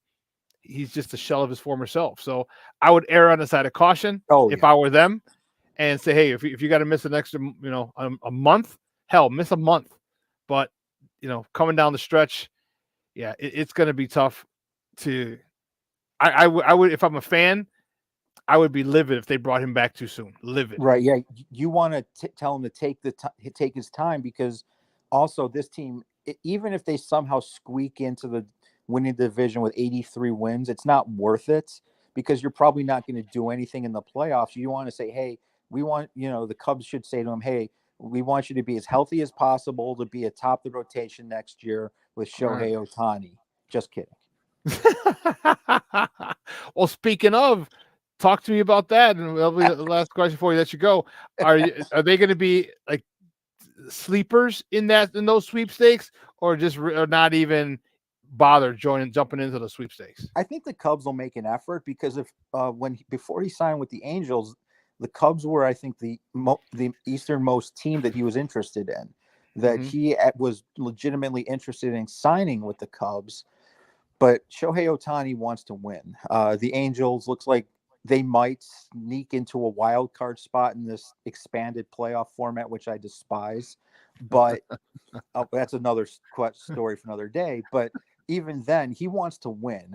he's just a shell of his former self. So I would err on the side of caution if I were them, and say, hey, if you got to miss an extra, a month, hell, miss a month. But coming down the stretch, yeah, it's going to be tough to. I would if I'm a fan, I would be livid if they brought him back too soon. Livid. Right. Yeah. You want to tell him to take his time, because also this team, even if they somehow squeak into the winning division with 83 wins, it's not worth it, because you're probably not going to do anything in the playoffs. You want to say, hey, we want, the Cubs should say to him, hey, we want you to be as healthy as possible to be atop the rotation next year with Shohei Ohtani. Just kidding. Well, speaking of, talk to me about that. And that'll be the last question before we let you go. Are they going to be like sleepers in those sweepstakes, or just or not even bother jumping into the sweepstakes? I think the Cubs will make an effort, because if before he signed with the Angels, the Cubs were, I think, the easternmost team that he was interested in, that he was legitimately interested in signing with the Cubs. But Shohei Ohtani wants to win. The Angels looks like they might sneak into a wild card spot in this expanded playoff format, which I despise. But that's another story for another day. But even then, he wants to win.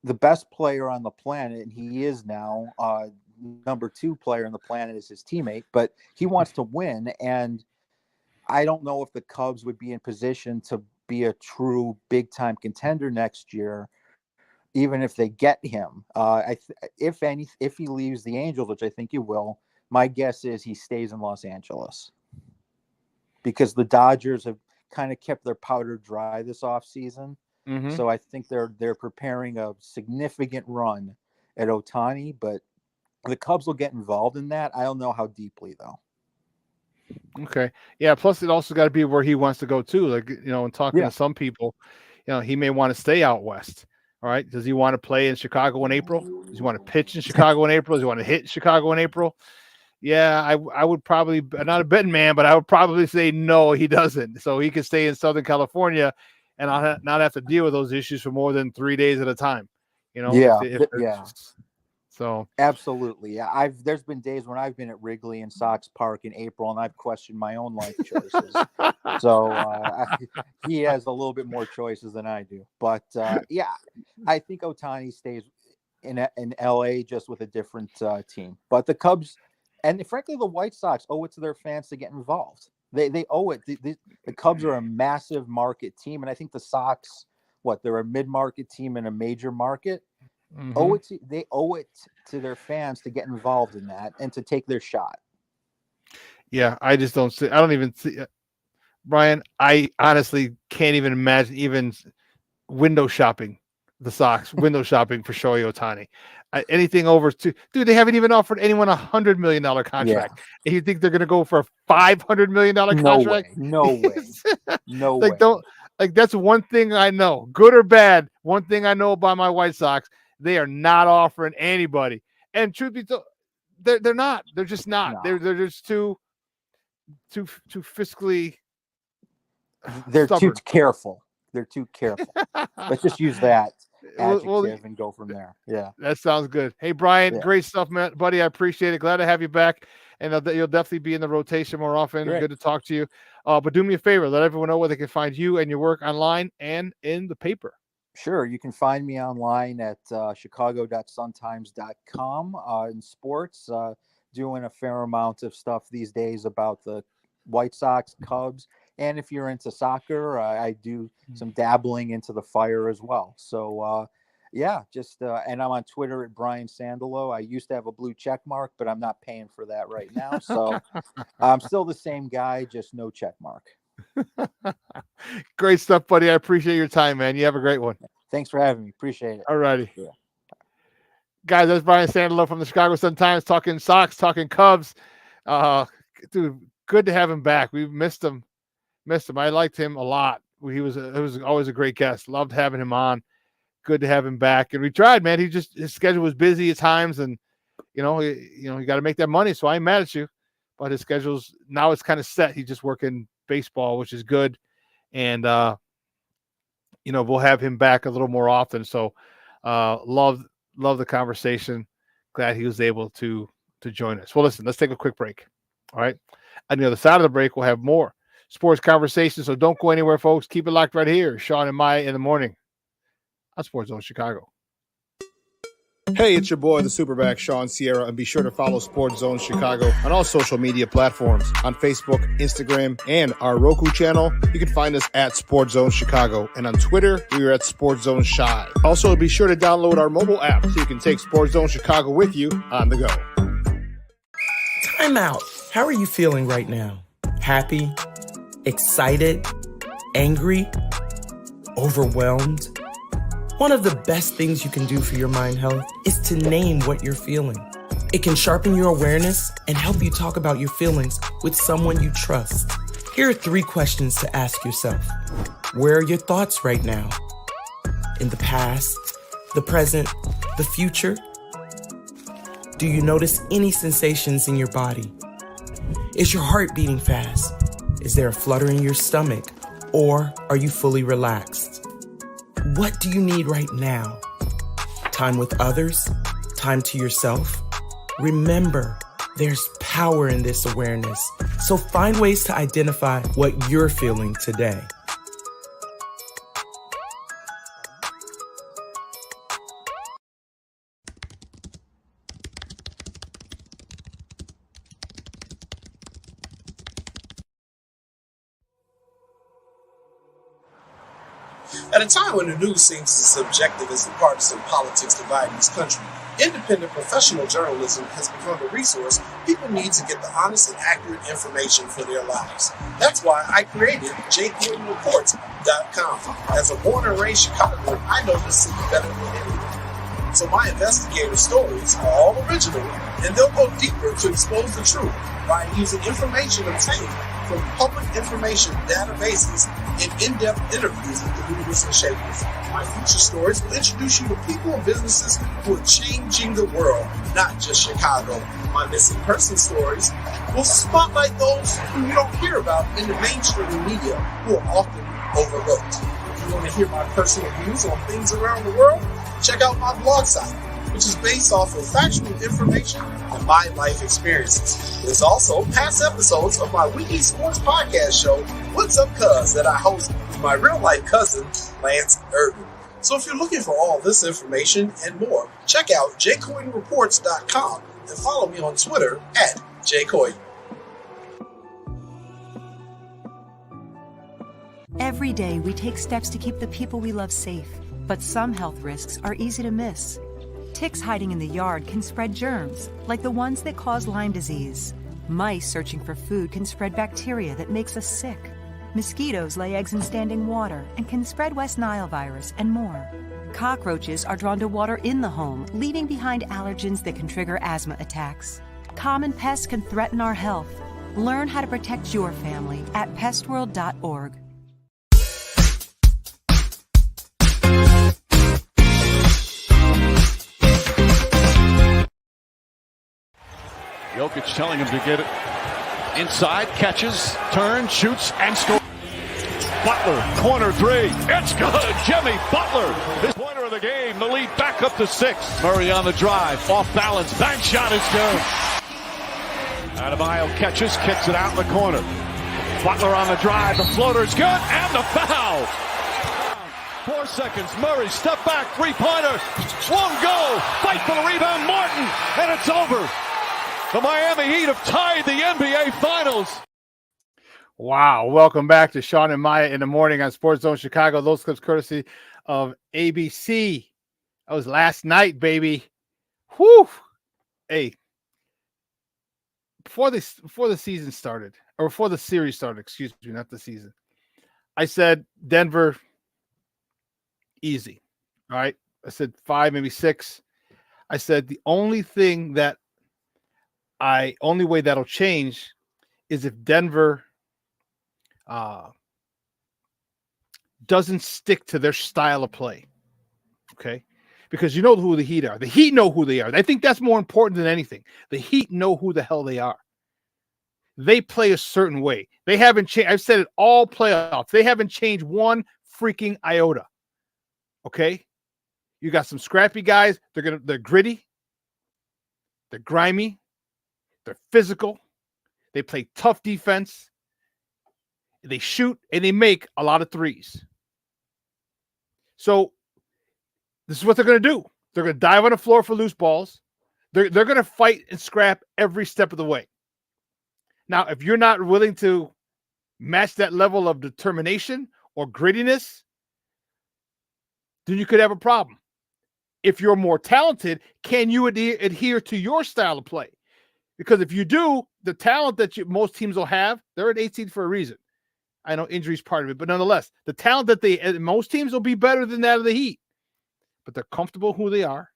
The best player on the planet, and he is now number 2 player on the planet, is his teammate. But he wants to win, and I don't know if the Cubs would be in position to be a true big-time contender next year, even if they get him. If he leaves the Angels, which I think he will, my guess is he stays in Los Angeles, because the Dodgers have kind of kept their powder dry this offseason. So I think they're preparing a significant run at Ohtani, but the Cubs will get involved in that. I don't know how deeply, though. Okay. Yeah. Plus, it also got to be where he wants to go too. Like, and talking to some people, he may want to stay out west. All right. Does he want to play in Chicago in April? Does he want to pitch in Chicago in April? Does he want to hit in Chicago in April? Yeah, I would probably, not a betting man, but I would probably say no, he doesn't. So he could stay in Southern California and not have to deal with those issues for more than 3 days at a time. So absolutely, yeah. There's been days when I've been at Wrigley and Sox Park in April, and I've questioned my own life choices. So he has a little bit more choices than I do. But yeah, I think Ohtani stays in LA, just with a different team. But the Cubs, and frankly, the White Sox, owe it to their fans to get involved. They owe it. The Cubs are a massive market team, and I think the Sox, they're a mid-market team in a major market. They owe it to their fans to get involved in that and to take their shot. Yeah, I just don't see. I don't even see, Brian. I honestly can't even imagine even window shopping the Sox, window shopping for Shohei Ohtani. Anything over dude, they haven't even offered anyone $100 million contract. Yeah. And you think they're going to go for a $500 million contract? No way. No way. Don't that's one thing I know, good or bad. One thing I know about my White Sox. They are not offering anybody, and truth be told, they're not. They're just not. No. They're just too fiscally. They're stubborn. Too careful. They're too careful. Let's just use that adjective and go from there. Yeah, that sounds good. Hey, Brian, great stuff, man, buddy. I appreciate it. Glad to have you back, and you'll definitely be in the rotation more often. Great. Good to talk to you. But do me a favor, let everyone know where they can find you and your work online and in the paper. Sure. You can find me online at chicago.suntimes.com in sports, doing a fair amount of stuff these days about the White Sox, Cubs. And if you're into soccer, I do some dabbling into the Fire as well. So, and I'm on Twitter at Brian Sandalo. I used to have a blue check mark, but I'm not paying for that right now. So I'm still the same guy, just no check mark. Great stuff, buddy. I appreciate your time, man. You have a great one. Thanks for having me. Appreciate it. All righty. Yeah. Guys, that's Brian Sandalo from the Chicago Sun-Times, talking Sox, talking Cubs. Dude, good to have him back. We missed him. I liked him a lot. It was always a great guest. Loved having him on. Good to have him back. And we tried, man. His schedule was busy at times, and he got to make that money. So I ain't mad at you. But his schedule's now it's kind of set. He's just working baseball, which is good. And, we'll have him back a little more often. So love the conversation. Glad he was able to join us. Well, listen, let's take a quick break. All right. On the other side of the break, we'll have more sports conversation. So don't go anywhere, folks. Keep it locked right here. Shawn and Maya in the morning on Sports Zone Chicago. Hey, it's your boy, the SuperBack, Shawn Sierra, and be sure to follow Sports Zone Chicago on all social media platforms on Facebook, Instagram, and our Roku channel. You can find us at Sports Zone Chicago, and on Twitter, we are at Sports Zone Shy. Also, be sure to download our mobile app so you can take Sports Zone Chicago with you on the go. Time out. How are you feeling right now? Happy? Excited? Angry? Overwhelmed? One of the best things you can do for your mind health is to name what you're feeling. It can sharpen your awareness and help you talk about your feelings with someone you trust. Here are 3 questions to ask yourself. Where are your thoughts right now? In the past, the present, the future? Do you notice any sensations in your body? Is your heart beating fast? Is there a flutter in your stomach? Or are you fully relaxed? What do you need right now? Time with others? Time to yourself? Remember, there's power in this awareness. So find ways to identify what you're feeling today. At a time when the news seems as subjective as the partisan politics dividing this country, independent professional journalism has become the resource people need to get the honest and accurate information for their lives. That's why I created JCoyneReports.com. As a born and raised Chicagoan, I know this city better than anyone. So my investigative stories are all original, and they'll go deeper to expose the truth by using information obtained from public information databases and in-depth interviews with the movers and shakers. My future stories will introduce you to people and businesses who are changing the world, not just Chicago. My missing person stories will spotlight those who you don't hear about in the mainstream media who are often overlooked. If you want to hear my personal views on things around the world, check out my blog site, which is based off of factual information and my life experiences. There's also past episodes of my weekly sports podcast show, What's Up Cuz, that I host with my real-life cousin, Lance Urban. So if you're looking for all this information and more, check out JCoyneReports.com and follow me on Twitter at JCoyne. Every day we take steps to keep the people we love safe, but some health risks are easy to miss. Ticks hiding in the yard can spread germs, like the ones that cause Lyme disease. Mice searching for food can spread bacteria that makes us sick. Mosquitoes lay eggs in standing water and can spread West Nile virus and more. Cockroaches are drawn to water in the home, leaving behind allergens that can trigger asthma attacks. Common pests can threaten our health. Learn how to protect your family at pestworld.org. Jokic telling him to get it inside, catches, turns, shoots, and scores. Butler, corner 3. It's good. Jimmy Butler, his pointer of the game. The lead back up to 6. Murray on the drive, off balance, bank shot is good. Adebayo catches, kicks it out in the corner. Butler on the drive, the floater's good, and the foul. 4 seconds, Murray, step back, 3-pointer, won't go, fight for the rebound, Martin, and it's over. The Miami Heat have tied the NBA Finals. Wow. Welcome back to Shawn and Maya in the morning on Sports Zone Chicago. Those clips courtesy of ABC. That was last night, baby. Whew. Hey, before the season started, or before the series started, excuse me, not the season, I said Denver, easy. All right. I said 5, maybe 6. I said the only way that'll change is if Denver doesn't stick to their style of play. Okay. Because you know who the Heat are. The Heat know who they are. I think that's more important than anything. The Heat know who the hell they are. they play a certain way. They haven't changed. I've said it all playoffs. They haven't changed one freaking iota. Okay? You got some scrappy guys. They're gritty. They're grimy. They're physical. They play tough defense. They shoot and they make a lot of threes. So this is what they're going to do. They're going to dive on the floor for loose balls. They're going to fight and scrap every step of the way. Now, if you're not willing to match that level of determination or grittiness, then you could have a problem. If you're more talented, can you adhere to your style of play? Because if you do, the talent that most teams will have, they're at 18 for a reason. I know injury is part of it, but nonetheless, the talent that most teams will be better than that of the Heat. But they're comfortable who they are.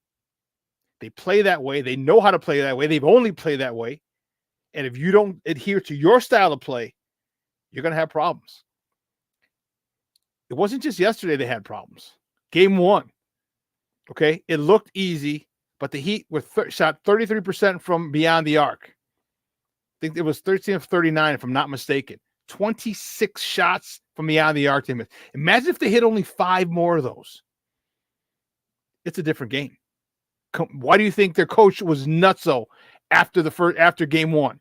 They play that way. They know how to play that way. They've only played that way. And if you don't adhere to your style of play, you're going to have problems. It wasn't just yesterday they had problems. Game 1, okay, it looked easy, but the Heat shot 33% from beyond the arc. I think it was 13 of 39, if I'm not mistaken. 26 shots from beyond the arc. Imagine if they hit only 5 more of those. It's a different game. Why do you think their coach was nutso after game 1?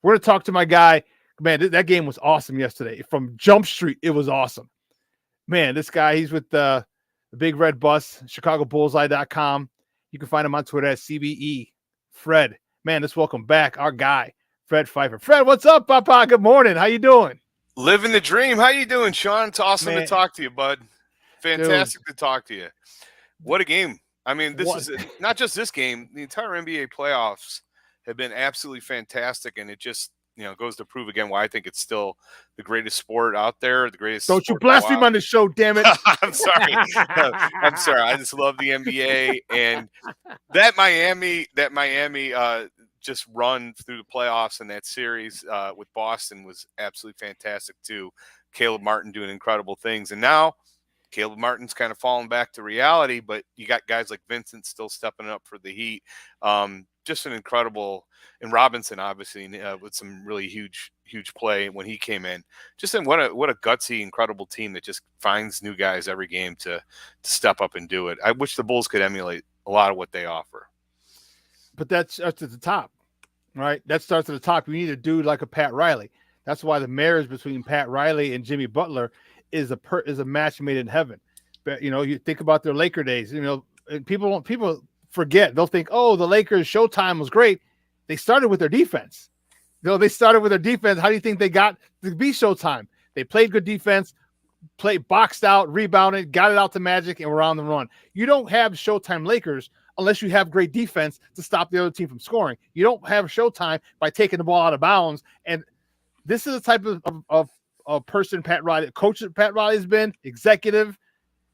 We're going to talk to my guy. Man, that game was awesome yesterday. From Jump Street, it was awesome. Man, this guy, he's with the Big Red Bus, ChicagoBullseye.com. You can find him on Twitter at CBE. Fred, man, let's welcome back our guy, Fred Pfeiffer. Fred, what's up, Papa? Good morning. How you doing? Living the dream. How you doing, Shawn? It's awesome to talk to you, bud. Fantastic to talk to you. What a game. I mean, this is not just this game. The entire NBA playoffs have been absolutely fantastic, and it just goes to prove again why I think it's still the greatest sport out there. The greatest. Don't you blaspheme on the show, damn it! I'm sorry. I'm sorry. I just love the NBA and that Miami just run through the playoffs and that series with Boston was absolutely fantastic too. Caleb Martin doing incredible things, and now Caleb Martin's kind of fallen back to reality, but you got guys like Vincent still stepping up for the Heat. Just an incredible, and Robinson obviously with some really huge play when he came in. Just what a gutsy, incredible team that just finds new guys every game to step up and do it. I wish the Bulls could emulate a lot of what they offer. But that starts at the top, right? That starts at the top. You need a dude like a Pat Riley. That's why the marriage between Pat Riley and Jimmy Butler is a match made in heaven. But you think about their Laker days. And people forget. They'll think, oh, the Lakers' Showtime was great. They started with their defense. They started with their defense. How do you think they got to be Showtime? They played good defense, played boxed out, rebounded, got it out to Magic, and were on the run. You don't have Showtime Lakers unless you have great defense to stop the other team from scoring. You don't have Showtime by taking the ball out of bounds. And this is the type of person Pat Riley, coach that Pat Riley has been, executive.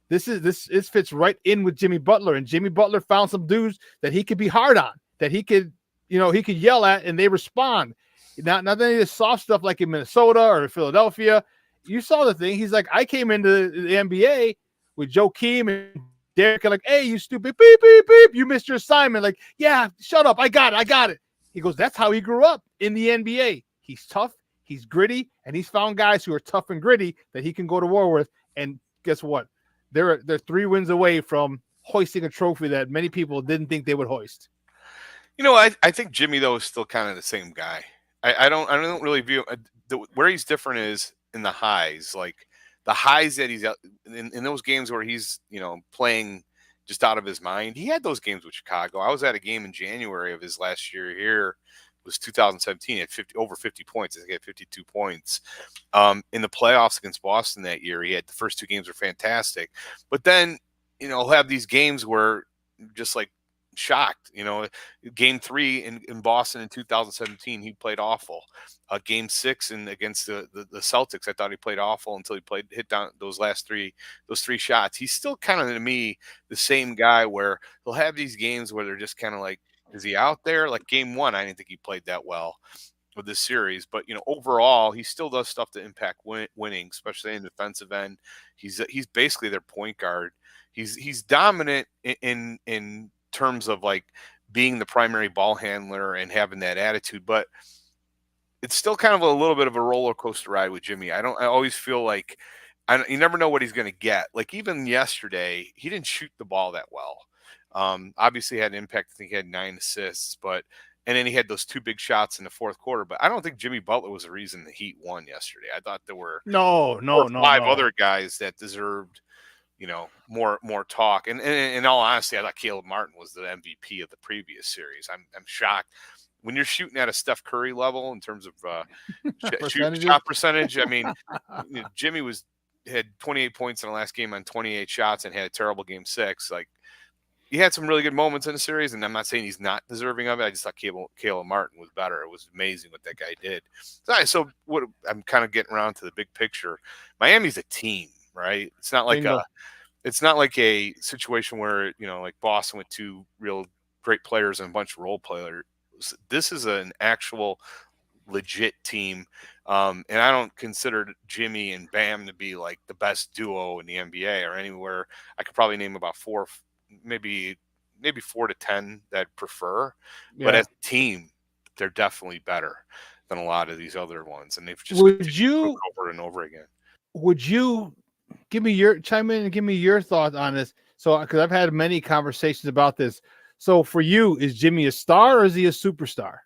This fits right in with Jimmy Butler, and Jimmy Butler found some dudes that he could be hard on, that he could yell at, and they respond. Not any of this soft stuff like in Minnesota or Philadelphia. You saw the thing. He's like, I came into the NBA with Joakim and Derek, like, hey, you stupid, beep, beep, beep, you missed your assignment. Like, yeah, shut up, I got it. He goes, that's how he grew up in the NBA. He's tough, he's gritty, and he's found guys who are tough and gritty that he can go to war with. And guess what? They're 3 wins away from hoisting a trophy that many people didn't think they would hoist. I think Jimmy though is still kind of the same guy. I don't really view where he's different is in the highs, like the highs that he's in those games where he's playing just out of his mind. He had those games with Chicago. I was at a game in January of his last year here. It was 2017 at over 50 points. I think he had 52 points. In the playoffs against Boston that year, he had the first 2 games were fantastic. But then, he'll have these games where just like shocked. Game 3 in Boston in 2017, he played awful. Game 6 against the Celtics, I thought he played awful until he hit down those 3 shots. He's still kind of, to me, the same guy where he'll have these games where they're just kind of like, is he out there? Like game 1, I didn't think he played that well with this series, but overall, he still does stuff to impact winning, especially in the defensive end. He's basically their point guard. He's dominant in terms of like being the primary ball handler and having that attitude, but it's still kind of a little bit of a roller coaster ride with Jimmy. I always feel like you never know what he's going to get. Like even yesterday, he didn't shoot the ball that well. Obviously had an impact. I think he had 9 assists, and then he had those 2 big shots in the fourth quarter. But I don't think Jimmy Butler was the reason the Heat won yesterday. I thought there were no 5 other guys that deserved, more talk. And in all honesty, I thought Caleb Martin was the MVP of the previous series. I'm shocked when you're shooting at a Steph Curry level in terms of shot percentage. I mean, Jimmy had 28 points in the last game on 28 shots and had a terrible game 6. Like, he had some really good moments in the series, and I'm not saying he's not deserving of it. I just thought Caleb Martin was better. It was amazing what that guy did. So what I'm kind of getting around to the big picture. Miami's a team, right? It's not like a situation where, like Boston with 2 real great players and a bunch of role players. This is an actual legit team. And I don't consider Jimmy and Bam to be like the best duo in the NBA or anywhere. I could probably name about 4, maybe 4 to 10 that I'd prefer. Yeah. But as a team, they're definitely better than a lot of these other ones. And they've just over and over again. Would you chime in and give me your thoughts on this? So, because I've had many conversations about this. So for you, is Jimmy a star or is he a superstar?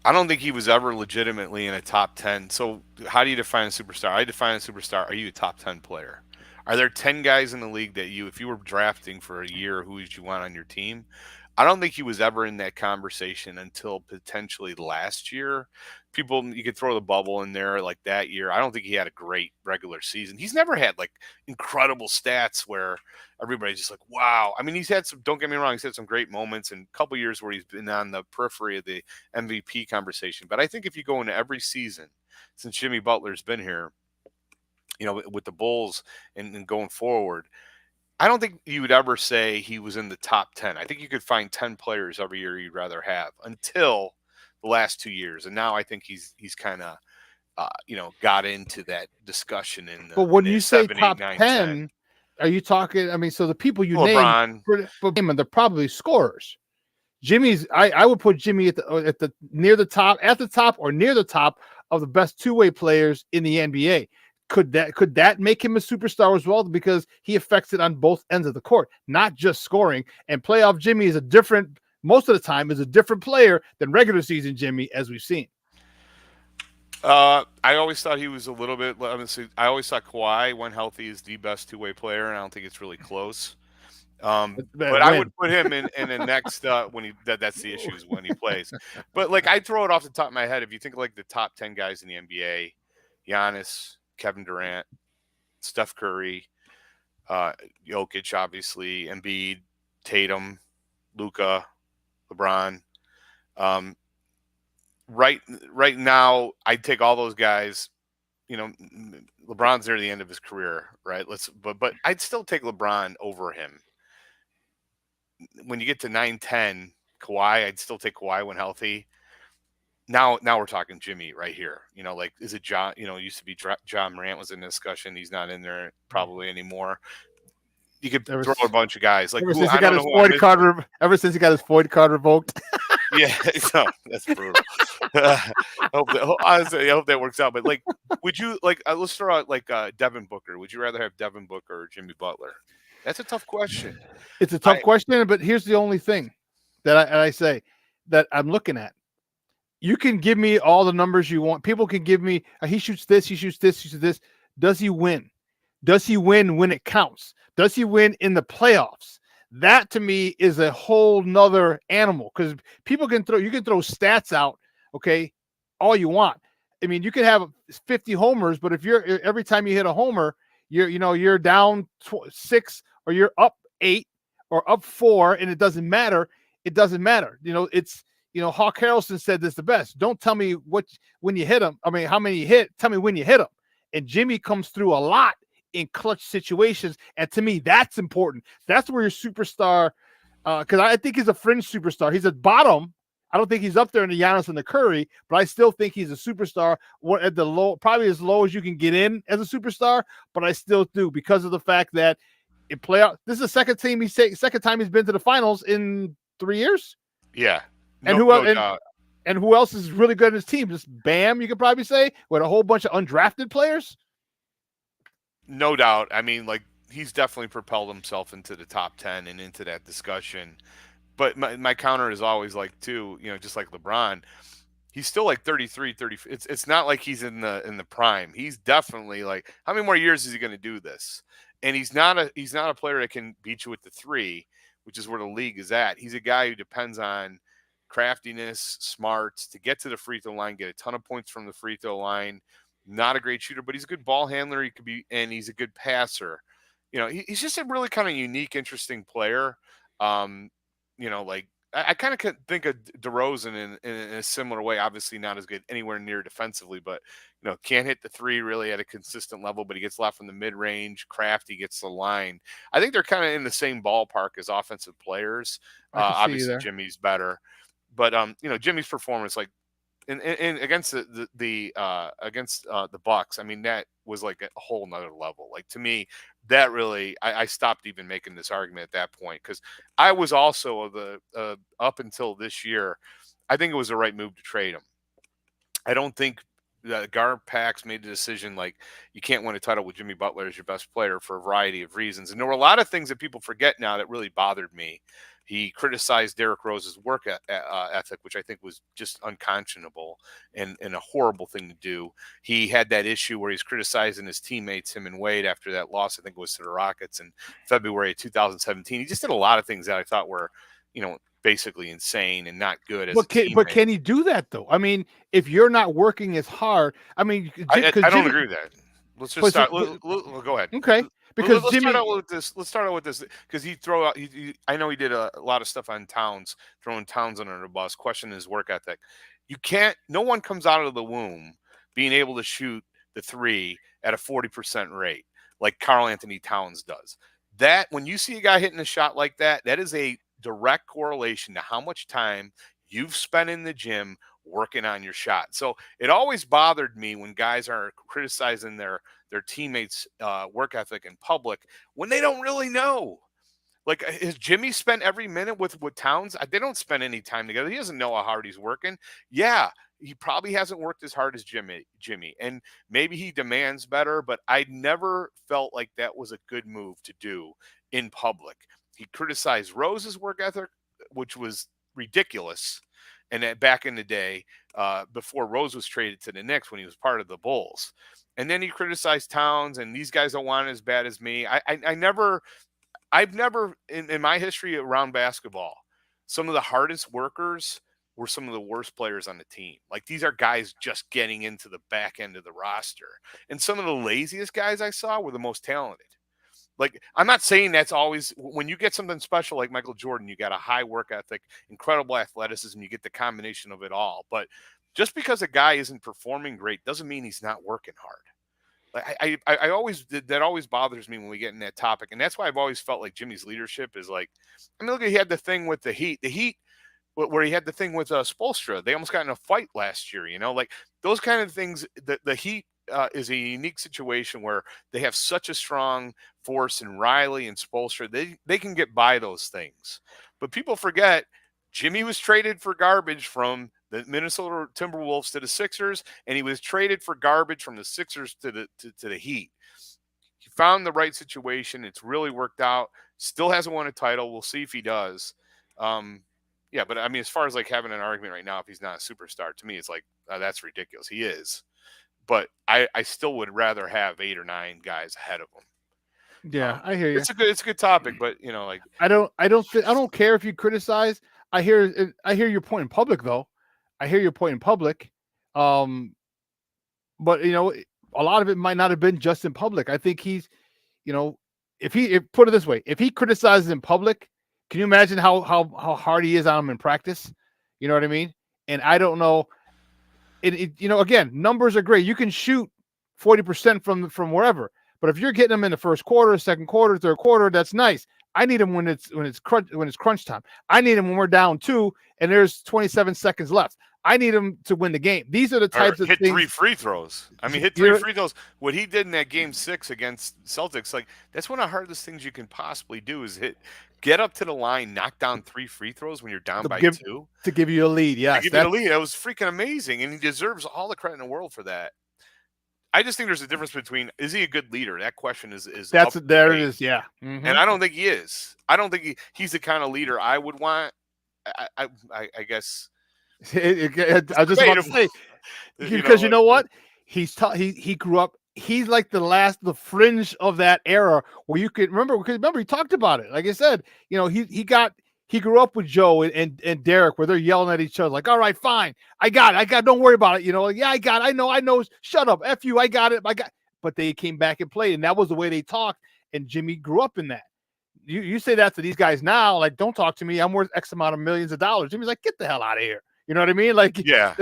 I don't think he was ever legitimately in a top 10. So how do you define a superstar? I define a superstar. Are you a top 10 player? Are there 10 guys in the league that if you were drafting for a year, who would you want on your team? I don't think he was ever in that conversation until potentially last year. You could throw the bubble in there like that year. I don't think he had a great regular season. He's never had like incredible stats where everybody's just like, wow. I mean, he's had some, don't get me wrong, he's had some great moments and a couple years where he's been on the periphery of the MVP conversation. But I think if you go into every season since Jimmy Butler's been here, with the Bulls and going forward, I don't think you would ever say he was in the top 10. I think you could find 10 players every year you'd rather have until the last 2 years. And now I think he's kind of, got into that discussion in the But when you say 7, top 8, 9, 10, are you talking, I mean, so the people you LeBron. name, they're probably scorers. I would put Jimmy at the near the top, at the top or near the top of the best 2-way players in the NBA. Could that make him a superstar as well? Because he affects it on both ends of the court, not just scoring. And playoff Jimmy is most of the time is a different player than regular season Jimmy, as we've seen. I always thought he was a little bit. I always thought Kawhi, when healthy, is the best 2-way player, and I don't think it's really close. But I would put him in the next when that's the issue, is when he plays. But like, I throw it off the top of my head. If you think like the top 10 guys in the NBA, Giannis, Kevin Durant, Steph Curry, Jokic, obviously, Embiid, Tatum, Luka, LeBron. Right now, I'd take all those guys. LeBron's near the end of his career, right? But I'd still take LeBron over him. When you get to 9, 10, Kawhi, I'd still take Kawhi when healthy. Now we're talking Jimmy right here. Like, is it John? It used to be John Morant was in the discussion. He's not in there probably anymore. You could throw a bunch of guys. Like, ever since he got his Void card revoked. Yeah, so that's brutal. Honestly, I hope that works out. But like, would you let's throw out like Devin Booker? Would you rather have Devin Booker or Jimmy Butler? That's a tough question. It's a tough question, but here's the only thing that I say that I'm looking at. You can give me all the numbers you want. People can give me, he shoots this, he shoots this, he shoots this. Does he win? Does he win when it counts? Does he win in the playoffs? That to me is a whole nother animal, because you can throw stats out, okay, all you want. I mean, you can have 50 homers, but if every time you hit a homer, you're down 6 or you're up 8 or up 4, and it doesn't matter. It doesn't matter. Hawk Harrelson said this the best. Don't tell me when you hit him. I mean, how many you hit. Tell me when you hit him. And Jimmy comes through a lot in clutch situations. And to me, that's important. That's where your superstar, because I think he's a fringe superstar. He's at bottom. I don't think he's up there in the Giannis and the Curry, but I still think he's a superstar. At the low, probably as low as you can get in as a superstar, but I still do, because of the fact that in playoff, this is the second time he's been to the finals in 3 years. Yeah. And And who else is really good in his team? Just Bam, you could probably say, with a whole bunch of undrafted players. No doubt. I mean, like, he's definitely propelled himself into the top 10 and into that discussion. But my counter is always like, too, just like LeBron, he's still like 33, 30. It's not like he's in the prime. He's definitely like, how many more years is he going to do this? And he's not a player that can beat you with the three, which is where the league is at. He's a guy who depends on craftiness, smarts to get to the free throw line, get a ton of points from the free throw line. Not a great shooter, but he's a good ball handler. And he's a good passer. He's just a really kind of unique, interesting player. Like, I kind of think of DeRozan in a similar way. Obviously, not as good anywhere near defensively, but can't hit the three really at a consistent level. But he gets a lot from the mid range. Crafty gets the line. I think they're kind of in the same ballpark as offensive players. Obviously, Jimmy's better, but Jimmy's performance, like in against the Bucks, I mean, that was like a whole nother level. Like, to me, that really, I stopped even making this argument at that point, because I was also up until this year, I think it was the right move to trade him. I don't think Pax made the decision, like, you can't win a title with Jimmy Butler as your best player for a variety of reasons. And there were a lot of things that people forget now that really bothered me. He criticized Derrick Rose's work ethic, which I think was just unconscionable and a horrible thing to do. He had that issue where he's criticizing his teammates, him and Wade, after that loss, I think it was to the Rockets in February of 2017. He just did a lot of things that I thought were, basically insane and not good. But can he do that, though? I mean, if you're not working as hard, I mean, I don't agree with that. Let's just start. We'll go ahead. Okay. Because let's start out with this because he throw out. I know he did a lot of stuff on Towns, throwing Towns under the bus, questioning his work ethic. You can't. No one comes out of the womb being able to shoot the three at a 40% rate like Karl Anthony Towns does. That when you see a guy hitting a shot like that, that is a direct correlation to how much time you've spent in the gym working on your shot. So it always bothered me when guys are criticizing their teammates' work ethic in public when they don't really know. Like, has Jimmy spent every minute with Towns? They don't spend any time together. He doesn't know how hard he's working. Yeah, he probably hasn't worked as hard as Jimmy, and maybe he demands better, but I never felt like that was a good move to do in public. He criticized Rose's work ethic, which was ridiculous. And that back in the day, before Rose was traded to the Knicks when he was part of the Bulls. And then he criticized Towns, and these guys don't want it as bad as me. I've never in my history around basketball, some of the hardest workers were some of the worst players on the team. Like, these are guys just getting into the back end of the roster. And some of the laziest guys I saw were the most talented. Like, I'm not saying that's always when you get something special like Michael Jordan, you got a high work ethic, incredible athleticism, you get the combination of it all. But just because a guy isn't performing great doesn't mean he's not working hard. Like, I always, that always bothers me when we get in that topic. And that's why I've always felt like Jimmy's leadership is like, I mean, look, he had the thing with the Heat where he had the thing with Spoelstra. They almost got in a fight last year, like those kind of things. The Heat is a unique situation where they have such a strong force in Riley and Spoelstra. They can get by those things. But people forget Jimmy was traded for garbage from the Minnesota Timberwolves to the Sixers, and he was traded for garbage from the Sixers to the Heat. He found the right situation. It's really worked out. Still hasn't won a title. We'll see if he does. Yeah, but I mean, as far as like having an argument right now, if he's not a superstar, to me, it's like, that's ridiculous. He is. But I still would rather have 8 or 9 guys ahead of him. Yeah, I hear you. It's a good topic, but like I don't care if you criticize. I hear your point in public, though. I hear your point in public. But a lot of it might not have been just in public. I think he's, if put it this way, if he criticizes in public, can you imagine how hard he is on him in practice? You know what I mean? And I don't know. Again, numbers are great. You can shoot 40% from wherever, but if you're getting them in the first quarter, second quarter, third quarter, that's nice. I need them when it's crunch time. I need them when we're down 2 and there's 27 seconds left. I need them to win the game. These are the types of hit things. 3 free throws. I mean, hit 3 free throws. What he did in that game 6 against Celtics, like, that's one of the hardest things you can possibly do is hit get up to the line, knock down 3 free throws when you're down by 2. To give you a lead, yes. To give you a lead. That was freaking amazing, and he deserves all the credit in the world for that. I just think there's a difference between, is he a good leader? That question is That's up there debate. it is, yeah. Mm-hmm. And I don't think he is. I don't think he's the kind of leader I would want. I guess. I was just about to say, because you know what? He grew up. He's like the fringe of that era where you could remember, because remember he talked about it. Like I said, he grew up with Joe and Derek, where they're yelling at each other like, "All right, fine, I got it. Don't worry about it." Yeah, I got it. I know. Shut up, F you. I got it. But they came back and played, and that was the way they talked. And Jimmy grew up in that. You say that to these guys now, like, don't talk to me. I'm worth X amount of millions of dollars. Jimmy's like, get the hell out of here. You know what I mean? Like, yeah.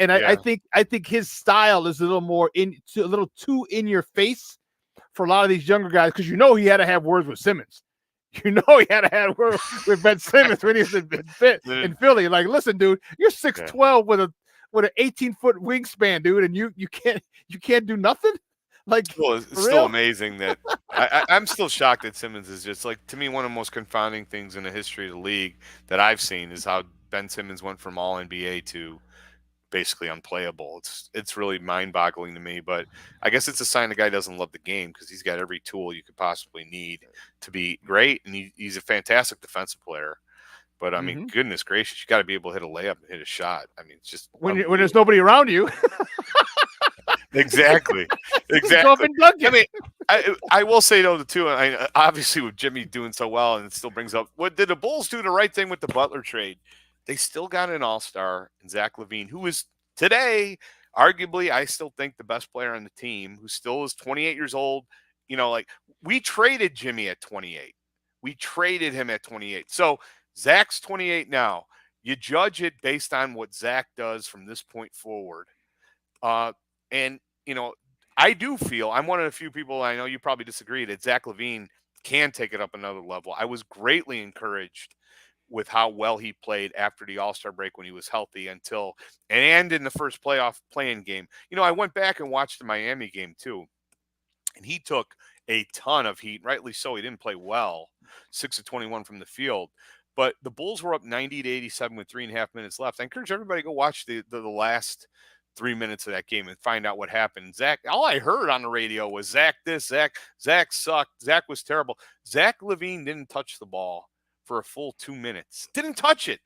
I think his style is a little too in your face for a lot of these younger guys, because he had to have words with Simmons. He had to have words with Ben Simmons when he was in Philly. Like, listen, dude, you're 6'12" with an 18-foot wingspan, dude, and you can't do nothing. Like, it's still amazing that I'm still shocked that Simmons is just, like, to me, one of the most confounding things in the history of the league that I've seen is how Ben Simmons went from all NBA to basically unplayable. It's really mind-boggling to me, but I guess it's a sign the guy doesn't love the game, because he's got every tool you could possibly need to be great, and he's a fantastic defensive player. But I mean, goodness gracious, you got to be able to hit a layup and hit a shot. I mean, it's just when there's nobody around you. Exactly. I mean, I will say though too. Obviously with Jimmy doing so well, and it still brings up, what did the Bulls do the right thing with the Butler trade? They still got an all-star in Zach LaVine, who is today arguably, I still think, the best player on the team, who still is 28 years old. Like, we traded Jimmy at 28. We traded him at 28. So Zach's 28 now. You judge it based on what Zach does from this point forward. And, I do feel, I'm one of the few people, I know you probably disagree, that Zach LaVine can take it up another level. I was greatly encouraged with how well he played after the All-Star break when he was healthy and in the first playoff playing game. I went back and watched the Miami game too, and he took a ton of heat, rightly so. He didn't play well, 6 of 21 from the field. But the Bulls were up 90-87 with 3.5 minutes left. I encourage everybody to go watch the last 3 minutes of that game and find out what happened. Zach, all I heard on the radio was Zach sucked. Zach was terrible. Zach LaVine didn't touch the ball for a full 2 minutes. Didn't touch it.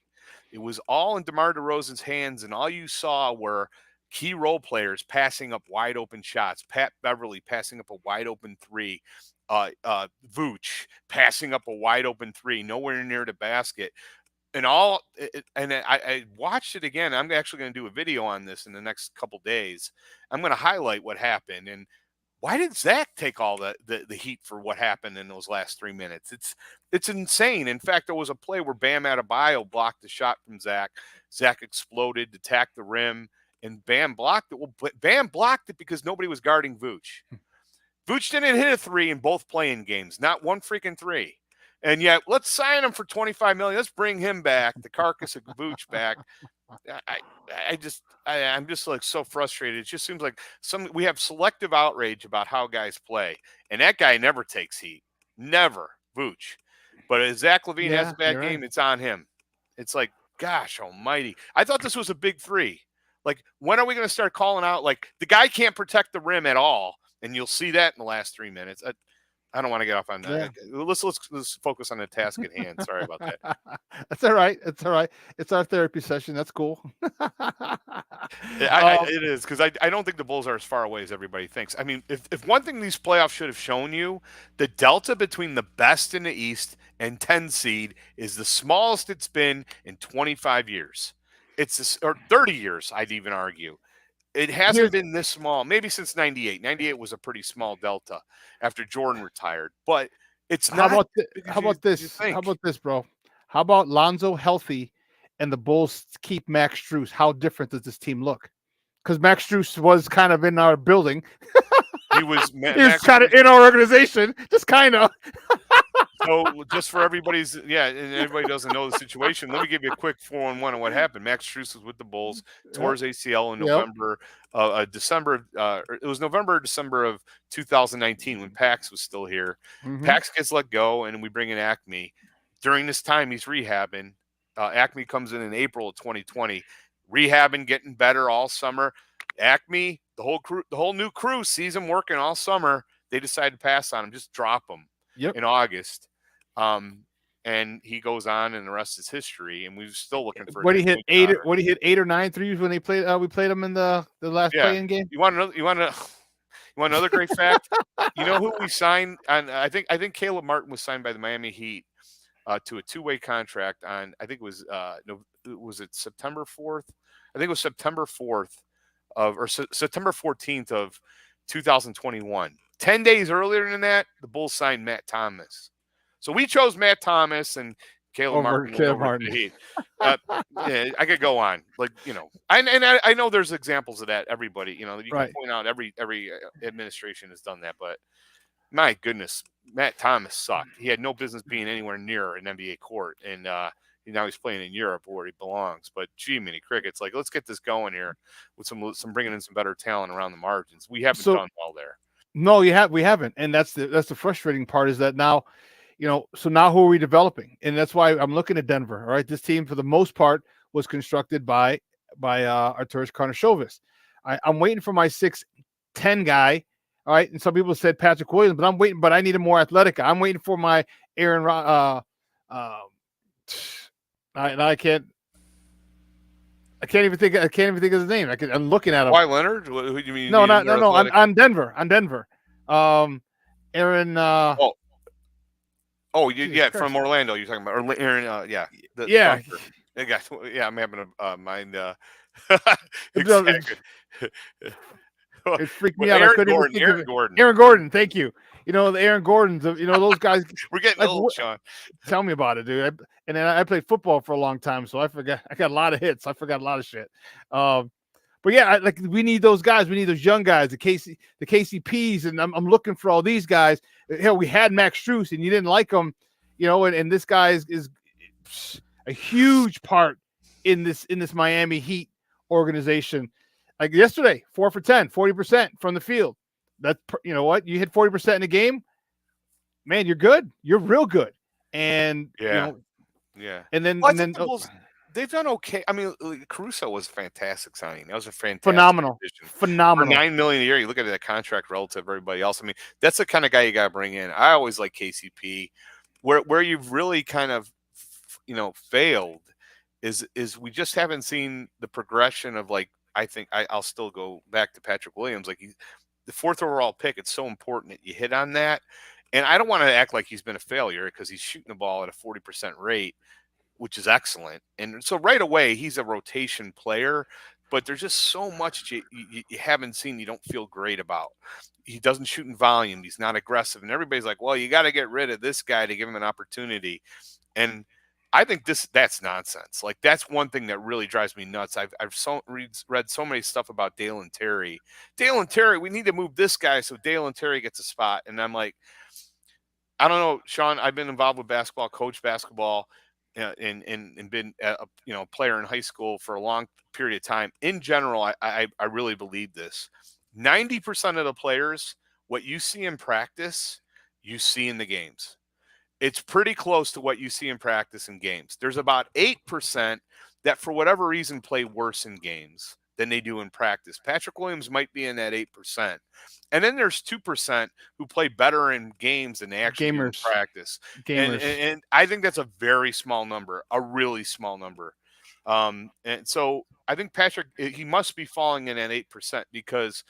It was all in DeMar DeRozan's hands, and all you saw were key role players passing up wide open shots. Pat Beverly passing up a wide open three. Vooch passing up a wide open three, nowhere near the basket. And I watched it again. I'm actually going to do a video on this in the next couple days. I'm going to highlight what happened. And why did Zach take all the heat for what happened in those last 3 minutes? It's insane. In fact, there was a play where Bam Adebayo blocked the shot from Zach. Zach exploded, attacked the rim, and Bam blocked it. Well, Bam blocked it because nobody was guarding Vooch. Vooch didn't hit a three in both playing games, not one freaking three. And yet, let's sign him for $25 million. Let's bring him back, the carcass of Vooch back. I'm just like so frustrated. It just seems like we have selective outrage about how guys play, and that guy never takes heat, never, Vooch. But if Zach LaVine has a bad game, it's on him. It's like, gosh almighty. I thought this was a big three. Like, when are we going to start calling out, like, the guy can't protect the rim at all, and you'll see that in the last 3 minutes. I don't want to get off on that. Yeah. Let's focus on the task at hand. Sorry about that. That's all right. It's all right. It's our therapy session. That's cool. It is, because I don't think the Bulls are as far away as everybody thinks. I mean, if one thing these playoffs should have shown you, the delta between the best in the East and 10 seed is the smallest it's been in 25 years. Or 30 years, I'd even argue. It hasn't been this small, maybe since 98. 98 was a pretty small delta after Jordan retired, but it's not. How about this, bro? How about Lonzo healthy and the Bulls keep Max Strus? How different does this team look? Because Max Strus was kind of in our building. He was kind of in our organization, just kind of. So just for everybody's, and everybody doesn't know the situation, let me give you a quick 4-on-1 on what happened. Max Strus was with the Bulls, tore his ACL in November, December. It was November or December of 2019 when Pax was still here. Pax gets let go, and we bring in Acme. during this time he's rehabbing. Acme comes in April of 2020, rehabbing, getting better all summer. Acme, the whole new crew sees him working all summer. They decide to pass on him, just drop him in August. And he goes on, and the rest is history. And we're still looking for. What he hit 8 or 9 threes when they played. We played him in the last play-in game. You want another great fact? You know who we signed? I think Caleb Martin was signed by the Miami Heat to a 2-way contract on. I think it was was it September 4th? I think it was September 4th September 14th of 2021. 10 days earlier than that, the Bulls signed Matt Thomas. So we chose Matt Thomas and Caleb Martin over the Heat. Yeah, I could go on. I know there's examples of that. Everybody, you can point out every administration has done that. But my goodness, Matt Thomas sucked. He had no business being anywhere near an NBA court, and now he's playing in Europe where he belongs. But gee, mini crickets, let's get this going here with some bringing in some better talent around the margins. We haven't done well there. No, we haven't, and that's the frustrating part is that now. So now who are we developing? And that's why I'm looking at Denver. All right. This team, for the most part, was constructed by Arturas Karnisovas. I'm waiting for my 6'10" guy. All right. And some people said Patrick Williams, but I'm waiting, but I need a more athletic guy. I'm waiting for my Aaron. I can't even think of his name. I'm looking at him. Why Leonard? Who do you mean? No. I'm Denver. Aaron. From Orlando. You're talking about, or Aaron? Yeah. I'm having a mind. It freaked me out. Aaron Gordon. Aaron Gordon. Thank you. The Aaron Gordons of those guys. We're getting old, Shawn. Tell me about it, dude. And then I played football for a long time, so I forgot. I got a lot of hits. I forgot a lot of shit. But yeah, we need those guys. We need those young guys, the KCPs, and I'm looking for all these guys. Hell, we had Max Strus, and you didn't like him, and this guy is a huge part in this Miami Heat organization. Like yesterday, 4 for 10, 40% from the field. That's what you hit 40% in a game, man. You're good. You're real good. And yeah. And then the Bulls, they've done okay. I mean, Caruso was a fantastic signing. That was a fantastic phenomenal. For $9 million a year. You look at that contract relative to everybody else. I mean, that's the kind of guy you got to bring in. I always like KCP. Where you've really kind of failed is we just haven't seen the progression of I think I'll still go back to Patrick Williams. The 4th overall pick. It's so important that you hit on that. And I don't want to act like he's been a failure because he's shooting the ball at a 40% rate, which is excellent. And so right away, he's a rotation player, but there's just so much you haven't seen you don't feel great about. He doesn't shoot in volume. He's not aggressive. And everybody's like, well, you got to get rid of this guy to give him an opportunity. And I think that's nonsense. That's one thing that really drives me nuts. I've read so many stuff about Dalen Terry. Dalen Terry, we need to move this guy so Dalen Terry gets a spot. And I'm like, I don't know, Shawn. I've been involved with basketball, coached basketball, and been a player in high school for a long period of time. In general, I really believe this. 90% of the players, what you see in practice, you see in the games. It's pretty close to what you see in practice in games. There's about 8% that, for whatever reason, play worse in games than they do in practice. Patrick Williams might be in that 8%. And then there's 2% who play better in games than they actually do in practice. And I think that's a very small number, a really small number. And so I think Patrick, he must be falling in at 8% because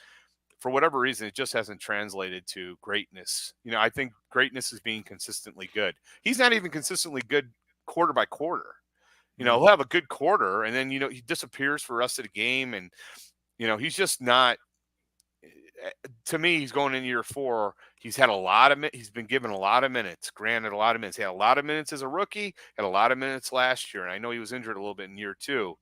for whatever reason, it just hasn't translated to greatness. I think greatness is being consistently good. He's not even consistently good quarter by quarter. He'll have a good quarter and then, he disappears for the rest of the game. And, he's just not, to me, he's going in year 4. He's been given a lot of minutes, granted a lot of minutes. He had a lot of minutes as a rookie, had a lot of minutes last year. And I know he was injured a little bit in year 2.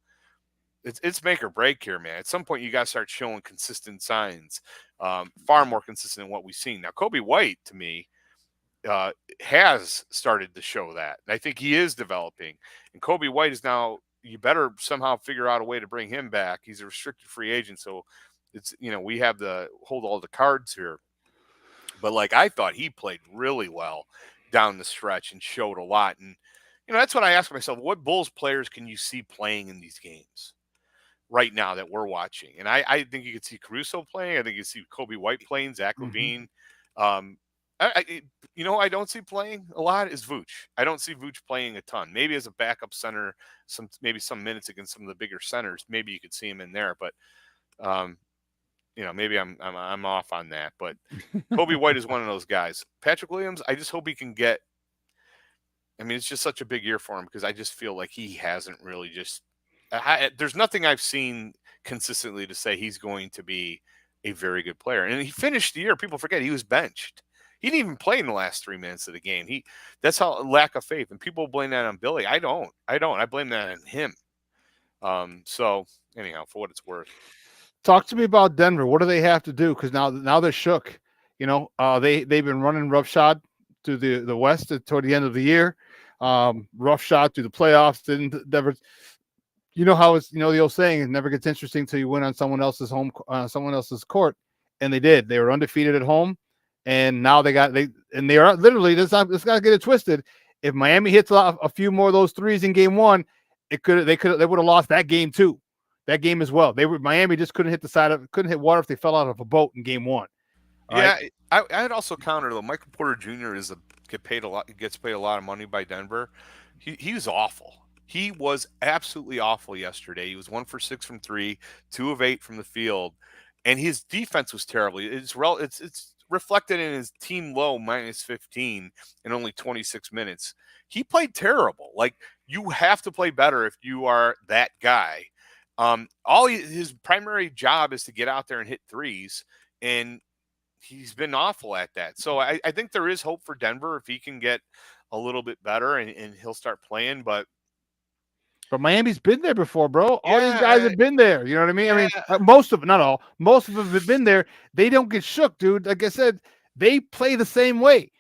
It's make or break here, man. At some point, you got to start showing consistent signs, far more consistent than what we've seen. Now, Kobe White, to me, has started to show that. And I think he is developing. And Kobe White is now, you better somehow figure out a way to bring him back. He's a restricted free agent, so it's, we have to hold all the cards here. But I thought he played really well down the stretch and showed a lot. And that's what I ask myself. What Bulls players can you see playing in these games right now that we're watching? And I think you could see Caruso playing. I think you see Kobe White playing, Zach LaVine. Um, I don't see playing a lot is Vooch. I don't see Vooch playing a ton. Maybe as a backup center, maybe some minutes against some of the bigger centers. Maybe you could see him in there, but maybe I'm off on that. But Kobe White is one of those guys. Patrick Williams, I just hope he can get. I mean, it's just such a big year for him because I just feel like he hasn't really just. There's nothing I've seen consistently to say he's going to be a very good player. And he finished the year. People forget he was benched. He didn't even play in the last 3 minutes of the game. That's how lack of faith. And people blame that on Billy. I don't. I blame that on him. So anyhow, for what it's worth. Talk to me about Denver. What do they have to do? Because now they're shook. They've been running roughshod through the West toward the end of the year. Roughshod through the playoffs. Didn't never. You know how it's the old saying, it never gets interesting until you win on someone else's court, and they did. They were undefeated at home, and now they are literally. Let's not get it twisted. If Miami hits a few more of those threes in game one, they would have lost that game too. That game as well. Miami just couldn't hit water if they fell out of a boat in game one. Right? I'd also counter though. Michael Porter Jr. gets paid a lot of money by Denver. He was awful. He was absolutely awful yesterday. He was 1 for 6 from 3, 2 of 8 from the field, and his defense was terrible. It's reflected in his team low -15 in only 26 minutes. He played terrible. Like, you have to play better if you are that guy. His primary job is to get out there and hit threes, and he's been awful at that. So I think there is hope for Denver if he can get a little bit better and he'll start playing. But Miami's been there before, bro. All these guys have been there. You know what I mean? I mean, most of them, not all. Most of them have been there. They don't get shook, dude. Like I said, they play the same way.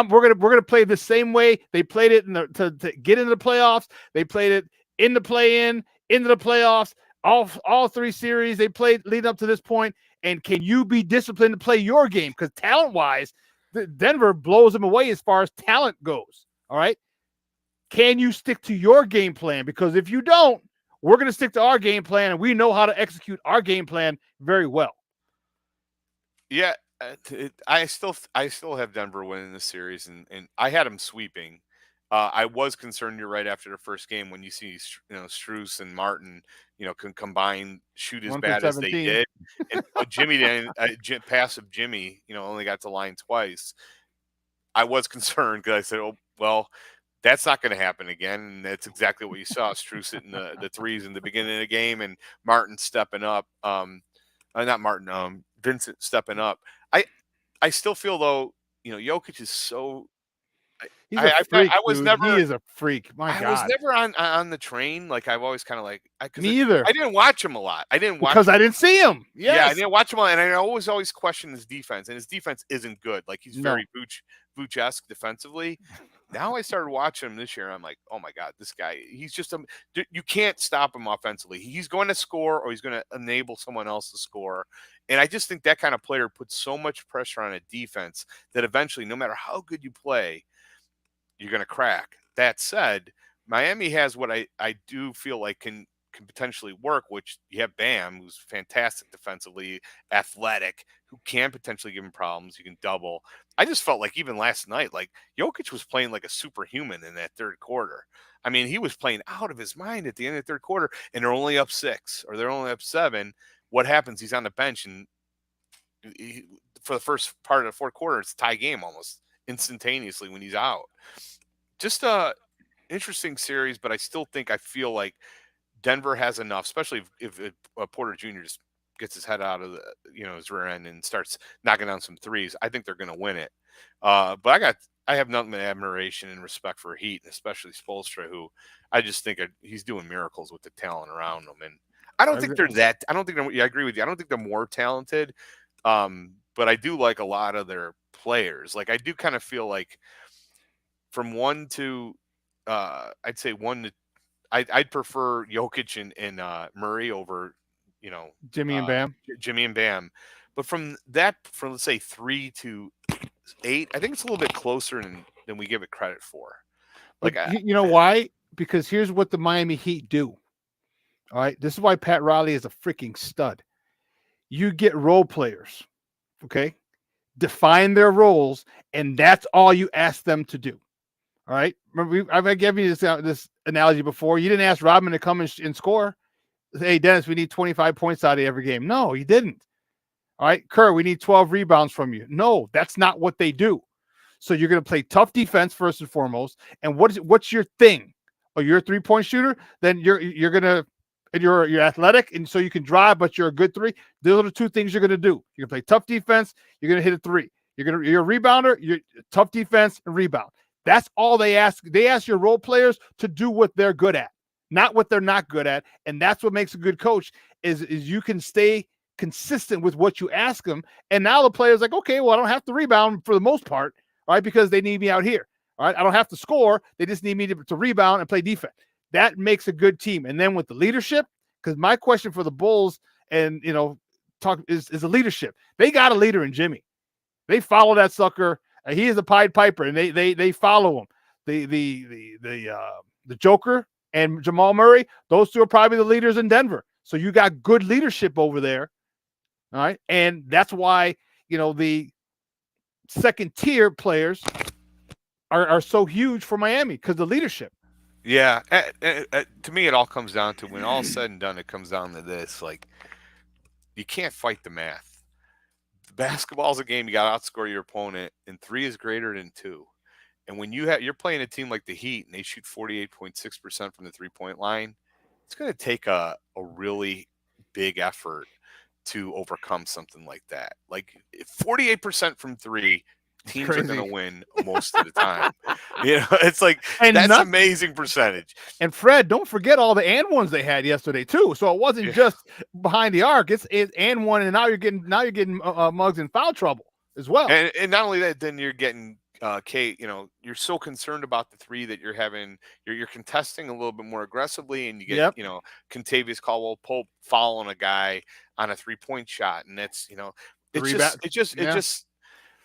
We're gonna play the same way they played it to get into the playoffs. They played it in the play-in, into the playoffs. All 3 series they played leading up to this point. And can you be disciplined to play your game? Because talent-wise, Denver blows them away as far as talent goes. All right. Can you stick to your game plan? Because if you don't, we're going to stick to our game plan, and we know how to execute our game plan very well. Yeah, I still have Denver winning the series, and I had them sweeping. I was concerned. You're right after the first game when you see Strus and Martin, can combine shoot as bad as they did, and Jimmy passive Jimmy, only got to line twice. I was concerned because I said, oh well. That's not going to happen again, and that's exactly what you saw. Strus hitting the threes in the beginning of the game, and Martin stepping up. Not Martin. Vincent stepping up. I still feel though, Jokic is so. He's a freak. He is a freak. My God. I was never on the train. Like I've always kind of like. Me either. I didn't watch him a lot. I didn't watch because I didn't see him. Yes. Yeah, I didn't watch him a lot, and I always question his defense, and his defense isn't good. Like he's very Vooch-esque defensively. Now I started watching him this year, and I'm like, oh my God, this guy, he's just you can't stop him offensively. He's going to score or he's going to enable someone else to score. And I just think that kind of player puts so much pressure on a defense that eventually, no matter how good you play, you're going to crack. That said, Miami has what I do feel like can potentially work, which you have Bam, who's fantastic defensively, athletic, who can potentially give him problems. You can double. I just felt like even last night, like Jokic was playing like a superhuman in that third quarter. I mean, he was playing out of his mind at the end of the third quarter, and they're only up 6 or they're only up 7. What happens? He's on the bench, and for the first part of the fourth quarter, it's a tie game almost instantaneously when he's out. Just a interesting series, but I feel like Denver has enough, especially if Porter Jr. just gets his head out of the his rear end and starts knocking down some threes. I think they're going to win it. But I have nothing but admiration and respect for Heat, and especially Spoelstra, who I just think he's doing miracles with the talent around him. And I don't think they're that. I don't think they're. Yeah, I agree with you. I don't think they're more talented, but I do like a lot of their players. Like I do kind of feel like from 1 to I'd say 1 to. I'd prefer Jokic and Murray over, Jimmy and Bam. Jimmy and Bam, but from let's say 3 to 8, I think it's a little bit closer than we give it credit for. Like, you know why? Because here's what the Miami Heat do. All right. This is why Pat Riley is a freaking stud. You get role players, okay? Define their roles, and that's all you ask them to do. All right. Remember, I've given you this analogy before. You didn't ask Rodman to come and score. Hey, Dennis, we need 25 points out of every game. No, you didn't. All right. Kerr, we need 12 rebounds from you. No, that's not what they do. So you're going to play tough defense first and foremost. And what's your thing? Oh, you're a 3-point shooter? Then you're going to, and you're athletic, and so you can drive, but you're a good three. Those are the two things you're going to do. You're going to play tough defense. You're going to hit a three. You're a rebounder. You're tough defense and rebound. That's all they ask. They ask your role players to do what they're good at, not what they're not good at. And that's what makes a good coach is you can stay consistent with what you ask them. And now the player's like, okay, well, I don't have to rebound for the most part, all right, because they need me out here. All right, I don't have to score. They just need me to rebound and play defense. That makes a good team. And then with the leadership, because my question for the Bulls and talk is the leadership. They got a leader in Jimmy. They follow that sucker. He is a Pied Piper, and they follow him. The Joker and Jamal Murray, those two are probably the leaders in Denver. So you got good leadership over there. All right. And that's why, the second tier players are so huge for Miami because the leadership. Yeah. To me, it all comes down to when all is said and done, it comes down to this. Like, you can't fight the math. Basketball's a game. You got to outscore your opponent, and 3 is greater than 2. And when you're playing a team like the Heat and they shoot 48.6% from the 3-point line, it's going to take a really big effort to overcome something like that. Like 48% from 3, teams are going to win most of the time. It's like, and that's amazing percentage. And Fred, don't forget all the and ones they had yesterday too. So it wasn't just behind the arc; it's and one, and now you're getting Muggs in foul trouble as well. And not only that, then you're getting Kate. You're so concerned about the 3 that you're contesting a little bit more aggressively, and you get Kentavious Caldwell-Pope following a guy on a 3-point shot, and that's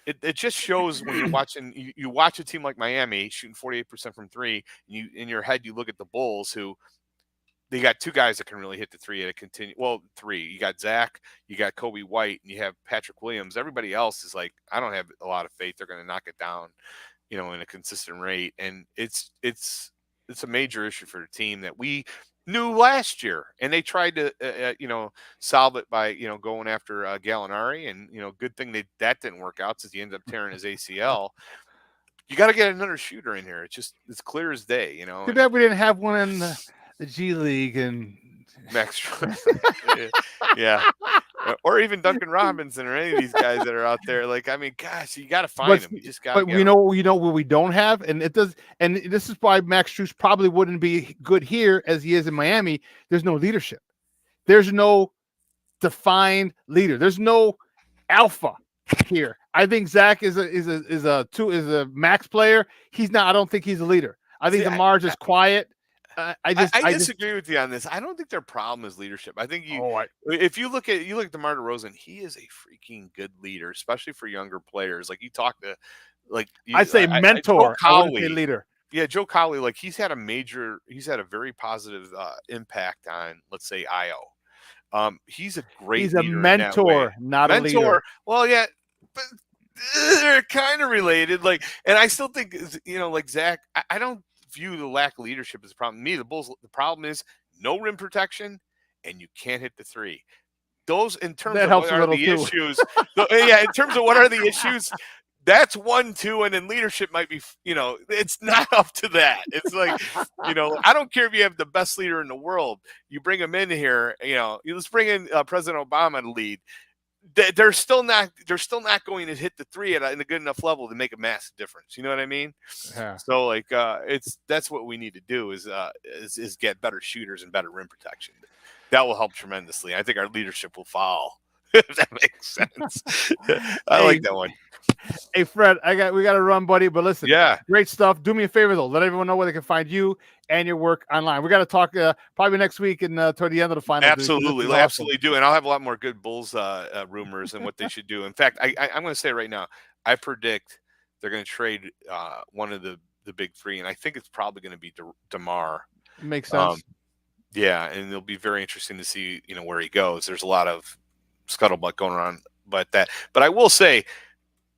it just shows when you're watching. You watch a team like Miami shooting 48% from 3, and in your head you look at the Bulls, who they got 2 guys that can really hit the 3 at a continue. Well, 3. You got Zach, you got Kobe White, and you have Patrick Williams. Everybody else is like, I don't have a lot of faith they're going to knock it down, in a consistent rate. And it's a major issue for the team that we knew last year, and they tried to solve it by going after Gallinari, and good thing that didn't work out since he ended up tearing his ACL. You got to get another shooter in here. It's clear as day. Too bad we didn't have one in the G League and Max. Yeah. Or even Duncan Robinson or any of these guys that are out there. Like, I mean, gosh, you got to find them. You just got to. But we know what we don't have, and it does. And this is why Max Strus probably wouldn't be good here as he is in Miami. There's no leadership. There's no defined leader. There's no alpha here. I think Zach is a max player. He's not. I don't think he's a leader. I think DeMar's is quiet. I disagree with you on this. I don't think their problem is leadership. I think if you look at DeMar DeRozan, he is a freaking good leader, especially for younger players. Like, you talk to, I say mentor, I wouldn't say leader. Yeah, Joe Cowley, like, he's had a very positive impact on, let's say, Io. He's a great. He's a mentor, not a leader. Well, yeah, but they're kind of related. Like, and I still think, like Zach, I don't view the lack of leadership as a problem. The problem is no rim protection, and you can't hit the 3. Those, in terms of what are the issues, in terms of what are the issues, that's 1, 2, and then leadership might be, it's not up to that. It's like, I don't care if you have the best leader in the world. You bring him in here, let's bring in President Obama to lead. They're still not going to hit the 3 in a good enough level to make a massive difference. You know what I mean? Yeah. So that's what we need to do is get better shooters and better rim protection. That will help tremendously. I think our leadership will fall. If that makes sense. I like that one. Hey, Fred, we got to run, buddy. But listen, great stuff. Do me a favor though, let everyone know where they can find you and your work online. We got to talk probably next week and toward the end of the final. Absolutely, awesome. Absolutely do. And I'll have a lot more good Bulls rumors and what they should do. In fact, I'm going to say right now, I predict they're going to trade one of the the big three, and I think it's probably going to be DeMar. Makes sense. Yeah, and it'll be very interesting to see, where he goes. There's a lot of scuttlebutt going on, but I will say,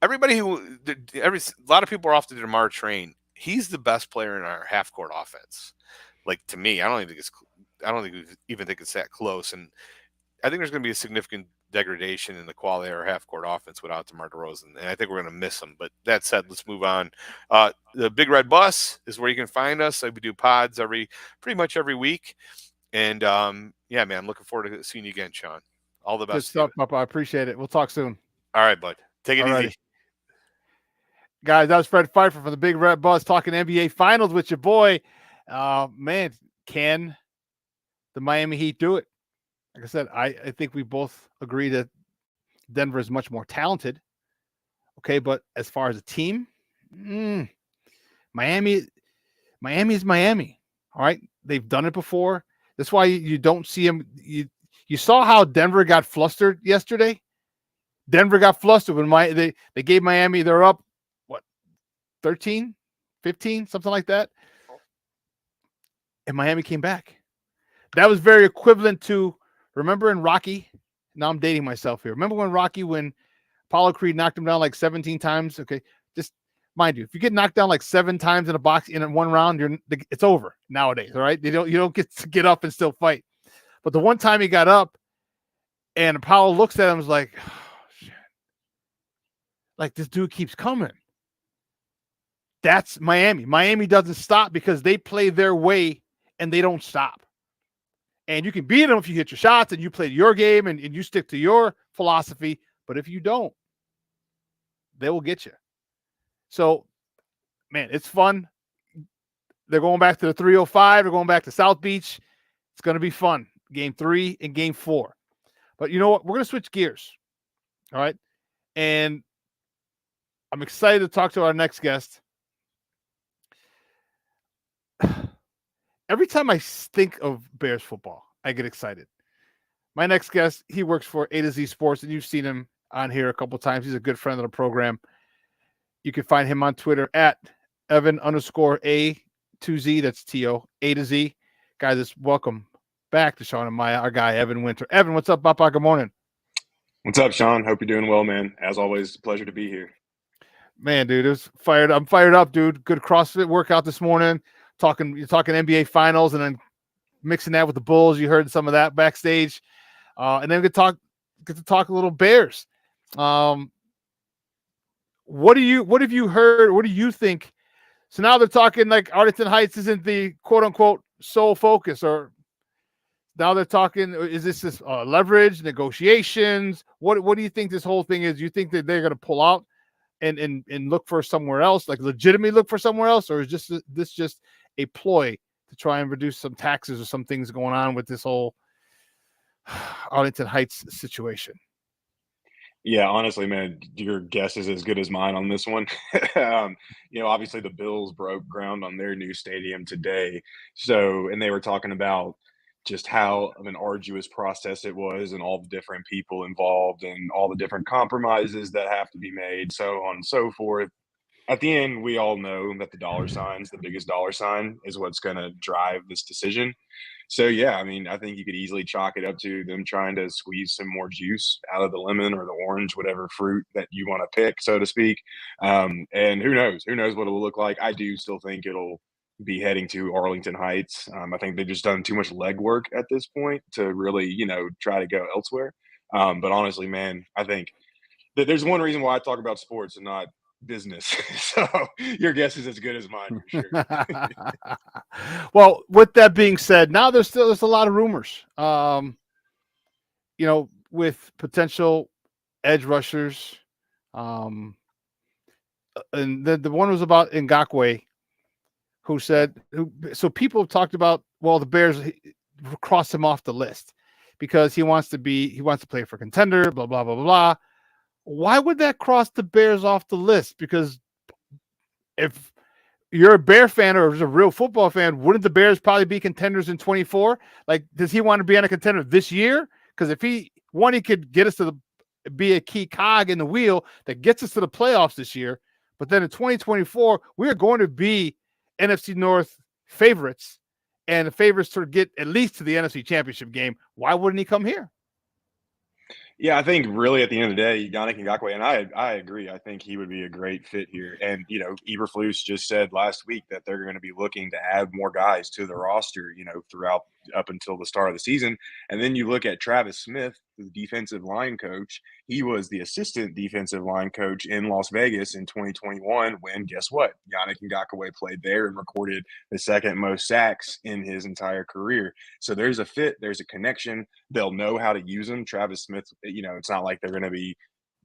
a lot of people are off the DeMar train. He's the best player in our half court offense. Like, to me, I don't even think it's that close, and I think there's going to be a significant degradation in the quality of our half court offense without DeMar DeRozan, and I think we're going to miss him. But that said, let's move on. The Big Red Bus is where you can find us. We do pods pretty much every week, and yeah, man, I'm looking forward to seeing you again, Shawn. All the best. Good stuff, Papa. I appreciate it. We'll talk soon. All right, bud. Take it easy. Guys, that was Fred Pfeiffer from the Big Red Bus talking NBA Finals with your boy. Man, can the Miami Heat do it? Like I said, I think we both agree that Denver is much more talented. Okay, but as far as a team, Miami is Miami. All right, they've done it before. That's why you don't see them. You saw how Denver got flustered yesterday. Denver got flustered when they gave Miami, they're up, 13, 15, something like that. And Miami came back. That was very equivalent to, remember in Rocky? Now I'm dating myself here. Remember when Apollo Creed knocked him down like 17 times? Okay, just mind you, if you get knocked down like 7 times in a box in one round, it's over nowadays. All right, you don't get to get up and still fight. But the one time he got up, and Apollo looks at him, is like, oh, shit. Like, this dude keeps coming. That's Miami. Miami doesn't stop because they play their way and they don't stop. And you can beat them if you hit your shots and you play your game and you stick to your philosophy. But if you don't, they will get you. So, man, it's fun. They're going back to the 305. They're going back to South Beach. It's going to be fun. Game 3 and Game 4. But you know what? We're going to switch gears. All right? And I'm excited to talk to our next guest. Every time I think of Bears football, I get excited. My next guest, he works for A to Z Sports, and you've seen him on here a couple of times. He's a good friend of the program. You can find him on Twitter at Evan_A2Z. That's T-O, A to Z. Guys, welcome back to Shawn and Maya, our guy, Evan Winter. Evan, what's up, Papa? Good morning. What's up, Shawn? Hope you're doing well, man. As always, pleasure to be here. Man, dude, I'm fired up, dude. Good CrossFit workout this morning. You're talking NBA Finals, and then mixing that with the Bulls. You heard some of that backstage, and then get to talk a little Bears. What have you heard? What do you think? So now they're talking like Arlington Heights isn't the quote unquote sole focus, or now they're talking. Is this leverage negotiations? What do you think this whole thing is? Do you think that they're going to pull out and look for somewhere else, like legitimately look for somewhere else, or is this just a ploy to try and reduce some taxes or some things going on with this whole Arlington Heights situation? Yeah, honestly, man, your guess is as good as mine on this one. Obviously the Bills broke ground on their new stadium today. And they were talking about just how of an arduous process it was and all the different people involved and all the different compromises that have to be made, so on and so forth. At the end, we all know that the biggest dollar sign is what's going to drive this decision. So, yeah, I mean, I think you could easily chalk it up to them trying to squeeze some more juice out of the lemon or the orange, whatever fruit that you want to pick, so to speak. And who knows? Who knows what it'll look like? I do still think it'll be heading to Arlington Heights. I think they've just done too much legwork at this point to really, try to go elsewhere. But honestly, man, I think that there's one reason why I talk about sports and not business. So your guess is as good as mine, for sure. Well, with that being said, now there's a lot of rumors, with potential edge rushers. And the one was about Ngakoue, so people have talked about, well, the Bears crossed him off the list because he wants to play for contender, blah, blah, blah, blah, blah. Why would that cross the Bears off the list? Because if you're a Bear fan or a real football fan, wouldn't the Bears probably be contenders in 24? Like, does he want to be on a contender this year? Because if he could get us be a key cog in the wheel that gets us to the playoffs this year. But then in 2024, we are going to be NFC North favorites and the favorites to get at least to the NFC Championship game. Why wouldn't he come here? Yeah, I think really at the end of the day, Yannick Ngakoue, and I agree. I think he would be a great fit here. And Eberflus just said last week that they're going to be looking to add more guys to the roster, throughout up until the start of the season. And then you look at Travis Smith, the defensive line coach. He was the assistant defensive line coach in Las Vegas in 2021 when, guess what? Yannick Ngakoue played there and recorded the second most sacks in his entire career. So there's a fit, there's a connection. They'll know how to use him. Travis Smith, it's not like they're going to be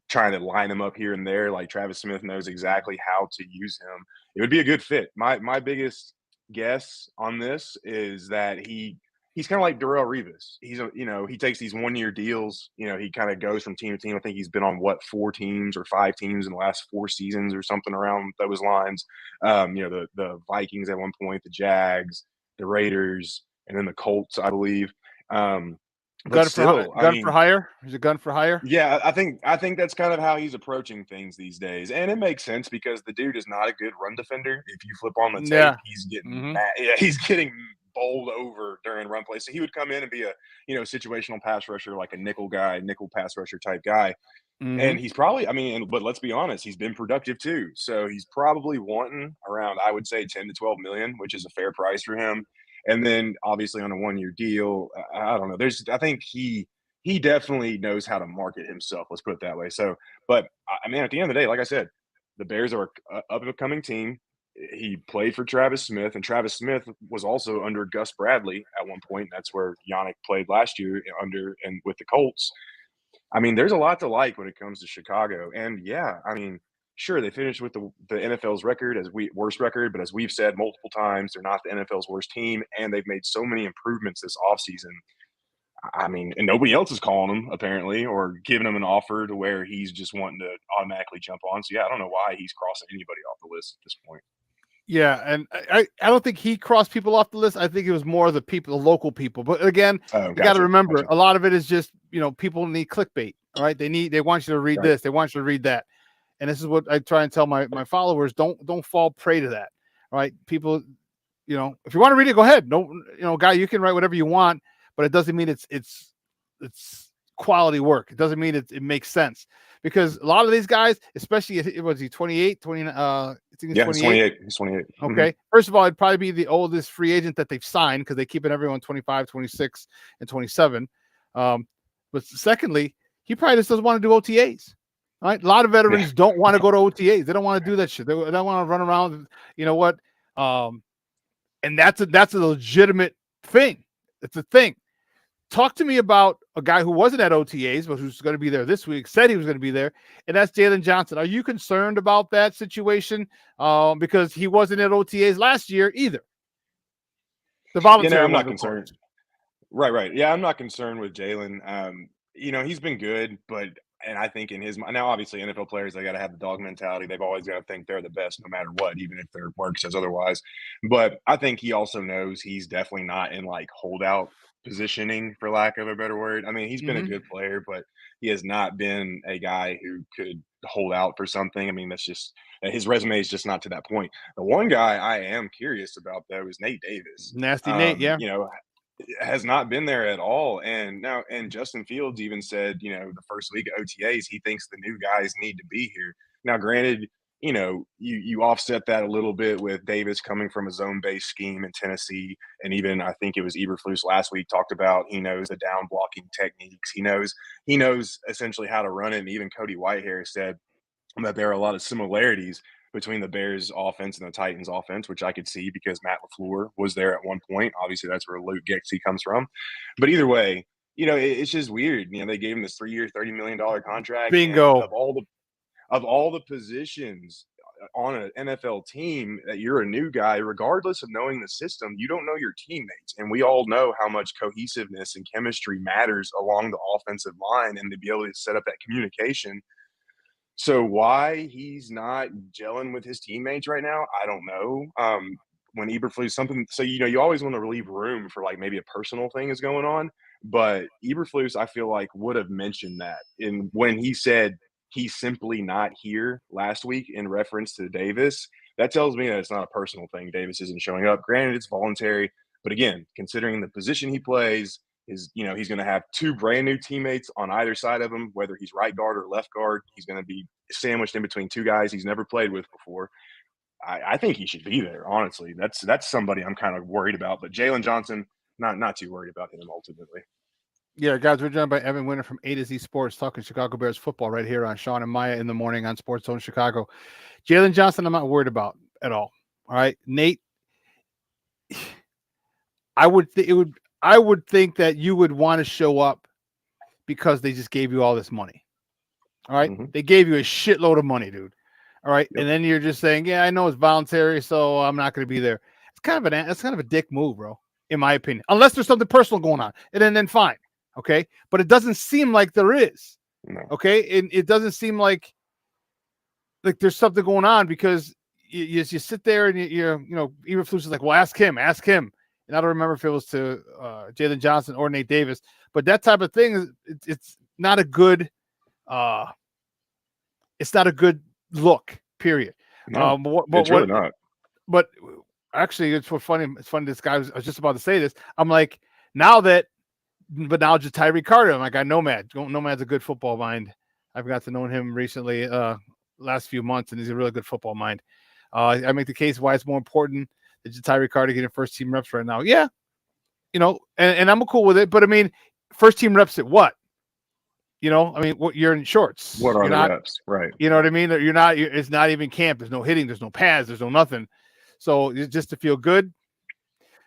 trying to line him up here and there. Like Travis Smith knows exactly how to use him. It would be a good fit. My biggest guess on this is that he's kind of like Darrelle Revis. He takes these 1-year deals. He kind of goes from team to team. I think he's been on 4 teams or 5 teams in the last 4 seasons or something around those lines. The Vikings at one point, the Jags, the Raiders, and then the Colts, I believe. Gun for hire? Is it gun for hire? Yeah, I think that's kind of how he's approaching things these days, and it makes sense because the dude is not a good run defender. If you flip on the tape, he's getting mad. Yeah, he's getting bowled over during run play. So he would come in and be a situational pass rusher, like a nickel pass rusher type guy. And he's probably, but let's be honest, he's been productive too. So he's probably wanting around, I would say, 10 to 12 million, which is a fair price for him. And then obviously on a 1-year deal, I don't know. I think he definitely knows how to market himself. Let's put it that way. So, but at the end of the day, like I said, the Bears are an up-and-coming team. He played for Travis Smith, and Travis Smith was also under Gus Bradley at one point. That's where Yannick played last year with the Colts. There's a lot to like when it comes to Chicago. And yeah, sure, they finished with the NFL's worst record, but as we've said multiple times, they're not the NFL's worst team, and they've made so many improvements this offseason. And nobody else is calling him, apparently, or giving him an offer to where he's just wanting to automatically jump on. So, yeah, I don't know why he's crossing anybody off the list at this point. Yeah, and I don't think he crossed people off the list. I think it was more the local people. But again, you got to remember, a lot of it is just, people need clickbait, all right? They want you to read this. They want you to read that. And this is what I try and tell my followers, don't fall prey to that, all right? People, if you want to read it, go ahead. Guy, you can write whatever you want, but it doesn't mean it's quality work. It doesn't mean it makes sense. Because a lot of these guys, especially, was he 28, 29? I think he's 28. He's 28. Okay. First of all, it'd probably be the oldest free agent that they've signed because they keep it everyone 25, 26, and 27. But secondly, he probably just doesn't want to do OTAs. All right. A lot of veterans don't want to go to OTAs. They don't want to do that shit. They don't want to run around. You know what? And that's a legitimate thing. It's a thing. Talk to me about a guy who wasn't at OTAs, but who's going to be there this week, said he was going to be there, and that's Jalen Johnson. Are you concerned about that situation? Because he wasn't at OTAs last year either. The voluntary. I'm not concerned. Right. Yeah, I'm not concerned with Jalen. He's been good, and I think in his mind, now obviously NFL players, they got to have the dog mentality. They've always got to think they're the best no matter what, even if their work says otherwise. But I think he also knows he's definitely not in like holdout positioning, for lack of a better word. He's been a good player, but he has not been a guy who could hold out for something. That's just his resume is just not to that point. The one guy I am curious about though is Nate Davis. Nasty Nate, yeah. Has not been there at all. And Justin Fields even said, the first week of OTAs, he thinks the new guys need to be here. Now, granted, you offset that a little bit with Davis coming from a zone-based scheme in Tennessee. And even I think it was Eberflus last week talked about he knows the down blocking techniques. He knows essentially how to run it. And even Cody Whitehair said that there are a lot of similarities between the Bears offense and the Titans offense, which I could see because Matt LaFleur was there at one point. Obviously, that's where Luke Getsy comes from. But either way, it's just weird. They gave him this 3-year, $30 million contract. Bingo. Of all the positions on an NFL team that you're a new guy, regardless of knowing the system, you don't know your teammates. And we all know how much cohesiveness and chemistry matters along the offensive line and to be able to set up that communication. So why he's not gelling with his teammates right now, I don't know. When Eberflus you always want to leave room for like maybe a personal thing is going on. But Eberflus, I feel like, would have mentioned that when he said he's simply not here last week in reference to Davis. that tells me that it's not a personal thing. Davis isn't showing up. Granted, it's voluntary, but again, considering the position he plays, he's going to have two brand new teammates on either side of him, whether he's right guard or left guard. He's going to be sandwiched in between two guys he's never played with before. I think he should be there. Honestly, that's somebody I'm kind of worried about. But Jalen Johnson, not too worried about him ultimately. Yeah, guys, we're joined by Evan Winter from A to Z Sports, talking Chicago Bears football right here on Shawn and Maya in the morning on Sports Zone Chicago. Jalen Johnson, I'm not worried about at all. All right, Nate, I would think that you would want to show up because they just gave you all this money. All right, they gave you a shitload of money, dude. All right, and then you're just saying, yeah, I know it's voluntary, so I'm not going to be there. It's kind of a dick move, bro, in my opinion. Unless there's something personal going on, and then fine. Okay, but it doesn't seem like there is. No. Okay, and it doesn't seem like there's something going on, because you sit there and you're Eberflus is like, well, ask him, and I don't remember if it was to Jalen Johnson or Nate Davis, but that type of thing it's not a good look. Period. No, it's really not. But actually, it's funny. It's funny. This guy I was just about to say this. I'm like, now just Tyree Carter. I'm like, I know Nomad. Nomad's a good football mind. I've got to know him recently, last few months, and he's a really good football mind. I make the case why it's more important that Tyree Carter getting first team reps right now. Yeah, and I'm cool with it. But I mean, first team reps at what? You're in shorts. What are the reps? Right. You know what I mean? You're not. It's not even camp. There's no hitting. There's no pads. There's no nothing. So it's just to feel good.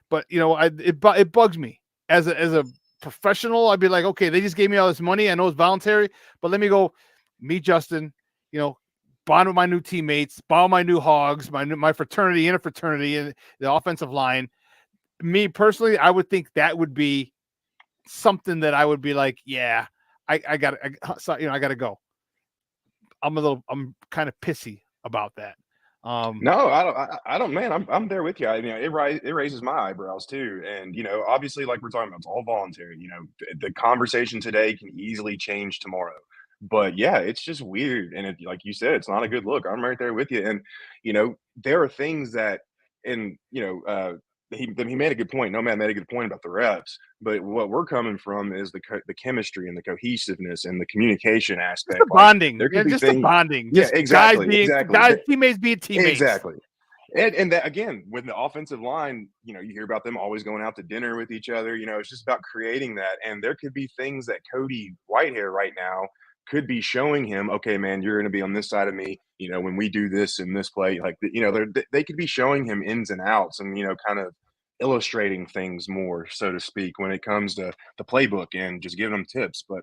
But it bugs me as a professional. I'd be like, okay, they just gave me all this money. I know it's voluntary, but let me go meet Justin. Bond with my new teammates, bond my new hogs, my fraternity and a fraternity and the offensive line. Me personally, I would think that would be something that I would be like, yeah, I gotta go. I'm kind of pissy about that. No, I don't, man. I'm there with you. It raises my eyebrows too. And obviously, like we're talking about, it's all voluntary. The conversation today can easily change tomorrow. But yeah, it's just weird, and like you said, it's not a good look. I'm right there with you. And there are things that, and he made a good point. Nomad made a good point about the reps. But what we're coming from is the chemistry and the cohesiveness and the communication aspect. The bonding. There could be just things, the bonding. Yeah, just exactly. Guys, teammates being teammates. Exactly. And that, again, with the offensive line, you hear about them always going out to dinner with each other. It's just about creating that. And there could be things that Cody Whitehair right now could be showing him, okay, man, you're going to be on this side of me. When we do this in this play, like, they could be showing him ins and outs and, kind of illustrating things more, so to speak, when it comes to the playbook and just giving them tips. But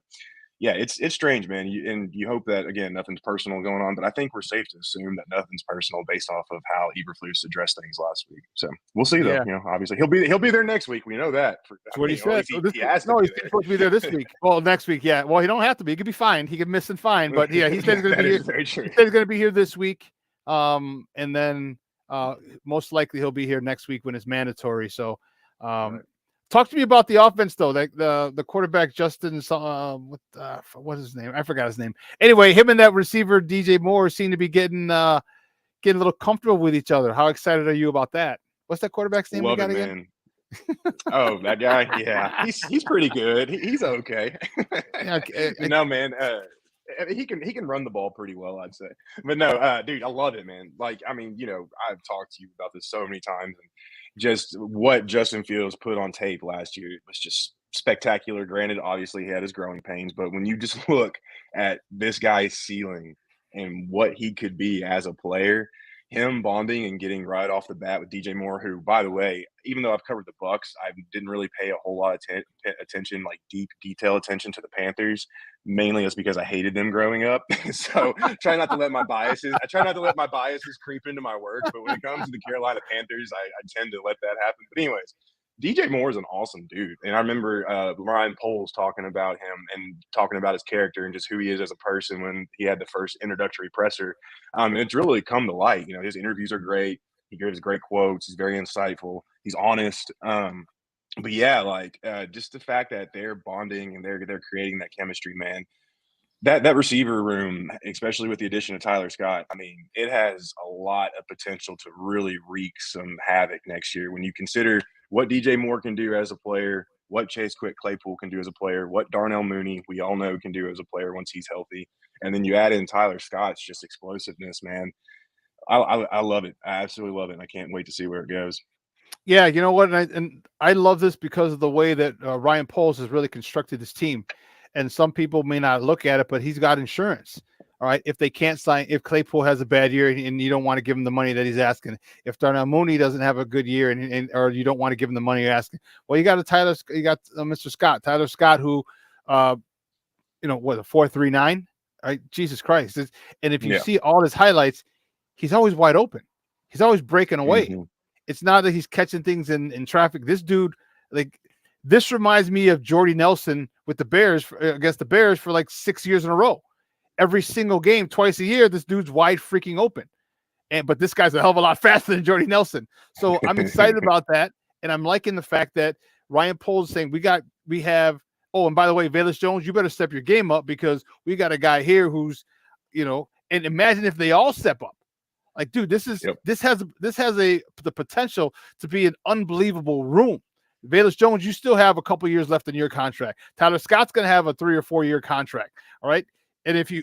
yeah, it's strange, man. You hope that, again, nothing's personal going on, but I think we're safe to assume that nothing's personal based off of how Eberflus addressed things last week. So we'll see, though. Yeah. Obviously he'll be there next week. We know that. That's what he said. He's supposed to be there this week. Well, next week, yeah. Well, he don't have to be. He could be fine. He could miss and fine. But yeah, he said he's going to be here. He said he's going to be here this week, and then most likely he'll be here next week when it's mandatory. So. Talk to me about the offense, though. Like the quarterback, Justin's what's his name? I forgot his name. Anyway, him and that receiver, DJ Moore, seem to be getting a little comfortable with each other. How excited are you about that? What's that quarterback's name? Love it, man. Oh, that guy. Yeah, he's pretty good. He's okay. No, man. He can run the ball pretty well, I'd say. But no, dude, I love it, man. Like, I've talked to you about this so many times, and just what Justin Fields put on tape last year was just spectacular. Granted, obviously he had his growing pains, but when you just look at this guy's ceiling and what he could be as a player, him bonding and getting right off the bat with DJ Moore, who, by the way, even though I've covered the Bucks, I didn't really pay a whole lot of attention, like deep detail attention to the Panthers. Mainly it's because I hated them growing up. So I try not to let my biases creep into my work. But when it comes to the Carolina Panthers, I tend to let that happen. But anyways, DJ Moore is an awesome dude. And I remember Ryan Poles talking about him and talking about his character and just who he is as a person when he had the first introductory presser. It's really come to light. His interviews are great. He gives great quotes. He's very insightful. He's honest. But yeah, just the fact that they're bonding and they're creating that chemistry, man. that receiver room, especially with the addition of Tyler Scott, I mean, it has a lot of potential to really wreak some havoc next year when you consider what DJ Moore can do as a player, what Chase Quick Claypool can do as a player, what Darnell Mooney, we all know, can do as a player once he's healthy. And then you add in Tyler Scott's just explosiveness, man. I love it. I absolutely love it. And I can't wait to see where it goes. Yeah, you know what? And I love this because of the way that Ryan Poles has really constructed his team. And some people may not look at it, but he's got insurance. All right. If they can't sign, if Claypool has a bad year and you don't want to give him the money that he's asking, if Darnell Mooney doesn't have a good year or you don't want to give him the money you're asking, well, you got Mr. Scott, Tyler Scott, who, what, a 4.39? Right? Jesus Christ. And if you see all his highlights, he's always wide open. He's always breaking away. Mm-hmm. It's not that he's catching things in traffic. This dude, this reminds me of Jordy Nelson with the Bears against the Bears for like 6 years in a row. Every single game, twice a year, this dude's wide freaking open. But this guy's a hell of a lot faster than Jordy Nelson. So I'm excited about that. And I'm liking the fact that Ryan Poles is saying we have, oh, and by the way, Velus Jones, you better step your game up because we got a guy here who's, and imagine if they all step up. Like, dude, this has the potential to be an unbelievable room. Velus Jones, you still have a couple years left in your contract. Tyler Scott's going to have a 3 or 4 year contract. All right. And if you,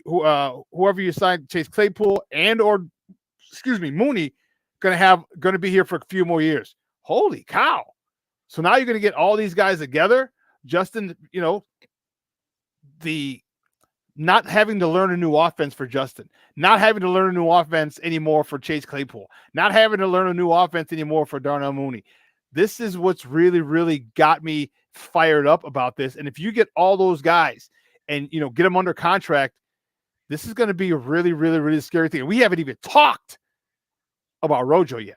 whoever you sign, Chase Claypool Mooney, going to be here for a few more years. Holy cow. So now you're going to get all these guys together. Justin, the not having to learn a new offense for Justin, not having to learn a new offense anymore for Chase Claypool, not having to learn a new offense anymore for Darnell Mooney. This is what's really, really got me fired up about this. And if you get all those guys and, get them under contract, this is going to be a really, really, really scary thing. We haven't even talked about Rojo yet.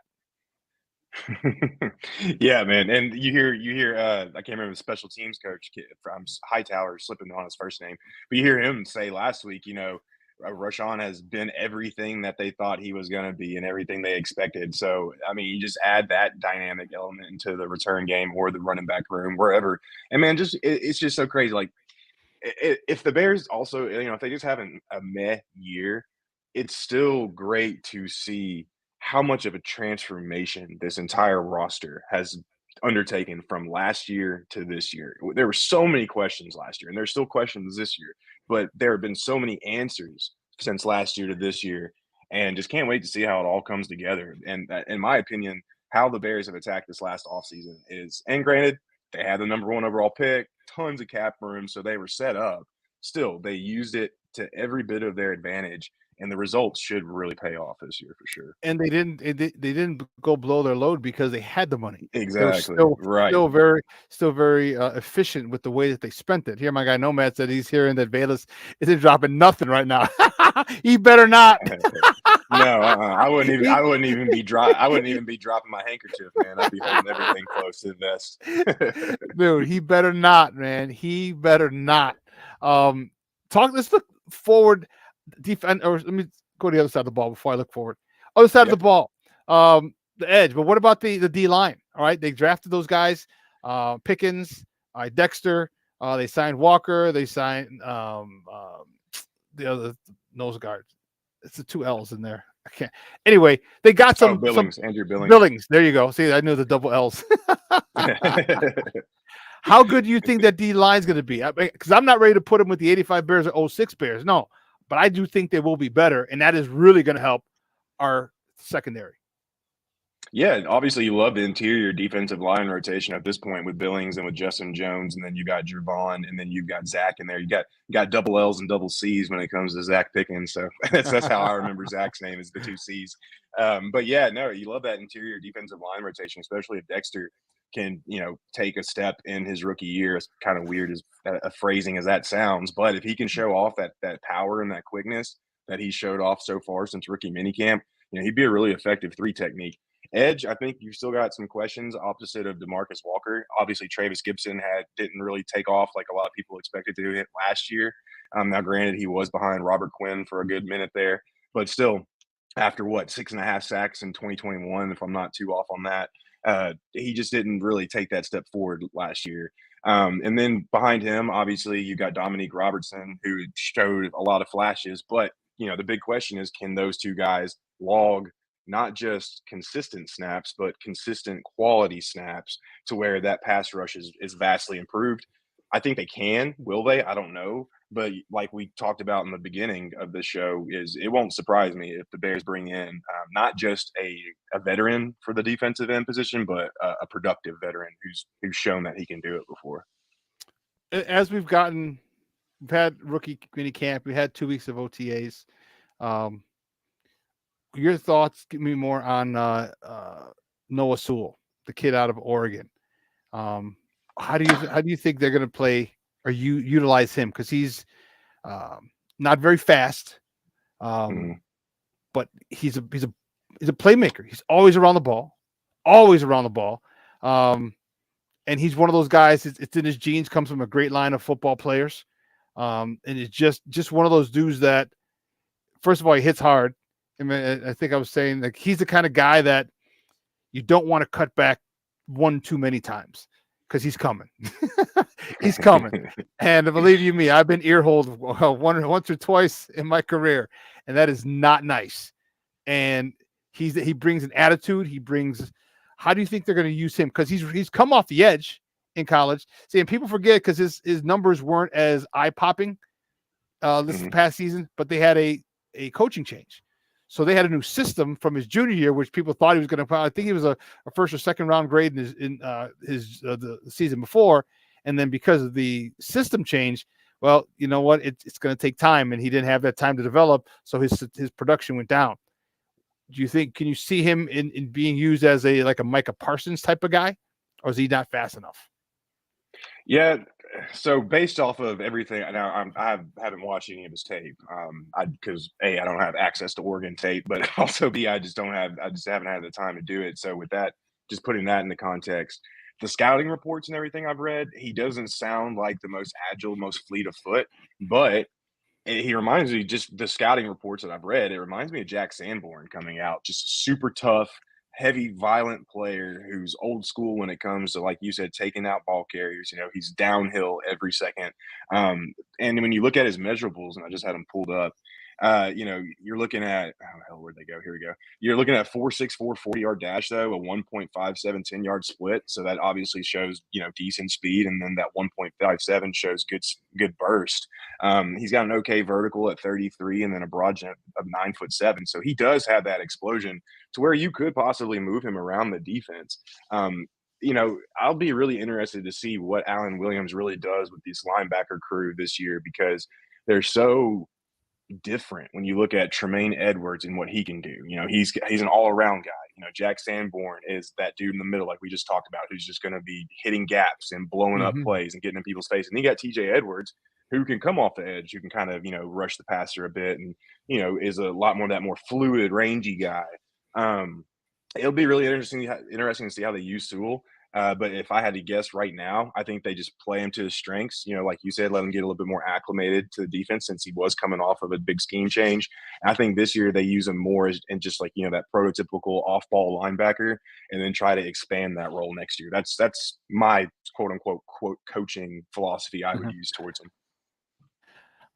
Yeah, man. And you hear I can't remember the special teams coach from Hightower, slipping on his first name, but you hear him say last week, Rashawn has been everything that they thought he was going to be and everything they expected. So, I mean, you just add that dynamic element into the return game or the running back room, wherever. And man, it's just so crazy. Like, if the Bears also, if they just have a meh year, it's still great to see how much of a transformation this entire roster has undertaken from last year to this year. There were so many questions last year, and there's still questions this year, but there have been so many answers since last year to this year, and just can't wait to see how it all comes together. And in my opinion, how the Bears have attacked this last offseason is, and granted, they had the number 1 overall pick, tons of cap room, so they were set up. Still, they used it to every bit of their advantage, and the results should really pay off this year for sure. And they didn't go blow their load because they had the money. Exactly. They were Right. Still very efficient with the way that they spent it. Here, my guy Nomad said he's hearing that Velus isn't dropping nothing right now. He better not. No, I wouldn't even be dropping my handkerchief, man. I'd be holding everything close to the vest. Dude, he better not, man. He better not. Let's look forward. Defense, or let me go to the other side of the ball before I look forward. Other side of the ball, the edge. But what about the D line? All right, they drafted those guys, Pickens, Dexter. They signed Walker. They signed the other nose guard. It's the 2 L's in there. I can't. Anyway, they got some Billings, Andrew Billings. Billings. There you go. See, I knew the double L's. How good do you think that D line is going to be? Because I'm not ready to put them with the 85 Bears or 06 Bears. No. But I do think they will be better, and that is really going to help our secondary. Yeah, obviously you love the interior defensive line rotation at this point with Billings and with Justin Jones, and then you got Javon, and then you've got Zach in there. You got double L's and double C's when it comes to Zach Pickens. So that's how I remember Zach's name is the 2 C's. But yeah, no, you love that interior defensive line rotation, especially if Dexter can, take a step in his rookie year. It's kind of weird as a phrasing as that sounds, but if he can show off that power and that quickness that he showed off so far since rookie minicamp, he'd be a really effective 3 technique. Edge, I think you've still got some questions opposite of DeMarcus Walker. Obviously, Travis Gibson didn't really take off like a lot of people expected to hit last year. Now, granted, he was behind Robert Quinn for a good minute there, but still, after 6.5 sacks in 2021, if I'm not too off on that, He just didn't really take that step forward last year. And then behind him, obviously, you got Dominique Robertson, who showed a lot of flashes. But, the big question is, can those two guys log not just consistent snaps, but consistent quality snaps to where that pass rush is vastly improved? I think they can. Will they? I don't know. But like we talked about in the beginning of the show, it won't surprise me if the Bears bring in not just a veteran for the defensive end position, but a productive veteran who's shown that he can do it before. As we've had rookie mini camp, we had 2 weeks of OTAs. Your thoughts? Give me more on Noah Sewell, the kid out of Oregon. How do you think they're going to play or utilize him? Because he's not very fast, but he's a playmaker. He's always around the ball, and he's one of those guys. It's in his genes. Comes from a great line of football players, and it's just one of those dudes that, first of all, he hits hard. I mean, I think I was saying like he's the kind of guy that you don't want to cut back one too many times because he's coming. He's coming. And believe you me, I've been earholed once or twice in my career, and that is not nice. And he brings an attitude. How do you think they're going to use him? Because he's come off the edge in college. See, and people forget because his numbers weren't as eye-popping this past season, but they had a coaching change. So they had a new system from his junior year, which people thought he was going to. I think he was a first or second round grade in the season before, and then because of the system change, well, you know what? It's going to take time, and he didn't have that time to develop, so his production went down. Do you think? Can you see him in being used as a Micah Parsons type of guy, or is he not fast enough? Yeah. So based off of everything, now I haven't watched any of his tape. Because A, I don't have access to Oregon tape, but also B, I just haven't had the time to do it. So with that, just putting that into context, the scouting reports and everything I've read, he doesn't sound like the most agile, most fleet of foot, but he reminds me, just the scouting reports that I've read, it reminds me of Jack Sanborn coming out, just a super tough, heavy, violent player who's old school when it comes to, like you said, taking out ball carriers. He's downhill every second. And when you look at his measurables, and I just had them pulled up, you're looking at, oh, hell, where'd they go? Here we go. You're looking at 4.64 40-yard dash, though, a 1.57 10-yard split. So that obviously shows, decent speed. And then that 1.57 shows good burst. He's got an okay vertical at 33 and then a broad jump of 9'7". So he does have that explosion to where you could possibly move him around the defense. I'll be really interested to see what Alan Williams really does with this linebacker crew this year because they're so different when you look at Tremaine Edwards and what he can do. He's an all-around guy. Jack Sanborn is that dude in the middle, like we just talked about, who's just going to be hitting gaps and blowing up plays and getting in people's face. And you got TJ Edwards, who can come off the edge, who can kind of, rush the passer a bit and, is a lot more that more fluid, rangy guy. It'll be really interesting to see how they use Sewell. But if I had to guess right now, I think they just play him to his strengths. Like you said, let him get a little bit more acclimated to the defense since he was coming off of a big scheme change. And I think this year they use him more as in just like, that prototypical off-ball linebacker and then try to expand that role next year. That's my quote-unquote coaching philosophy I would use towards him.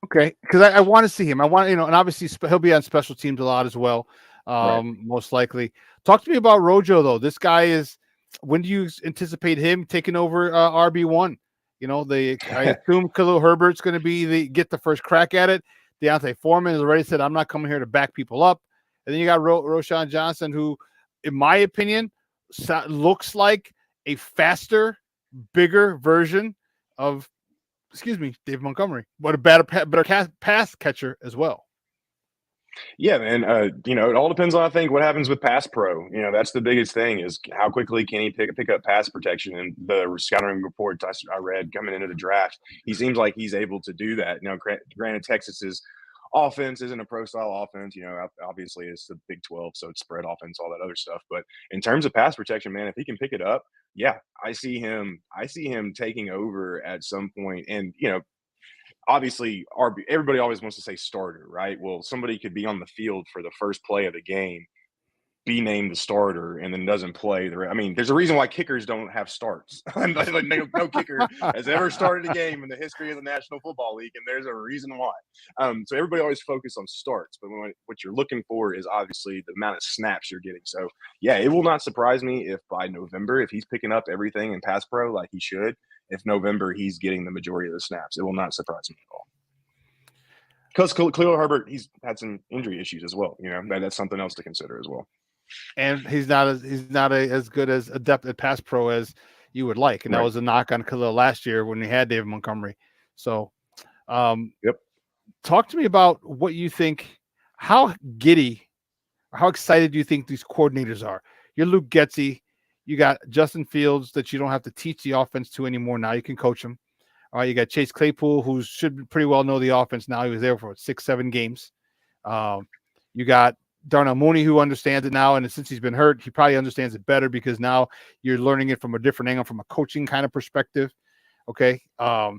Okay, because I want to see him. I want and obviously he'll be on special teams a lot as well, most likely. Talk to me about Rojo, though. This guy is – when do you anticipate him taking over RB1? I assume Khalil Herbert's going to get the first crack at it. Deontay Foreman has already said, I'm not coming here to back people up. And then you got Roshan Johnson, who, in my opinion, looks like a faster, bigger version of, Dave Montgomery, but a better pass catcher as well. Yeah, man. It all depends on, I think, what happens with pass pro. That's the biggest thing is how quickly can he pick up pass protection. And the scouting reports I read coming into the draft, he seems like he's able to do that. Granted, Texas's offense isn't a pro style offense. Obviously it's the Big 12, so it's spread offense, all that other stuff. But in terms of pass protection, man, if he can pick it up, yeah, I see him taking over at some point. And obviously, everybody always wants to say starter, right? Well, somebody could be on the field for the first play of the game be named the starter and then doesn't play I mean, there's a reason why kickers don't have starts. Like no kicker has ever started a game in the history of the National Football League, and there's a reason why. So everybody always focus on starts, but what you're looking for is obviously the amount of snaps you're getting. So yeah, it will not surprise me if by November, if he's picking up everything in pass pro like he should, if November he's getting the majority of the snaps. It will not surprise me at all. Because Khalil Herbert, he's had some injury issues as well. That's something else to consider as well. And he's not as good as adept at pass pro as you would like. And that was a knock on Khalil last year when he had David Montgomery. So, talk to me about what you think, how giddy, or how excited do you think these coordinators are? You're Luke Getsy. You got Justin Fields that you don't have to teach the offense to anymore. Now you can coach him. All right, you got Chase Claypool, who should pretty well know the offense now. He was there for 6-7 games. You got Darnell Mooney, who understands it now, and since he's been hurt, he probably understands it better because now you're learning it from a different angle, from a coaching kind of perspective. Okay, how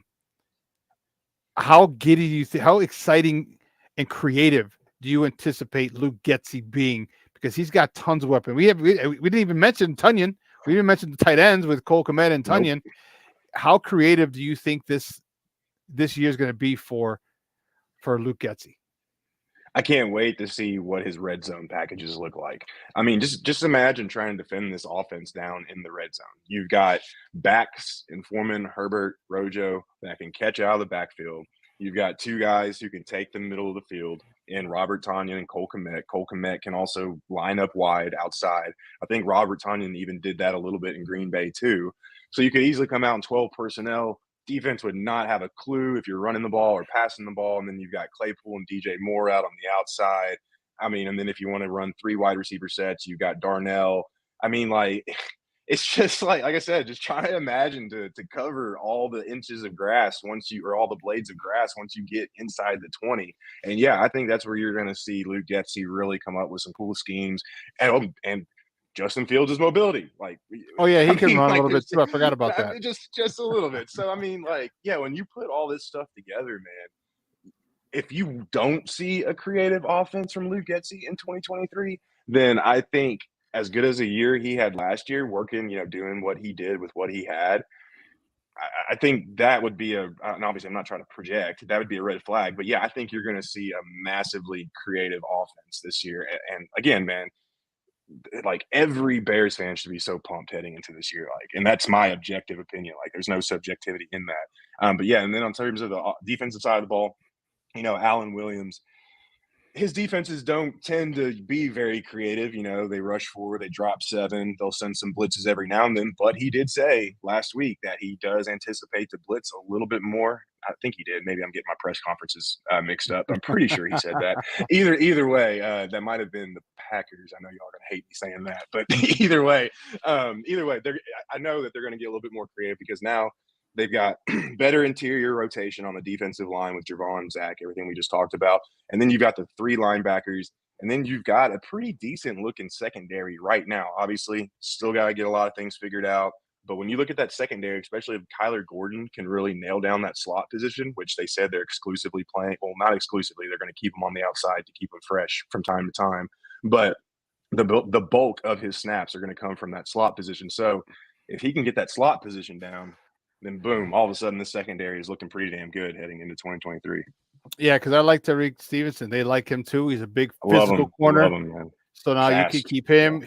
giddy do you think? How exciting and creative do you anticipate Luke Getsy being? Because he's got tons of weapons. We didn't even mention Tunyon. We didn't mention the tight ends with Cole Kmet and Tunyon. Nope. How creative do you think this year is going to be for Luke Getsy? I can't wait to see what his red zone packages look like. I mean, just imagine trying to defend this offense down in the red zone. You've got backs in Foreman, Herbert, Rojo that can catch out of the backfield. You've got two guys who can take the middle of the field in Robert Tonyan and Cole Kmet. Cole Kmet can also line up wide outside. I think Robert Tonyan even did that a little bit in Green Bay too. So you could easily come out in 12 personnel. Defense would not have a clue if you're running the ball or passing the ball. And then you've got Claypool and DJ Moore out on the outside. I mean, and then if you want to run 3 wide receiver sets, you've got Darnell. I mean, like, it's just like I said, just try to imagine to cover all the inches of grass or all the blades of grass once you get inside the 20. And yeah, I think that's where you're going to see Luke Getsy really come up with some cool schemes and Justin Fields' mobility. Like, oh yeah, he can run a little bit too. I forgot about that. Just a little bit. So I mean, like, yeah, when you put all this stuff together, man, if you don't see a creative offense from Luke Getsy in 2023, then I think as good as a year he had last year, working, doing what he did with what he had, I think that would be and obviously I'm not trying to project, that would be a red flag. But yeah, I think you're going to see a massively creative offense this year. And again, man, like every Bears fan should be so pumped heading into this year. Like, and that's my objective opinion. Like, there's no subjectivity in that. But yeah, and then on terms of the defensive side of the ball, Alan Williams, his defenses don't tend to be very creative. They rush forward, they drop 7, they'll send some blitzes every now and then. But he did say last week that he does anticipate to blitz a little bit more. I think he did. Maybe I'm getting my press conferences mixed up. I'm pretty sure he said that. Either way, that might have been the Packers. I know y'all are gonna hate me saying that, but either way, I know that they're gonna get a little bit more creative because now they've got better interior rotation on the defensive line with Javon, Zach, everything we just talked about. And then you've got the 3 linebackers, and then you've got a pretty decent looking secondary right now. Obviously, still got to get a lot of things figured out. But when you look at that secondary, especially if Kyler Gordon can really nail down that slot position, which they said they're exclusively playing. Well, not exclusively. They're going to keep him on the outside to keep him fresh from time to time. But the bulk of his snaps are going to come from that slot position. So if he can get that slot position down, then boom, all of a sudden the secondary is looking pretty damn good heading into 2023. Yeah, because I like Tariq Stevenson. They like him too. He's a big physical corner. Love him, man. So now you can keep him,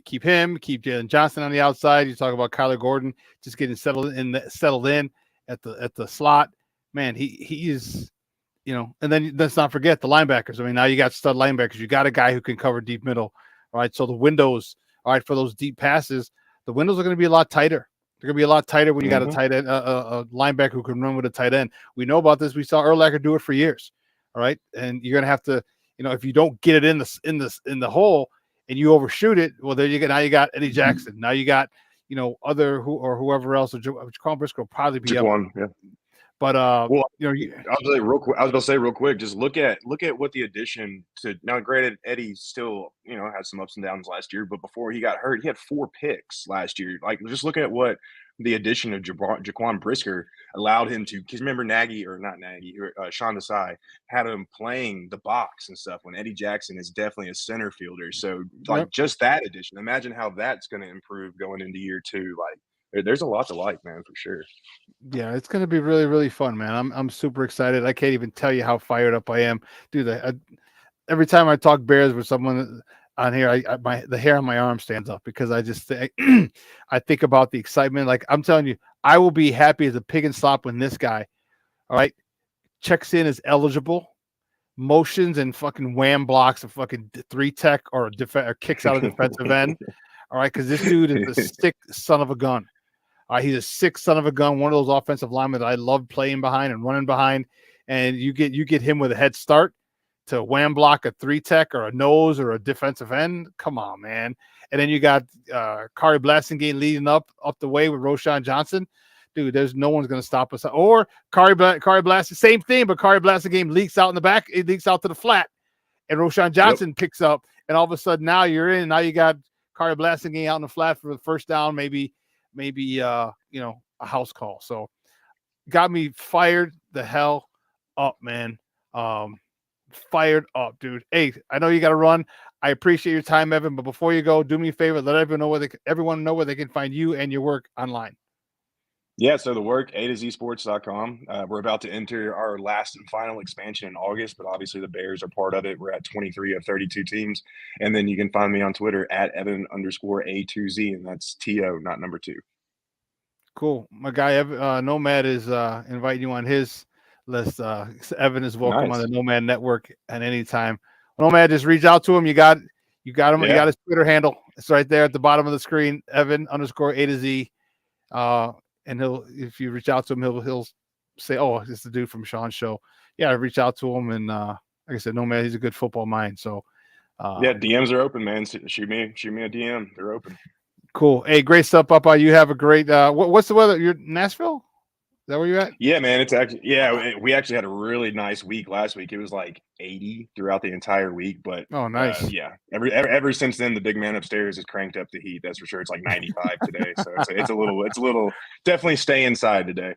keep Jalen Johnson on the outside. You talk about Kyler Gordon just getting settled in at the slot. Man, he is, and then let's not forget the linebackers. I mean, now you got stud linebackers. You got a guy who can cover deep middle. All right, so the windows, all right, for those deep passes, the windows are going to be a lot tighter. They're going to be a lot tighter when you got a tight end, a linebacker who can run with a tight end. We know about this. We saw Urlacher do it for years. All right, and you're going to have to, if you don't get it in the hole and you overshoot it, well, there you go. Now you got Eddie Jackson. Now you got, whoever else. Jaquan Briscoe will probably be Jaquan, up. Yeah. But I was about to say real quick, just look at what the addition to now. Granted, Eddie still had some ups and downs last year, but before he got hurt, he had 4 picks last year. Like, just look at what the addition of Jaquan Brisker allowed him to, because remember Sean Desai had him playing the box and stuff when Eddie Jackson is definitely a center fielder. So like just that addition, imagine how that's going to improve going into year 2. Like there's a lot to like, man, for sure. Yeah, it's going to be really, really fun, man. I'm super excited. I can't even tell you how fired up I am. Dude, every time I talk Bears with someone on here, the hair on my arm stands up because I just think I think about the excitement. Like I'm telling you, I will be happy as a pig in slop when this guy, all right, checks in as eligible, motions and fucking wham blocks a fucking 3-tech or kicks out a defensive end. All right, because this dude is a sick son of a gun. He's a sick son of a gun, one of those offensive linemen that I love playing behind and running behind. And you get him with a head start to wham block a 3-tech or a nose or a defensive end. Come on, man. And then you got Kari Blasingame leading up the way with Roshan Johnson. Dude, there's no one's going to stop us. Or Kari Blasingame, same thing, but Kari Blasingame leaks out in the back. It leaks out to the flat. And Roshan Johnson picks up. And all of a sudden now you're in. Now you got Kari Blasingame out in the flat for the first down, maybe a house call. So got me fired the hell up, man. Fired up, dude. Hey, I know you got to run. I appreciate your time, Evan, but before you go, do me a favor, let everyone know where they can find you and your work online. Yeah, so the work, A2ZSports.com. We're about to enter our last and final expansion in August, but obviously the Bears are part of it. We're at 23 of 32 teams. And then you can find me on Twitter at Evan_A2Z, and that's TO, not number 2. Cool. My guy, Nomad, is inviting you on his list. Evan is welcome on the Nomad Network at any time. Nomad, just reach out to him. You got him. Yeah. You got his Twitter handle. It's right there at the bottom of the screen, Evan_A2Z. And if you reach out to him, he'll say, "Oh, it's the dude from Shawn's show." Yeah, reach out to him, and like I said, Nomad, he's a good football mind. So, DMs are open, man. Shoot me a DM. They're open. Cool. Hey, great stuff, Papa. You have a great. What's the weather? You're in Nashville? Is that where you're at? Yeah, man. It's actually we actually had a really nice week last week. It was like 80 throughout the entire week. But oh, nice. Yeah. Ever since then, the big man upstairs has cranked up the heat. That's for sure. It's like 95 today, so it's a little definitely stay inside today.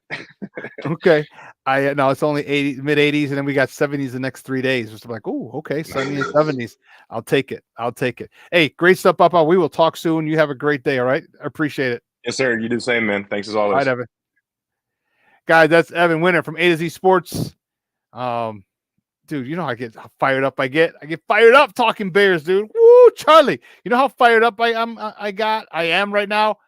Okay. It's only mid 80s, and then we got 70s the next 3 days. Just like, oh, okay, 70s, 70s. I'll take it. Hey, great stuff, Papa. We will talk soon. You have a great day. All right. I appreciate it. Yes, sir. You do the same, man. Thanks as always. All right, Evan. Guys, that's Evan Winter from A2Z Sports. Dude, you know how fired up I get. I get fired up talking Bears, dude. Woo, Charlie. You know how fired up I am right now.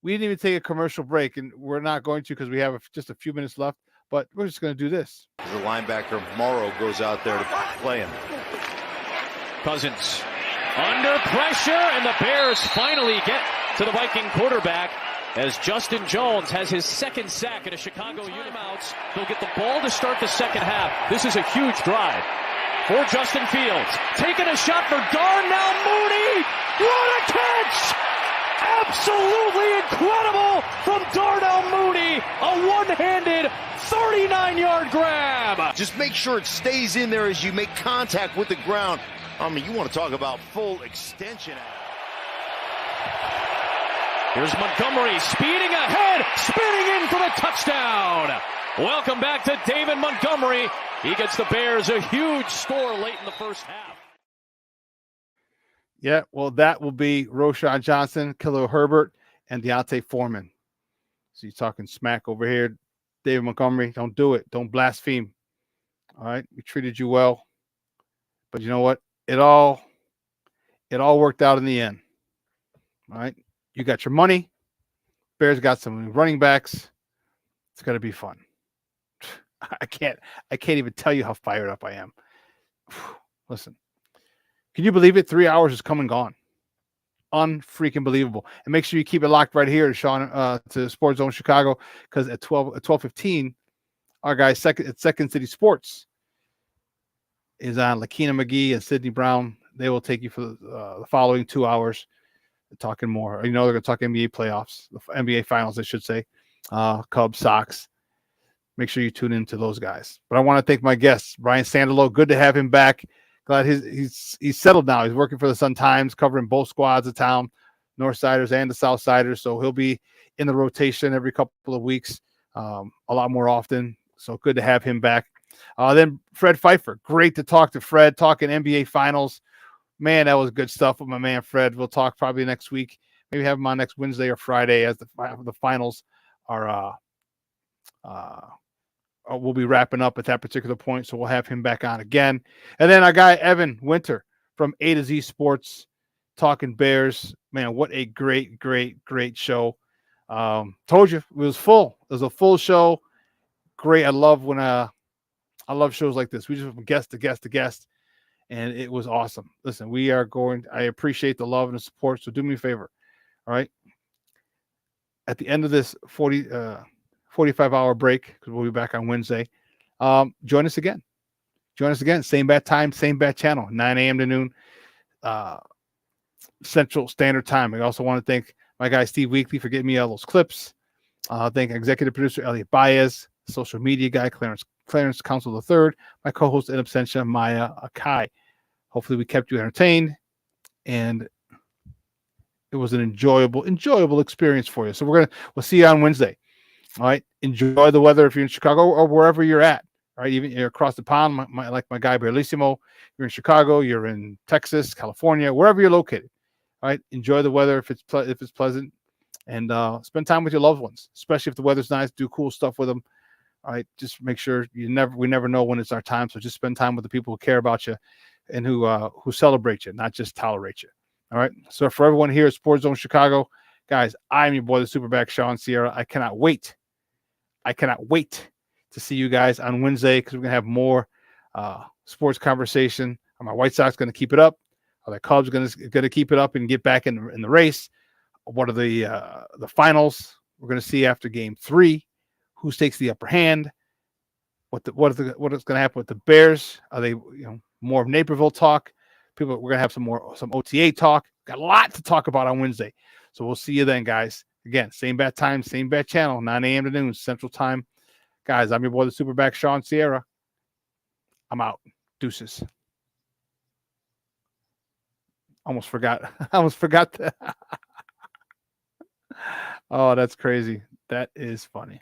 We didn't even take a commercial break, and we're not going to because we have just a few minutes left. But we're just going to do this. The linebacker Morrow goes out there to play him. Cousins under pressure, and the Bears finally get to the Viking quarterback. As Justin Jones has his second sack in a Chicago timeouts. He'll get the ball to start the second half. This is a huge drive for Justin Fields. Taking a shot for Darnell Mooney. What a catch! Absolutely incredible from Darnell Mooney. A one-handed 39-yard grab. Just make sure it stays in there as you make contact with the ground. I mean, you want to talk about full extension. Here's Montgomery speeding ahead, spinning in for the touchdown. Welcome back to David Montgomery. He gets the Bears a huge score late in the first half. Yeah, well, that will be Roshan Johnson, Khalil Herbert, and Deontay Foreman. So you're talking smack over here. David Montgomery, don't do it. Don't blaspheme. All right, we treated you well. But you know what? It all worked out in the end. All right. You got your money. Bears got some running backs. It's going to be fun. I can't even tell you how fired up I am. Listen, can you believe it? 3 hours is come and gone. Unfreaking believable. And make sure you keep it locked right here to Shawn, to Sports Zone Chicago, because at 12:15, our guys at Second City Sports is on. Lakina McGee and Sidney Brown. They will take you for the following 2 hours. Talking more. They're going to talk NBA playoffs, the NBA finals, I should say. Cubs, Sox. Make sure you tune into those guys. But I want to thank my guests, Brian Sanderloh. Good to have him back. Glad he's settled now. He's working for the Sun-Times, covering both squads of town. Northsiders and the Southsiders. So he'll be in the rotation every couple of weeks, a lot more often. So good to have him back. Then Fred Pfeiffer. Great to talk to Fred, talking NBA Finals. Man, that was good stuff with my man Fred. We'll talk probably next week. Maybe have him on next Wednesday or Friday as the finals are we'll be wrapping up at that particular point. So we'll have him back on again. And then our guy Evan Winter from A to Z Sports, talking Bears. Man, what a great show. Told you it was full. It was a full show. Great. I love shows like this. We just from guest to guest to guest. And it was awesome. Listen, I appreciate the love and the support. So do me a favor. All right. At the end of this 45-hour break, because we'll be back on Wednesday, join us again. Same bat time, same bat channel, 9 a.m. to noon Central Standard Time. I also want to thank my guy Steve Weekly for getting me all those clips. Thank executive producer Elliot Baez, social media guy Clarence Council III, my co-host in absentia Maya Akai. Hopefully we kept you entertained, and it was an enjoyable experience for you. So we'll see you on Wednesday. All right. Enjoy the weather if you're in Chicago or wherever you're at. All right. Even you're across the pond, like my guy Berlissimo. You're in Chicago, you're in Texas, California, wherever you're located. All right. Enjoy the weather if it's pleasant, and spend time with your loved ones, especially if the weather's nice. Do cool stuff with them. All right. Just make sure we never know when it's our time. So just spend time with the people who care about you and who celebrate you, not just tolerate you. All right. So for everyone here at Sports Zone Chicago, guys, I'm your boy, the Superback, Shawn Sierra. I cannot wait to see you guys on Wednesday, because we're going to have more sports conversation. Are my White Sox going to keep it up? Are the Cubs going to keep it up and get back in the race? What are the finals? We're going to see after Game 3 who takes the upper hand. What is going to happen with the Bears? Are they more of Naperville talk? We're going to have some OTA talk. Got a lot to talk about on Wednesday. So we'll see you then, guys. Again, same bat time, same bat channel, 9 a.m. to noon Central Time. Guys, I'm your boy, the Superback, Shawn Sierra. I'm out. Deuces. Almost forgot that. Oh, that's crazy. That is funny.